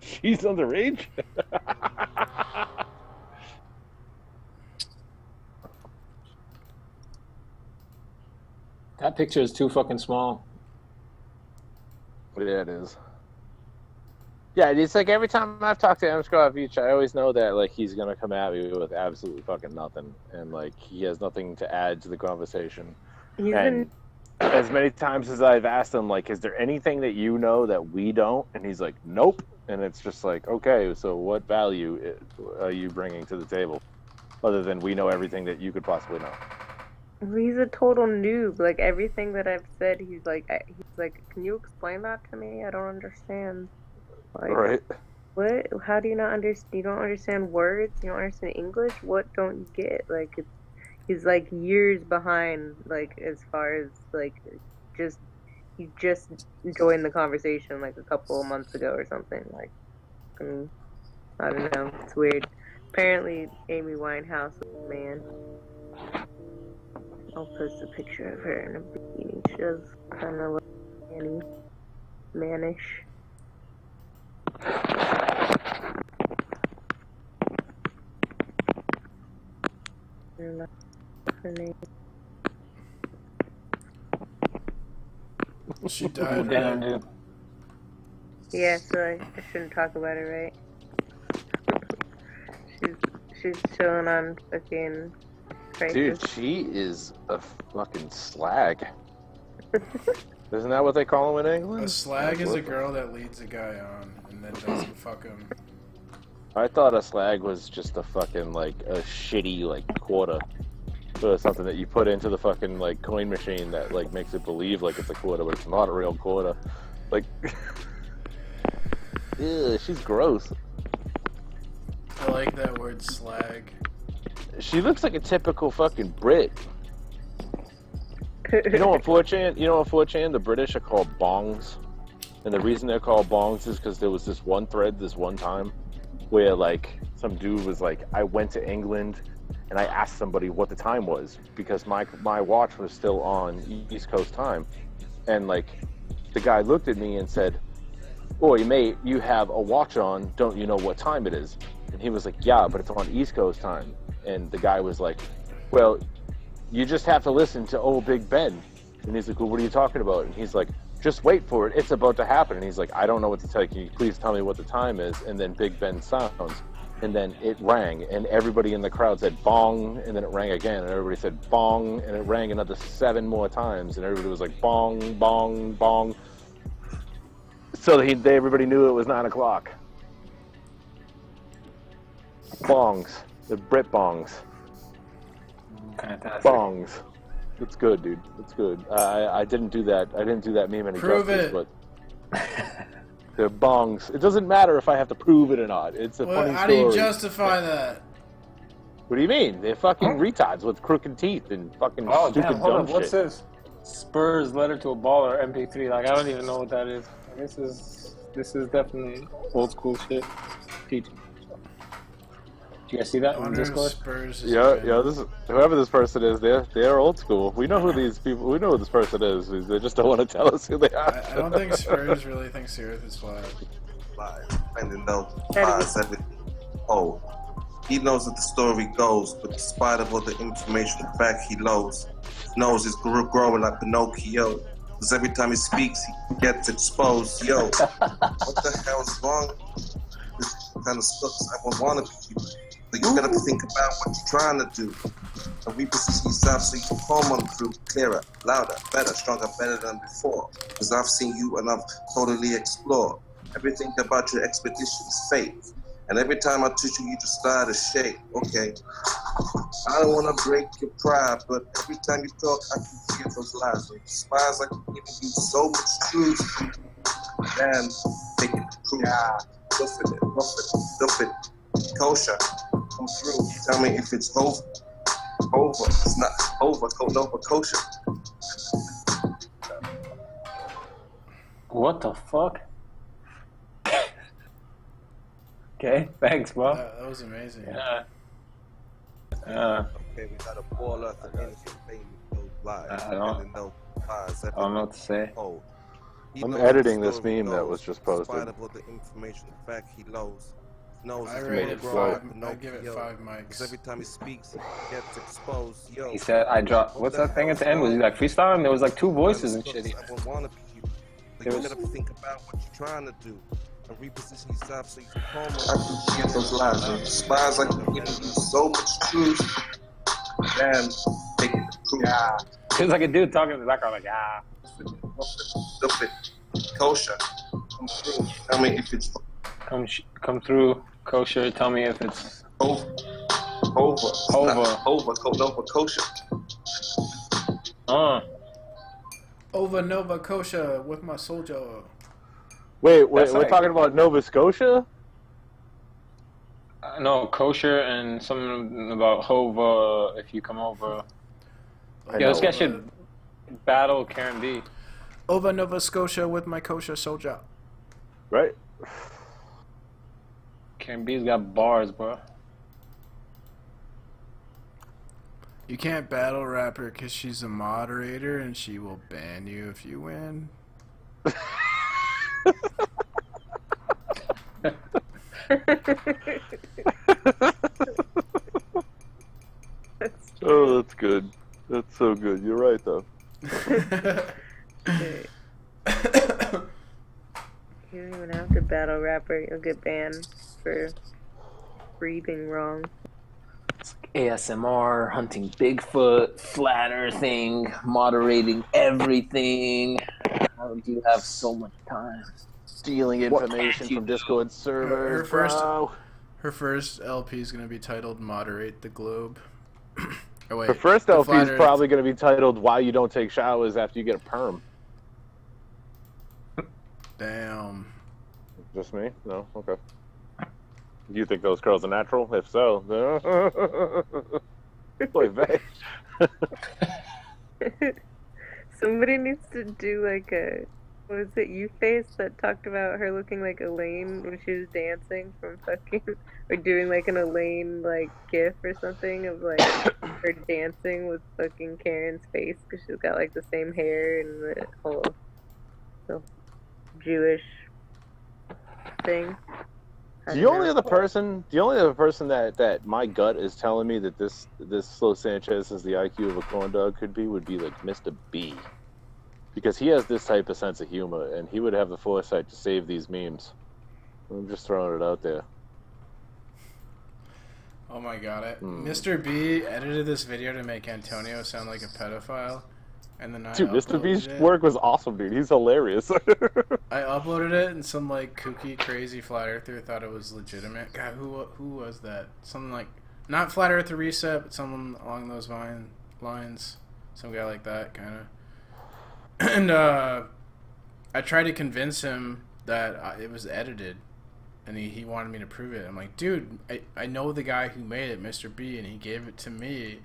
She's underage? That picture is too fucking small. Yeah, it is. Yeah, it's like every time I've talked to M. Scott Beach, I always know that like he's gonna come at me with absolutely fucking nothing, and like he has nothing to add to the conversation. He's And as many times as I've asked him, like, is there anything that you know that we don't? And he's like, nope. And it's just like, okay, so what value are you bringing to the table, other than we know everything that you could possibly know? he's a total noob. Like everything that I've said, he's like, can you explain that to me? I don't understand. Like, Right? what? How do you not understand? You don't understand words? You don't understand English? What don't you get? Like, he's like years behind. Like as far as like, he just joined the conversation like a couple of months ago or something. Like, I don't know. It's weird. Apparently, Amy Winehouse is a man. I'll post a picture of her in a bikini. She does kind of look mannish. And that's her name. She died. Damn, Right? dude. Yeah, so I shouldn't talk about it, right? She's chilling on fucking Crisis. Dude, she is a fucking slag. Isn't that what they call them in England? A slag is a girl that leads a guy on and then doesn't fuck him. I thought a slag was just a fucking like a shitty like quarter. So something that you put into the fucking like coin machine that like makes it believe like it's a quarter, but it's not a real quarter. Like, ew, she's gross. I like that word slag. She looks like a typical fucking Brit. You know what 4chan, the British are called bongs. And the reason they're called bongs is because there was this one thread this one time where like some dude was like, I went to England and I asked somebody what the time was because my watch was still on East Coast time. And like the guy looked at me and said, "Boy, mate, you have a watch on, don't you know what time it is?" And he was like, "Yeah, but it's on East Coast time." And the guy was like, "Well, you just have to listen to old Big Ben." And he's like, "Well, what are you talking about?" And he's like, "Just wait for it, it's about to happen." And he's like, "I don't know what to tell you, can you please tell me what the time is?" And then Big Ben sounds, and then it rang, and everybody in the crowd said bong, and then it rang again, and everybody said bong, and it rang another 7 more times, and everybody was like bong, bong, bong. So everybody knew it was 9 o'clock. Bongs, the Brit bongs. Fantastic. Bongs. It's good, dude. It's good. I didn't do that. I didn't do that meme any Prove justice, it. but they're bongs. It doesn't matter if I have to prove it or not. It's a funny How story. do you justify that? What do you mean? They're fucking retards with crooked teeth and fucking Oh stupid damn! Hold dumb on. What's shit. this? Spurs letter to a baller MP3. Like I don't even know what that is. This is definitely old school shit. Teaching. Do you guys see that I on wonder if Discord? Spurs is Yeah, even- yeah. This is whoever this person is. They're old school. We know who these people. We know who this person is. They just don't want to tell us who they are. I don't think Spurs really thinks the Earth is flat. Live, and knows everything. Oh, he knows that the story goes, but despite of all the information, the fact he knows is growing like Pinocchio. Because every time he speaks, he gets exposed. Yo, what the hell is wrong? This kind of stuff I won't want to be. But you gotta think about what you're trying to do. And reposition yourself so you can home on through clearer, louder, better, stronger, better than before. Because I've seen you and I've totally explored. Everything about your expedition is faith. And every time I touch you, you just start to shake. Okay, I don't want to break your pride, but every time you talk, I can hear those lies. Those spies are giving you so much truth. Man, take it to prove. Duff it. Kosher, come through. Tell me if it's over. It's not over. Nova kosher. What the fuck? Okay, thanks, bro. That was amazing. Yeah. Okay, we got a baller at the end of those lies. I don't know what to say. Oh, I'm editing this meme that was just posted. Despite of all the information, the fact he knows I it's rated growing 5. like I give it Pinocchio. 5 Because mics. every time he speaks, he gets exposed. Yo, He said I dropped. What's that thing at the end? Was he like freestyling? There was like 2 voices and shit. I won't want to be you. But you gotta think about what you're trying to do. And reposition yourself so you can home. I can hear those lies. And spies like giving you so much truth. Man, take it to prove. It was like a dude talking in the background, like Duff it. Kosher. Come through. Tell me if it's come through, kosher. Tell me if it's over. Nova kosher. Over Nova Kosha with my soldier. Wait, That's we're like- talking about Nova Scotia? no kosher and something about Hova if you come over. Yeah, this guy should battle Karen B. Over Nova Scotia with my kosher soldier. Right? Karen B's got bars, bro. You can't battle rap her because she's a moderator and she will ban you if you win. Oh, that's good. That's so good. You're right, though. You don't even have to battle rapper. You'll get banned for breathing wrong. ASMR, hunting Bigfoot, flat earthing, moderating everything. How do you have so much time? Stealing What information can't you from do? Discord servers, Her first- bro. Her first LP is gonna be titled "Moderate the Globe." Oh, wait, Her first The LP is Flat Earth- probably going to be titled "Why You Don't Take Showers After You Get a Perm." Damn. Just me? No? Okay. Do you think those curls are natural? If so, boy, Vay. Somebody needs to do like a, what was it, You-Face that talked about her looking like Elaine when she was dancing from fucking, or doing like an Elaine like gif or something of like her dancing with fucking Karen's face because she's got like the same hair and the whole Jewish thing. The only other person that my gut is telling me that this Flo Sanchez is the IQ of a corn dog could be would be like Mr. B, because he has this type of sense of humor and he would have the foresight to save these memes. I'm just throwing it out there. Oh my god! Mr. B edited this video to make Antonio sound like a pedophile, and then Dude, Mr. uploaded B's it. work was awesome, dude. He's hilarious. I uploaded it, and some like kooky, crazy flat earther thought it was legitimate. God, who was that? Something like not flat earther reset, but someone along those lines. Some guy like that, kind of. And I tried to convince him that it was edited, and he wanted me to prove it. I'm like, dude, I know the guy who made it, Mr. B, and he gave it to me,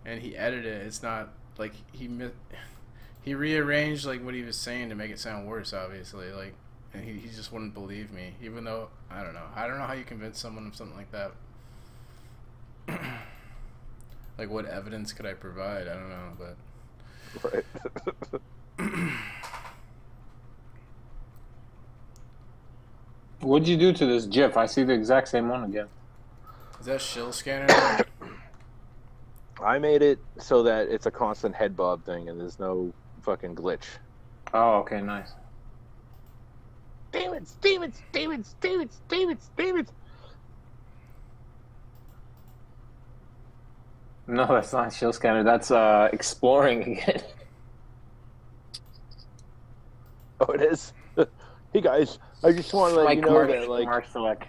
and he edited it. It's not like he rearranged like what he was saying to make it sound worse, obviously. Like, and he just wouldn't believe me, even though I don't know how you convince someone of something like that. Like, what evidence could I provide? I don't know, but Right. What'd you do to this GIF? I see the exact same one again. is that shill scanner? I made it so that it's a constant head bob thing and there's no fucking glitch. Oh, okay, nice. Demons! No, that's not shill scanner. That's exploring again. Oh, it is? Hey guys, I just want to let you know that, like, Mark Select.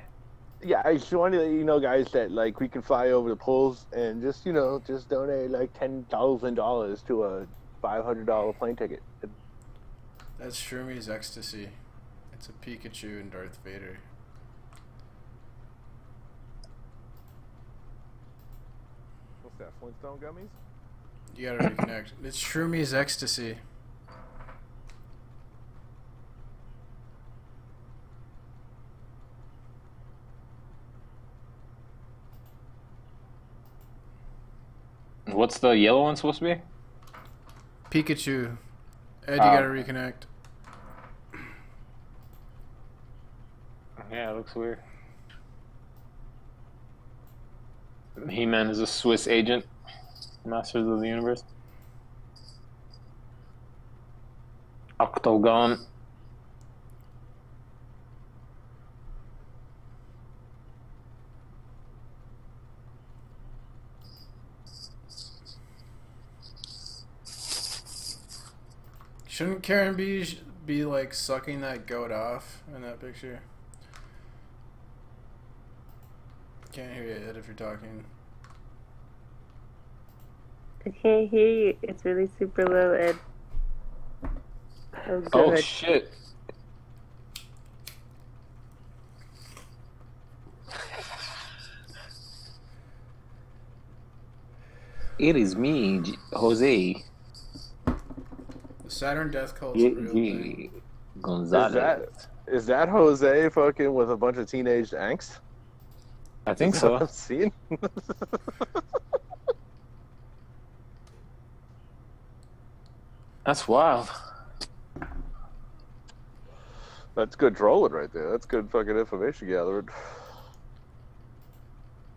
yeah, I just want to let you know, guys, that, like, we can fly over the poles and just donate, like, $10,000 to a $500 plane ticket. That's Shroomies Ecstasy. It's a Pikachu and Darth Vader. What's that, Flintstone gummies? You gotta reconnect. It's Shroomies Ecstasy. What's the yellow one supposed to be? Pikachu. Ed, you gotta reconnect. Yeah, it looks weird. He-Man is a Swiss agent. Masters of the Universe. Octagon. Shouldn't Karen be like sucking that goat off in that picture? Can't hear you, Ed, if you're talking. I can't hear you. It's really super low, Ed. Oh, good. Oh shit. It is me, Jose. The Saturn Death Cult's a real thing. Gonzalez. Is that Jose fucking with a bunch of teenage angst? I think Is that what so. I'm seeing? That's wild. That's good trolling right there. That's good fucking information gathering.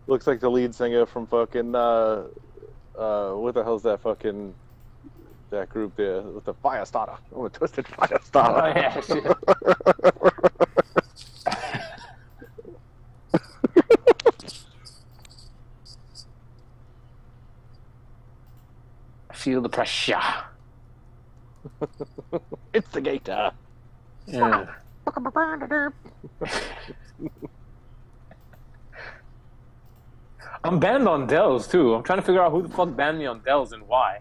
Looks like the lead singer from fucking what the hell's that fucking that group there with the Firestarter? Oh, a Twisted Firestarter. Oh, yeah, shit. Feel the pressure. Instigator. Yeah. I'm banned on Dells too. I'm trying to figure out who the fuck banned me on Dells and why.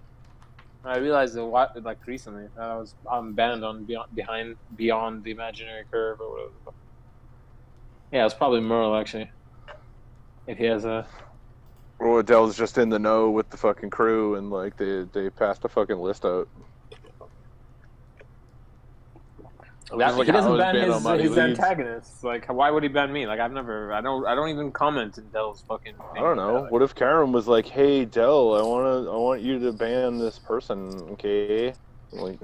I realized that like recently that I'm banned on Beyond the Imaginary Curve or whatever. Yeah, it's probably Merle actually. If he has a. Or Adele's just in the know with the fucking crew, and like they passed a fucking list out. He doesn't ban his antagonists. Like, why would he ban me? Like, I don't even comment in Dell's fucking thing. I don't know. What if Karen was like, "Hey, Dell, I want you to ban this person, okay?" Like,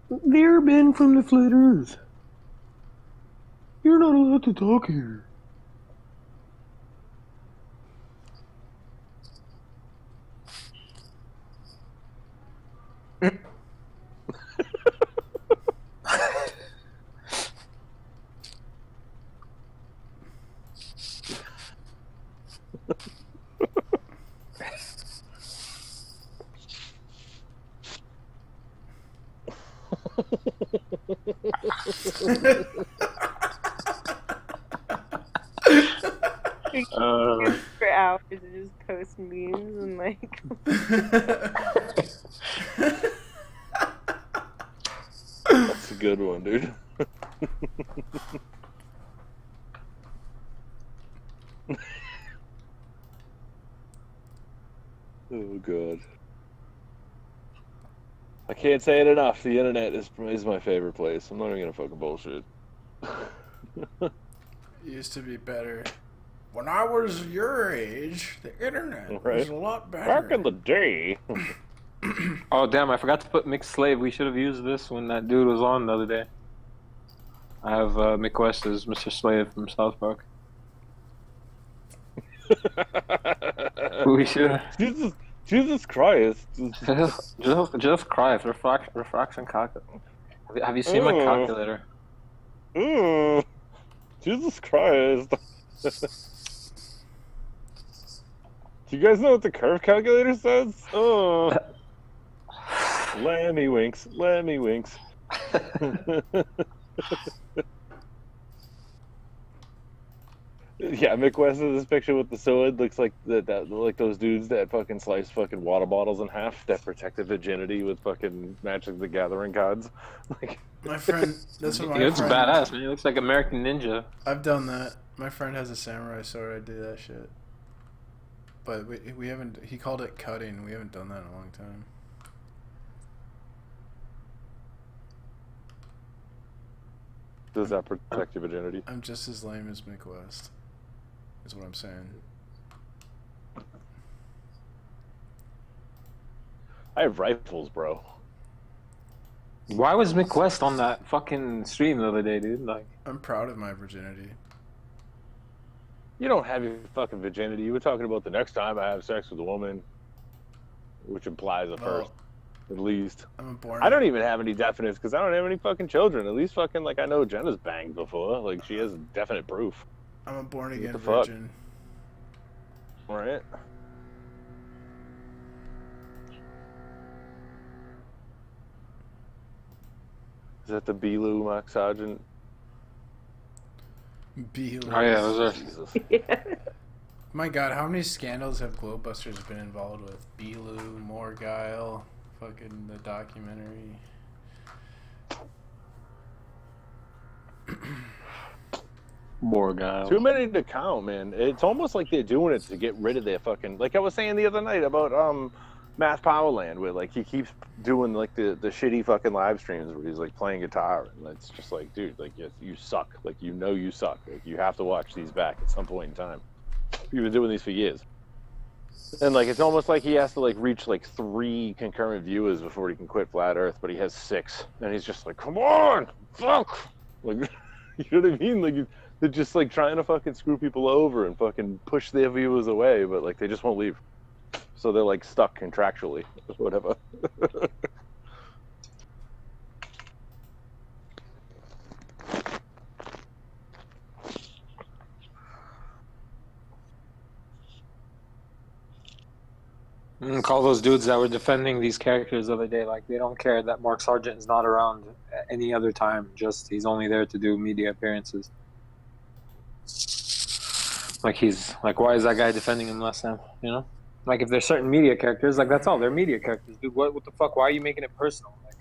they're banned from the Flat Earth. You're not allowed to talk here. For hours to just post memes and like. That's a good one, dude. Oh god. I can't say it enough. The internet is my favorite place. I'm not even gonna fucking bullshit. It used to be better. When I was your age, the internet was a lot better. Back in the day. Oh damn! I forgot to put Mick Slave. We should have used this when that dude was on the other day. I have Mick West as Mr. Slave from South Park. We should. Jesus Christ! Just Christ! Refraction calculator. Have you seen my calculator? Jesus Christ! Do you guys know what the curve calculator says? Oh. Lammy winks. Lammy winks. Yeah, Mick West in this picture with the sword looks like like those dudes that fucking slice fucking water bottles in half that protected virginity with fucking Magic the Gathering cards. Like, my friend, that's what my He looks friend. badass, man. He looks like American Ninja. I've done that. My friend has a samurai sword. I do that shit. But we haven't. He called it cutting. We haven't done that in a long time. does that protect your virginity? I'm just as lame as Mick West. Is what I'm saying. I have rifles, bro. Why was Mick West on that fucking stream the other day, dude? Like, I'm proud of my virginity. You don't have your fucking virginity. You were talking about the next time I have sex with a woman, which implies a first, at least. I don't even have any definites because I don't have any fucking children. At least fucking, like, I know Jenna's banged before. Like, she has definite proof. I'm a born-again fuck? virgin. Right? Is that the Beeloo, Mark Sargent? Beeloo. oh yeah, those are. Jesus. My God, how many scandals have Globebusters been involved with? Beeloo, Morguile, fucking the documentary. Morguile. Too many to count, man. It's almost like they're doing it to get rid of their fucking... Like I was saying the other night about Math Powerland, where like he keeps doing like the shitty fucking live streams where he's like playing guitar, and it's just like, dude, like you suck. Like, you know you suck. Like, you have to watch these back at some point in time. You've been doing these for years. And like it's almost like he has to like reach like 3 concurrent viewers before he can quit Flat Earth, but he has 6, and he's just like, come on, fuck. Like, you know what I mean? Like, they're just like trying to fucking screw people over and fucking push their viewers away, but like they just won't leave. So they're like stuck contractually, whatever. Call those dudes that were defending these characters the other day, like, they don't care that Mark Sargent is not around at any other time. Just he's only there to do media appearances. Like he's like, why is that guy defending him less than, you know? Like if there's certain media characters, like that's all. They're media characters, dude. What the fuck? Why are you making it personal? Like,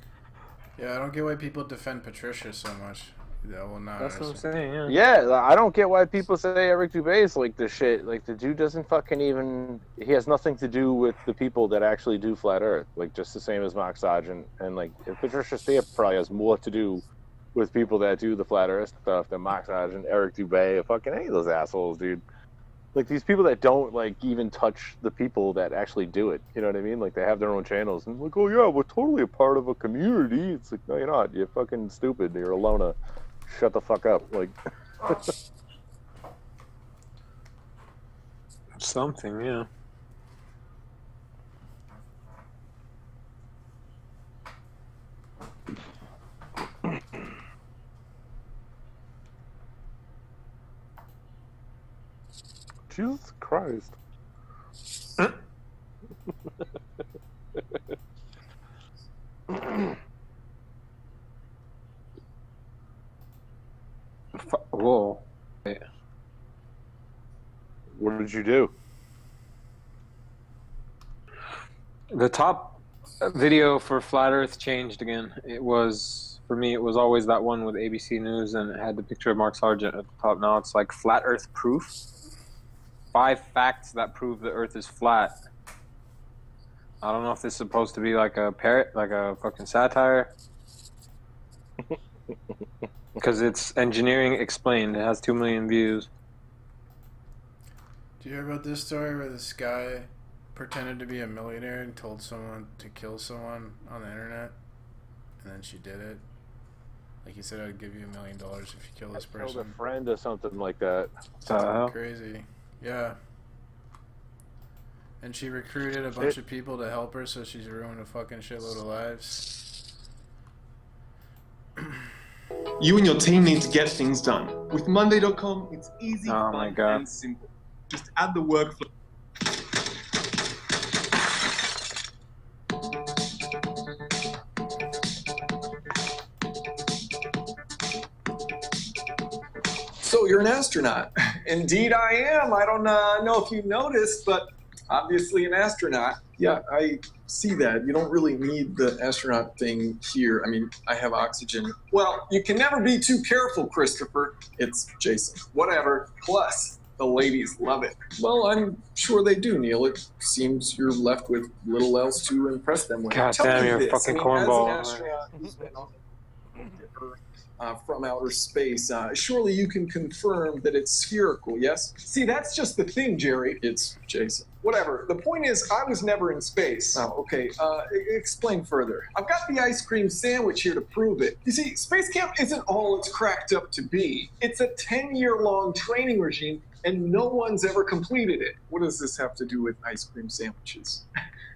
Yeah, I don't get why people defend Patricia so much. Yeah, well, not. that's what I'm saying. Yeah. Yeah, I don't get why people say Eric Dubé is like the shit. Like the dude doesn't fucking even. He has nothing to do with the people that actually do flat Earth. Like just the same as Mark Sargent, and like Patricia Steele probably has more to do with people that do the flat Earth stuff than Mark Sargent, Eric Dubé, or fucking any of those assholes, dude. Like these people that don't like even touch the people that actually do it. You know what I mean? Like they have their own channels and like, oh yeah, we're totally a part of a community. It's like, no, you're not. You're fucking stupid. You're a loner. Shut the fuck up. Like Something, yeah. Jesus Christ. Whoa. What did you do? The top video for Flat Earth changed again. It was, for me, it was always that one with ABC News and it had the picture of Mark Sargent at the top. Now it's like Flat Earth Proof. 5 facts that prove the Earth is flat. I don't know if this is supposed to be like a parrot, like a fucking satire. Because it's Engineering Explained. It has 2 million views. Do you hear about this story where this guy pretended to be a millionaire and told someone to kill someone on the internet, and then she did it? Like he said, I'd give you $1 million if you kill this person. Killed a friend or something like that. Crazy. Yeah. And she recruited a bunch of people to help her, so she's ruined a fucking shitload of lives. You and your team need to get things done. With Monday.com, it's easy, Oh my God. and simple. Just add the workflow. So you're an astronaut. Indeed I am. I don't know if you noticed, but obviously an astronaut. Yeah, I see that. You don't really need the astronaut thing here. I mean, I have oxygen. Well, you can never be too careful, Christopher. It's Jason. Whatever. Plus, the ladies love it. Well, I'm sure they do, Neil. It seems you're left with little else to impress them with. God Tell damn, me you're a this. fucking I mean, cornball. As an astronaut who's been on from outer space, surely you can confirm that it's spherical, yes? See, that's just the thing, Jerry. It's Jason. Whatever. The point is, I was never in space. Oh, okay. Explain further. I've got the ice cream sandwich here to prove it. You see, space camp isn't all it's cracked up to be. It's a 10-year-long training regime, and no one's ever completed it. What does this have to do with ice cream sandwiches?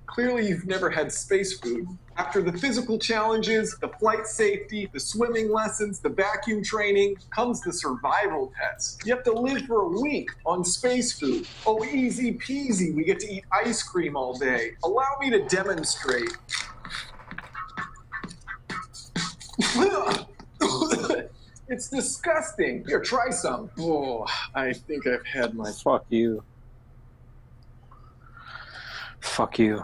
Clearly, you've never had space food. After the physical challenges, the flight safety, the swimming lessons, the vacuum training, comes the survival test. You have to live for a week on space food. Oh, easy peasy, we get to eat ice cream all day. Allow me to demonstrate. It's disgusting. Here, try some. Oh, I think I've had my... Fuck you. Fuck you.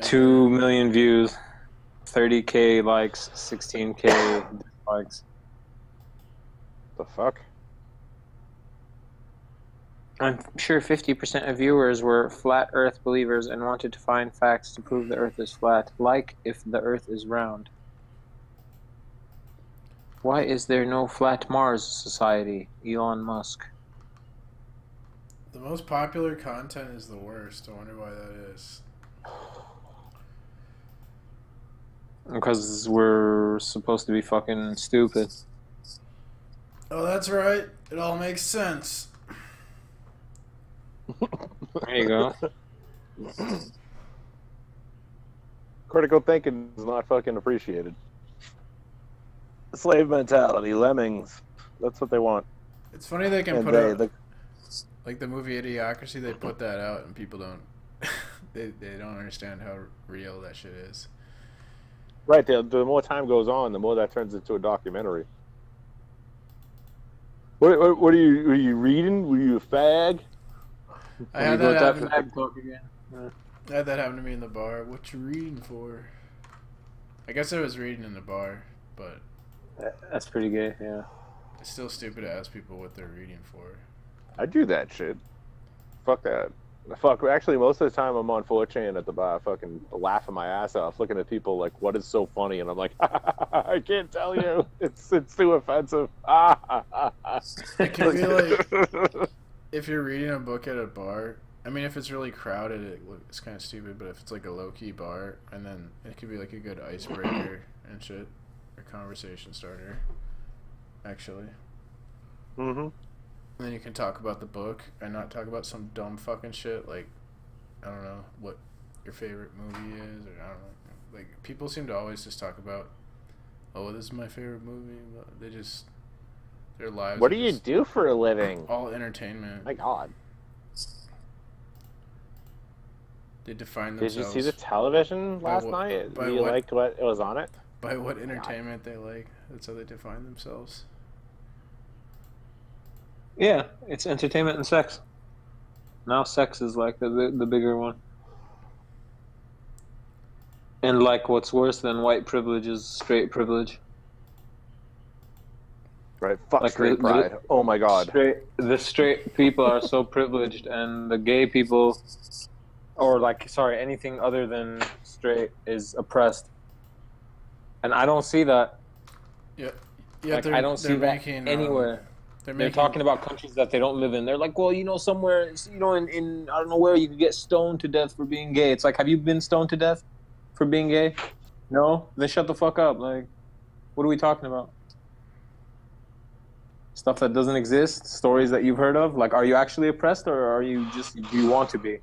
2 million views, 30K likes, 16K dislikes. The fuck? I'm sure 50% of viewers were flat Earth believers and wanted to find facts to prove the Earth is flat, like if the Earth is round. Why is there no Flat Mars Society? Elon Musk. The most popular content is the worst. I wonder why that is. Because we're supposed to be fucking stupid. Oh, that's right. It all makes sense. There you go. Critical thinking is not fucking appreciated. Slave mentality, lemmings. That's what they want. It's funny they can And put they, out, the, like the movie Idiocracy, they put that out and people don't, they don't understand how real that shit is. right, the more time goes on, the more that turns into a documentary. What are you reading? Were you a fag? I had You that got happen. fag talk again. I had that happen to me in the bar. What you reading for? I guess I was reading in the bar, but That's pretty gay, yeah. it's still stupid to ask people what they're reading for. I do that shit. Fuck that. Fuck. Actually, most of the time I'm on 4chan at the bar, fucking laughing my ass off, looking at people like, "What is so funny?" And I'm like, "I can't tell you. It's too offensive." It can be like if you're reading a book at a bar. I mean, if it's really crowded, it's kind of stupid. But if it's like a low key bar, and then it could be like a good icebreaker and shit, or conversation starter. Actually. Mm-hmm. And then you can talk about the book and not talk about some dumb fucking shit like, I don't know, what your favorite movie is, or I don't know. Like, people seem to always just talk about, oh, this is my favorite movie. But they just, their lives What are do you just do for a living? all entertainment. My God. They define Did themselves you see the television by last what- night? by You what- liked what it was on it? by what entertainment they like. That's how they define themselves. Yeah, it's entertainment and sex. Now sex is like the bigger one. And like what's worse than white privilege is straight privilege. Right. Fuck Like straight the- pride. Oh my God. The straight people are so privileged, and the gay people, or like, sorry, anything other than straight is oppressed. And I don't see that. Yeah, Like, I don't see that making, anywhere. They're They're making, talking about countries that they don't live in. They're like, well, you know, somewhere, you know, in I don't know where you could get stoned to death for being gay. It's like, have you been stoned to death for being gay? No? Then shut the fuck up. Like, what are we talking about? Stuff that doesn't exist? Stories that you've heard of? Like, are you actually oppressed, or are you just, do you want to be?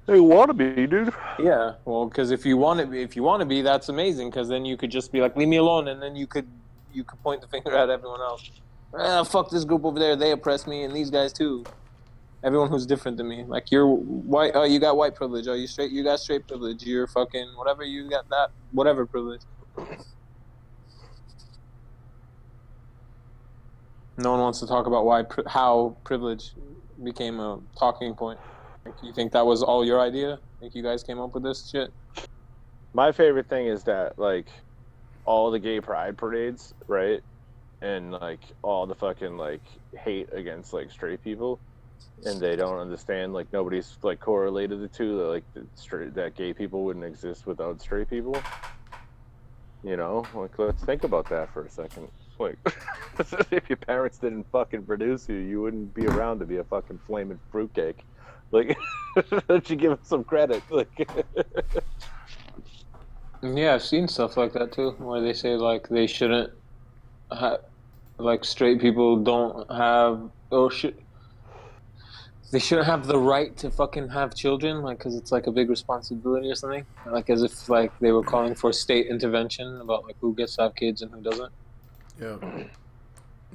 They want to be, dude. Yeah, well, because if you want to be, that's amazing. Because then you could just be like, leave me alone, and then you could point the finger at everyone else. Fuck this group over there. They oppress me, and these guys too. Everyone who's different than me. Like, you're white. Oh, you got white privilege. Oh, you straight. You got straight privilege. You're fucking whatever. You got that whatever privilege. No one wants to talk about how privilege became a talking point. Like, you think that was all your idea? Think you guys came up with this shit? My favorite thing is that, like, all the gay pride parades, right? And, like, all the fucking, like, hate against, like, straight people. And they don't understand, like, nobody's, like, correlated the two. That, like, that gay people wouldn't exist without straight people. You know? Like, let's think about that for a second. Like, if your parents didn't fucking produce you, you wouldn't be around to be a fucking flaming fruitcake. Like, don't you give them some credit? Like, Yeah, I've seen stuff like that too, where they say like they shouldn't like straight people don't have they shouldn't have the right to fucking have children, like, because it's like a big responsibility or something, like as if like they were calling for state intervention about like who gets to have kids and who doesn't. Yeah.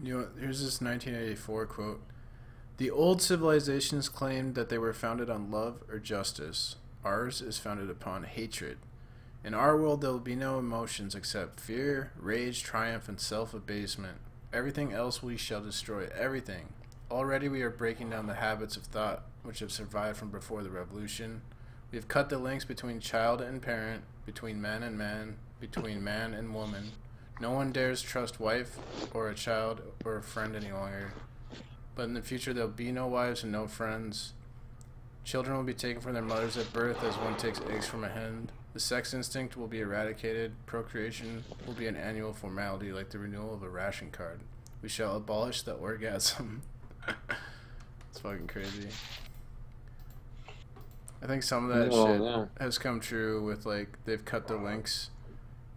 You know, here's this 1984 quote. The old civilizations claimed that they were founded on love or justice. Ours is founded upon hatred. In our world, there will be no emotions except fear, rage, triumph, and self-abasement. Everything else we shall destroy. Everything. Already we are breaking down the habits of thought which have survived from before the revolution. We have cut the links between child and parent, between man and man, between man and woman. No one dares trust wife or a child or a friend any longer. But in the future, there will be no wives and no friends. Children will be taken from their mothers at birth as one takes eggs from a hen. The sex instinct will be eradicated. Procreation will be an annual formality like the renewal of a ration card. We shall abolish the orgasm. It's fucking crazy. I think some of that shit has come true with, like, they've cut the links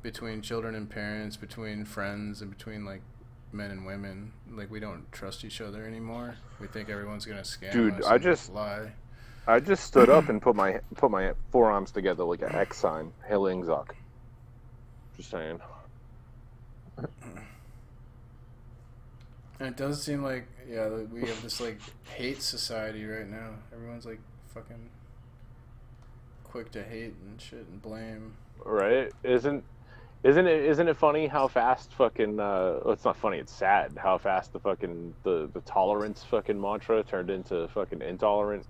between children and parents, between friends, and between, like, men and women. Like, we don't trust each other anymore. We think everyone's gonna scam dude, us and lie. I just stood up and put my forearms together like an X sign. Hail Ingzok. Just saying. And it does seem like, yeah, we have this, like, hate society right now. Everyone's, like, fucking quick to hate and shit and blame. Right? Isn't it funny how fast fucking well, it's not funny, it's sad how fast the fucking the tolerance fucking mantra turned into fucking intolerance,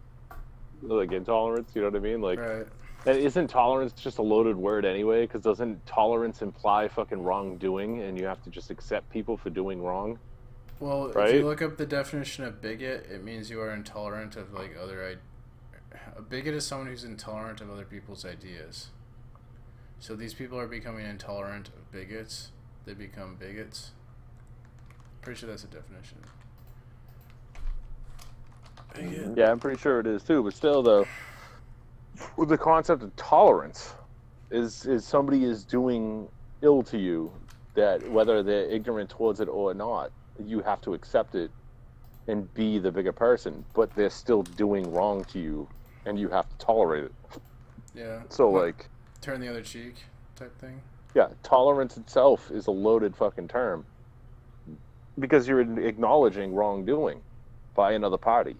you know what I mean? Like, Right. and isn't tolerance just a loaded word anyway? Because doesn't tolerance imply fucking wrongdoing, and you have to just accept people for doing wrong? Well, Right? if you look up the definition of bigot, it means you are intolerant of like a bigot is someone who's intolerant of other people's ideas. So these people are becoming intolerant of bigots. They become bigots. Pretty sure that's a definition. Bigot. Yeah, I'm pretty sure it is too. But still, though, with the concept of tolerance, is somebody is doing ill to you, that whether they're ignorant towards it or not, you have to accept it and be the bigger person. But they're still doing wrong to you, and you have to tolerate it. Yeah. So What? like. Turn the other cheek type thing. Yeah, tolerance itself is a loaded fucking term because you're acknowledging wrongdoing by another party.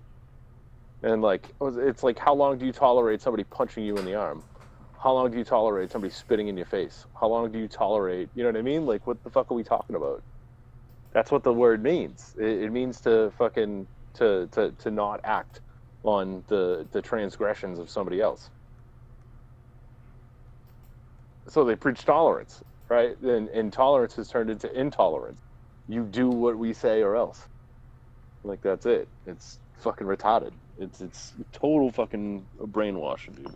And like, it's like, how long do you tolerate somebody punching you in the arm? How long do you tolerate somebody spitting in your face? How long do you tolerate, you know what I mean? Like, what the fuck are we talking about? That's what the word means. It means to fucking, to not act on the transgressions of somebody else. So they preach tolerance, right? And intolerance has turned into intolerance. You do what we say or else. Like, that's it. It's fucking retarded. It's total fucking brainwashing, dude.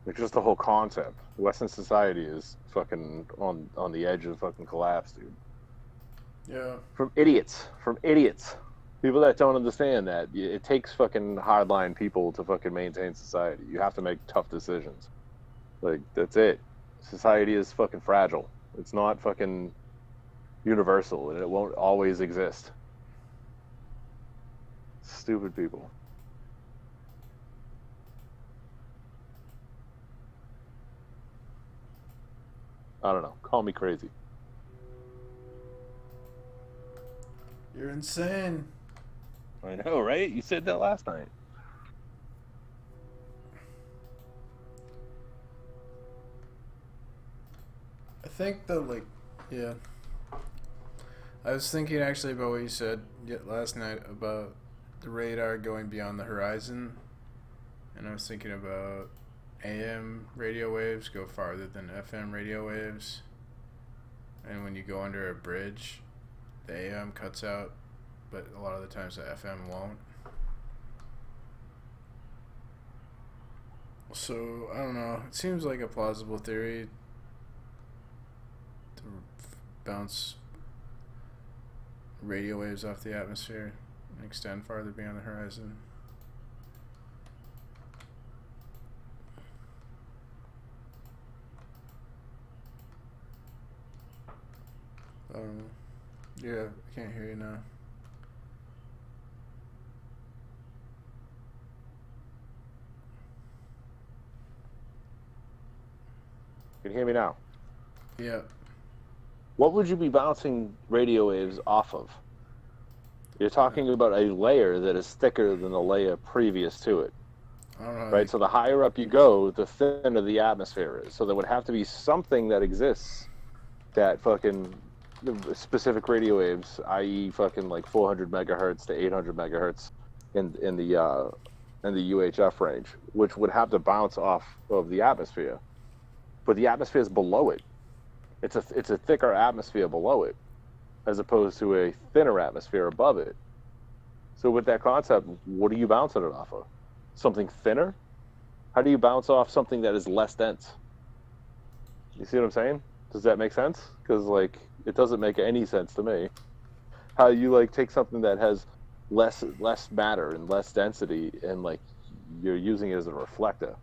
Like, just the whole concept. Western society is fucking on the edge of fucking collapse, dude. Yeah. From idiots. People that don't understand that it takes fucking hardline people to fucking maintain society. You have to make tough decisions. Like, that's it. Society is fucking fragile. It's not fucking universal, and it won't always exist. Stupid people. I don't know. Call me crazy. You're insane. I know, right? You said that last night. I think that, like, yeah. I was thinking actually about what you said last night about the radar going beyond the horizon. And I was thinking about AM radio waves go farther than FM radio waves. And when you go under a bridge, the AM cuts out, but a lot of the times the FM won't. So, I don't know. It seems like a plausible theory to bounce radio waves off the atmosphere and extend farther beyond the horizon. Yeah, I can't hear you now. Can you hear me now? Yeah. What would you be bouncing radio waves off of? You're talking about a layer that is thicker than the layer previous to it. I don't know. Right? So the higher up you go, the thinner the atmosphere is. So there would have to be something that exists that fucking specific radio waves, i.e. fucking like 400 megahertz to 800 megahertz in the UHF range, which would have to bounce off of the atmosphere. But the atmosphere is below it. It's a thicker atmosphere below it, as opposed to a thinner atmosphere above it. So with that concept, what are you bouncing it off of? Something thinner? How do you bounce off something that is less dense? You see what I'm saying? Does that make sense? Because like, it doesn't make any sense to me. How you like take something that has less matter and less density, and like you're using it as a reflector.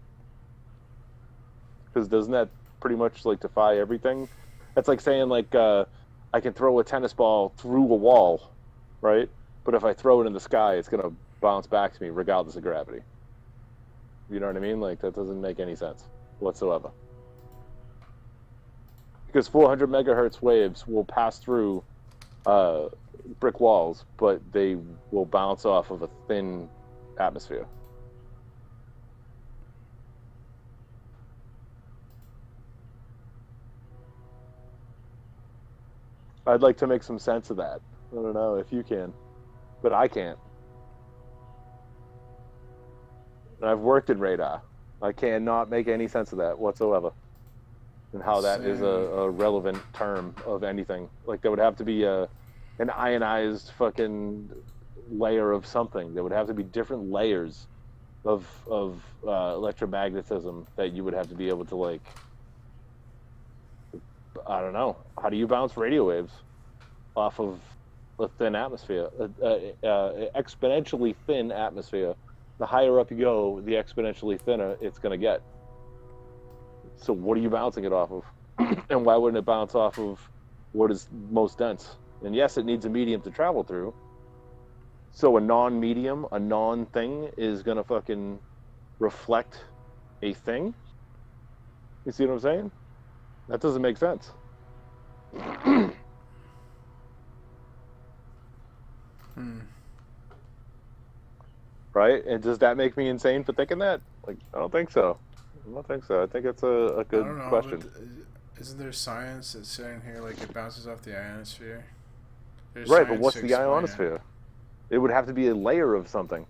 Because doesn't that pretty much like defy everything? That's like saying like I can throw a tennis ball through a wall, right? But if I throw it in the sky, it's gonna bounce back to me regardless of gravity. You know what I mean? Like, that doesn't make any sense whatsoever. Because 400 megahertz waves will pass through brick walls, but they will bounce off of a thin atmosphere. I'd like to make some sense of that. I don't know if you can, but I can't. And I've worked in radar. I cannot make any sense of that whatsoever. And how that is a relevant term of anything. Like, there would have to be an ionized fucking layer of something. There would have to be different layers of electromagnetism that you would have to be able to, like, I don't know. How do you bounce radio waves off of a thin atmosphere? Exponentially thin atmosphere. The higher up you go, the exponentially thinner it's going to get. So what are you bouncing it off of? And why wouldn't it bounce off of what is most dense? And yes, it needs a medium to travel through. So a non-medium, a non-thing is going to fucking reflect a thing? You see what I'm saying? That doesn't make sense. Right? And does that make me insane for thinking that? Like, I don't think so. I don't think so. I think it's a good question. Isn't there science that's saying here, like, it bounces off the ionosphere? Right, but what's the ionosphere? It would have to be a layer of something.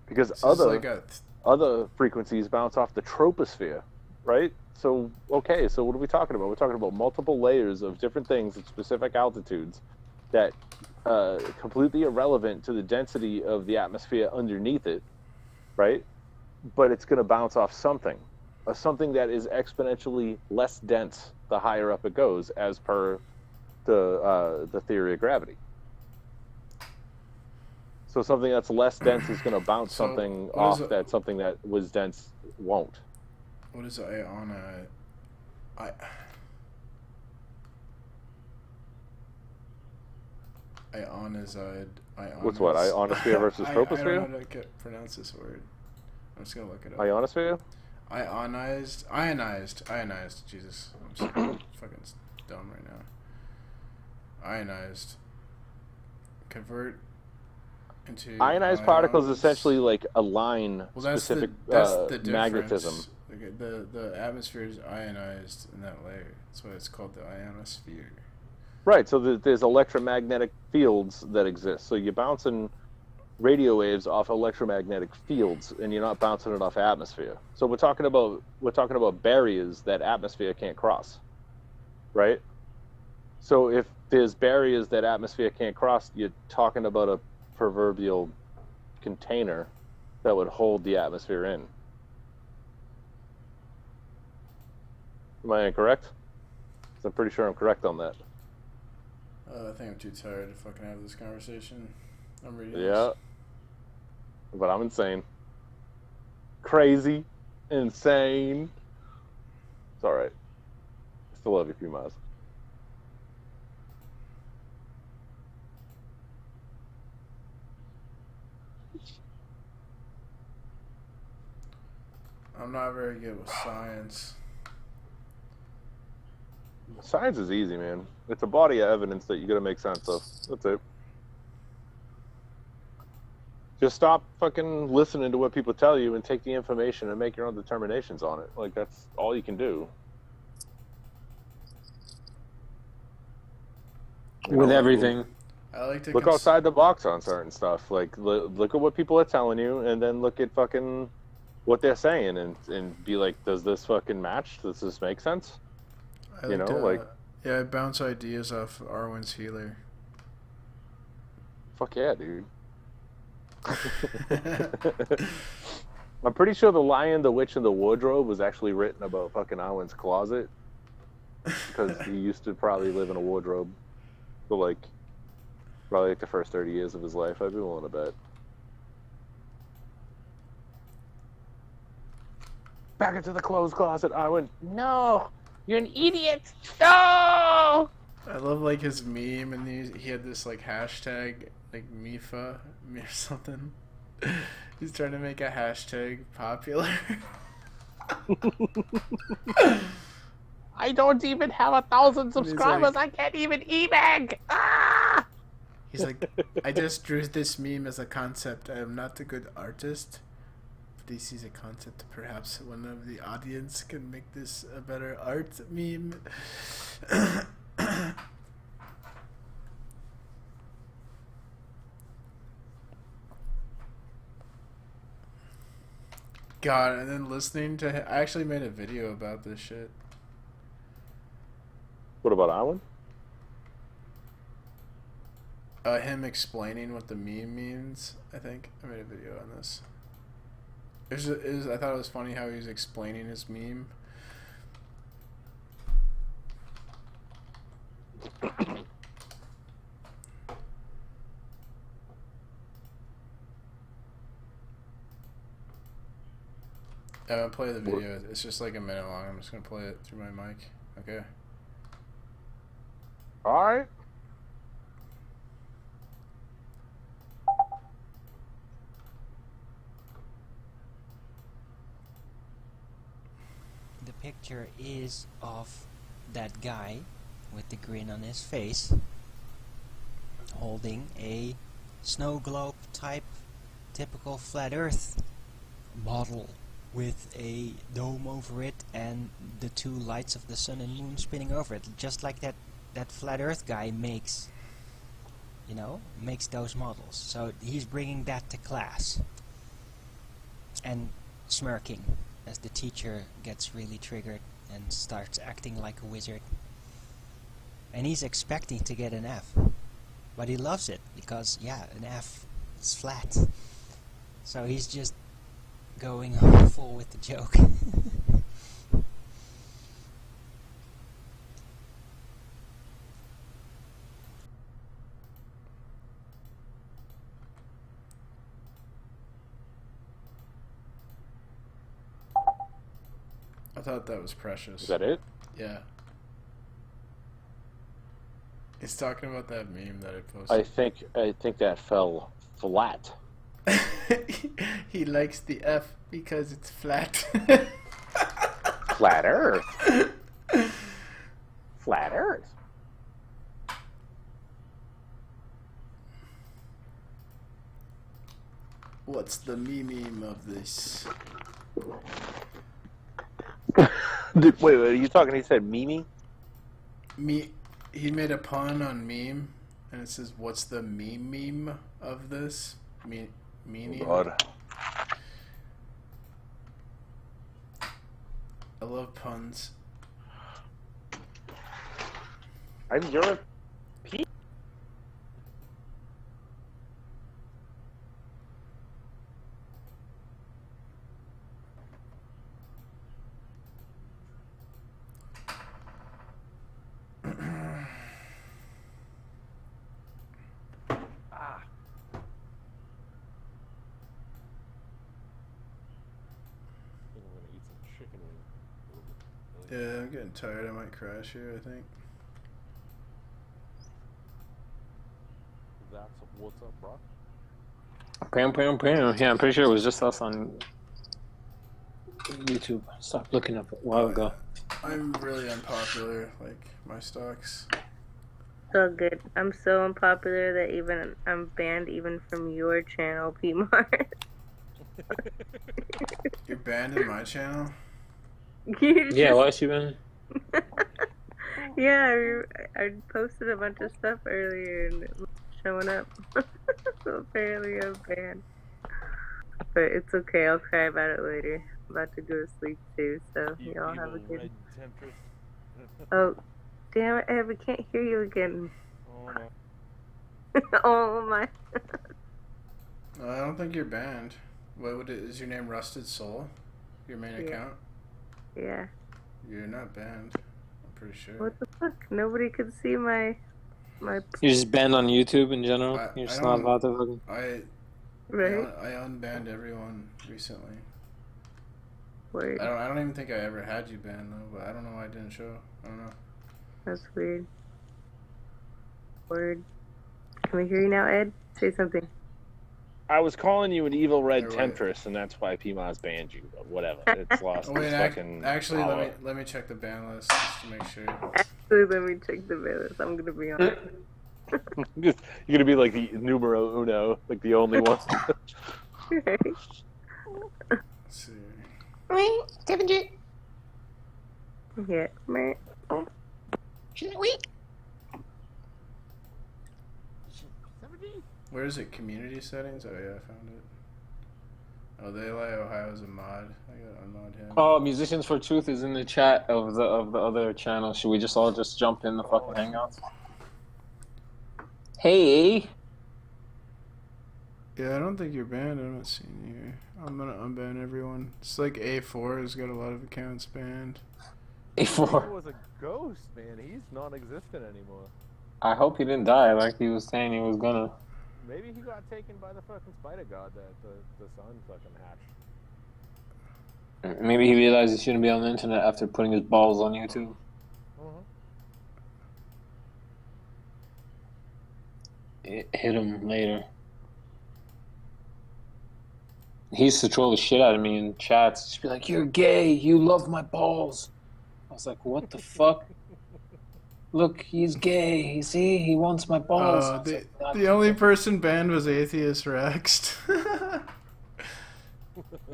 Because other frequencies bounce off the troposphere, right? So, okay, so what are we talking about? We're talking about multiple layers of different things at specific altitudes that completely irrelevant to the density of the atmosphere underneath it, right? But it's going to bounce off something. Something that is exponentially less dense the higher up it goes, as per the theory of gravity. So something that's less dense is going to bounce something off that something that was dense won't. What is What's what? Ionosphere versus troposphere? I don't know how to pronounce this word. I'm just going to look it up. Ionosphere? Ionized. Jesus. I'm so fucking dumb right now. Ionized. Convert into... Ionized particles essentially like align specific magnetism. The atmosphere is ionized in that layer. That's why it's called the ionosphere. Right, so there's electromagnetic fields that exist. So you're bouncing radio waves off electromagnetic fields, and you're not bouncing it off atmosphere. So we're talking about barriers that atmosphere can't cross, right? So if there's barriers that atmosphere can't cross, you're talking about a proverbial container that would hold the atmosphere in. Am I incorrect? 'Cause I'm pretty sure I'm correct on that. I think I'm too tired to fucking have this conversation. I'm reading this. But I'm insane. Crazy. Insane. It's alright. I still love you, Pumas. I'm not very good with science. Science is easy, man. It's a body of evidence that you gotta make sense of. That's it. Just stop fucking listening to what people tell you and take the information and make your own determinations on it. Like, that's all you can do. With everything. I like to look outside the box on certain stuff. Like, look at what people are telling you, and then look at fucking what they're saying, and be like, does this fucking match? Does this make sense? Yeah, I bounce ideas off Arwen's healer. Fuck yeah, dude. I'm pretty sure The Lion, the Witch, and the Wardrobe was actually written about fucking Arwen's closet, because he used to probably live in a wardrobe for probably the first 30 years of his life. I'd be willing to bet. Back into the clothes closet, Arwen. No! You're an idiot! No! I love like his meme, and he had this like hashtag like Mifa or something. He's trying to make a hashtag popular. I don't even have 1,000 subscribers. Like, I can't even e-bag. Ah! He's like, I just drew this meme as a concept. I am not a good artist. This is a concept. Perhaps one of the audience can make this a better art meme. God, and then listening to him, I actually made a video about this shit. What about Alan? Him explaining what the meme means. I think I made a video on this. I thought it was funny how he was explaining his meme. I'm gonna play the video. It's just like a minute long. I'm just gonna play it through my mic. Okay. Alright. The picture is of that guy with the grin on his face holding a snow globe type typical flat earth model with a dome over it and the two lights of the sun and moon spinning over it, just like that flat earth guy makes, you know, makes those models. So he's bringing that to class and smirking as the teacher gets really triggered and starts acting like a wizard. And he's expecting to get an F, but he loves it because, yeah, an F is flat. So he's just going full with the joke. I thought that was precious. Is that it? Yeah. He's talking about that meme that I posted. I think that fell flat. He likes the F because it's flat. Flat Earth. Flat Earth. What's the meme of this? Wait, are you talking? He said meme? He made a pun on meme, and it says, "What's the meme of this?" Meaning. God. I love puns. I'm European. Yeah, I'm getting tired. I might crash here, I think. That's what's up, bro? Pam, pam, pam. Yeah, I'm pretty sure it was just us on YouTube. Stopped looking up a while ago. I'm really unpopular, like my stocks. So good. I'm so unpopular that even I'm banned even from your channel, PMart. You're banned in my channel? Yeah, why has she been? Yeah, I posted a bunch of stuff earlier and it was showing up. So apparently I'm banned. But it's okay, I'll cry about it later. I'm about to go to sleep too, so y'all have a good... Oh, damn it, Ed, we can't hear you again. Oh, no. Oh my... No, I don't think you're banned. Is your name Rusted Soul? Your main account? Yeah. You're not banned. I'm pretty sure. What the fuck? Nobody could see my... You're just banned on YouTube in general? You're just not allowed to fucking... Right? I unbanned everyone recently. Word. I don't even think I ever had you banned though, but I don't know why I didn't show. I don't know. That's weird. Word. Can we hear you now, Ed? Say something. I was calling you an evil red You're right. temptress, and that's why PMA's banned you. But whatever, it's lost. Oh, wait, its fucking actually, power. let me check the ban list just to make sure. Actually, let me check the videos. I'm gonna be honest. You're gonna be like the numero uno, like the only one. Right? Let's see. Yeah. Meh. Where is it? Community settings? Oh yeah, I found it. Oh, they like Ohio's a mod. I gotta unmod him. Oh, Musicians for Truth is in the chat of the other channel. Should we just all just jump in the fucking hangouts? Hey. Yeah, I don't think you're banned. I'm not seeing you here. I'm gonna unban everyone. It's like A4 has got a lot of accounts banned. A4. He was a ghost, man. He's non-existent anymore. I hope he didn't die like he was saying he was gonna. Maybe he got taken by the fucking spider god that the sun fucking hatched. Maybe he realized he shouldn't be on the internet after putting his balls on YouTube. It hit him later. He used to troll the shit out of me in chats. Just be like, "You're gay. You love my balls." I was like, "What the fuck?" Look, he's gay. You see, he wants my balls. The only person banned was Atheist Rex.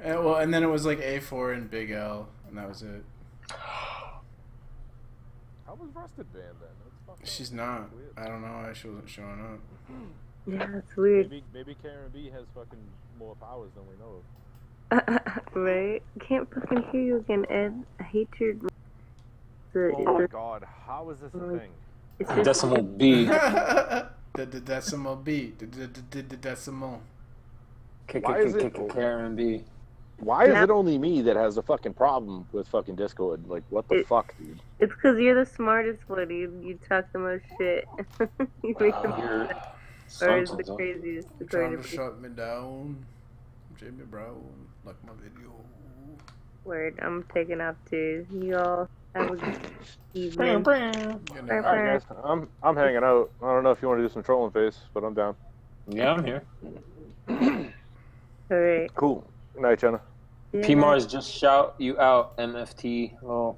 and then it was like A4 and Big L, and that was it. How was Rusted banned then? She's not. I don't know why she wasn't showing up. Yeah, it's weird. Maybe Karen B has fucking more powers than we know of. Right? Can't fucking hear you again, Ed. I hate your... Oh my god, how is this a thing? Decimal B. The decimal B. The decimal. Karen B. Why is it only me that has a fucking problem with fucking Discord? Like, what the fuck, dude? It's because you're the smartest one. You talk the most shit. You make the most or is the craziest. Trying to shut me down. Jamie Brown. Like my video. Word, I'm taking off too. You all have a good evening. Alright, guys. I'm hanging out. I don't know if you want to do some trolling face, but I'm down. Yeah, I'm here. Alright. Cool. Good night, Jenna. P Mars, just shout you out, MFT. Oh.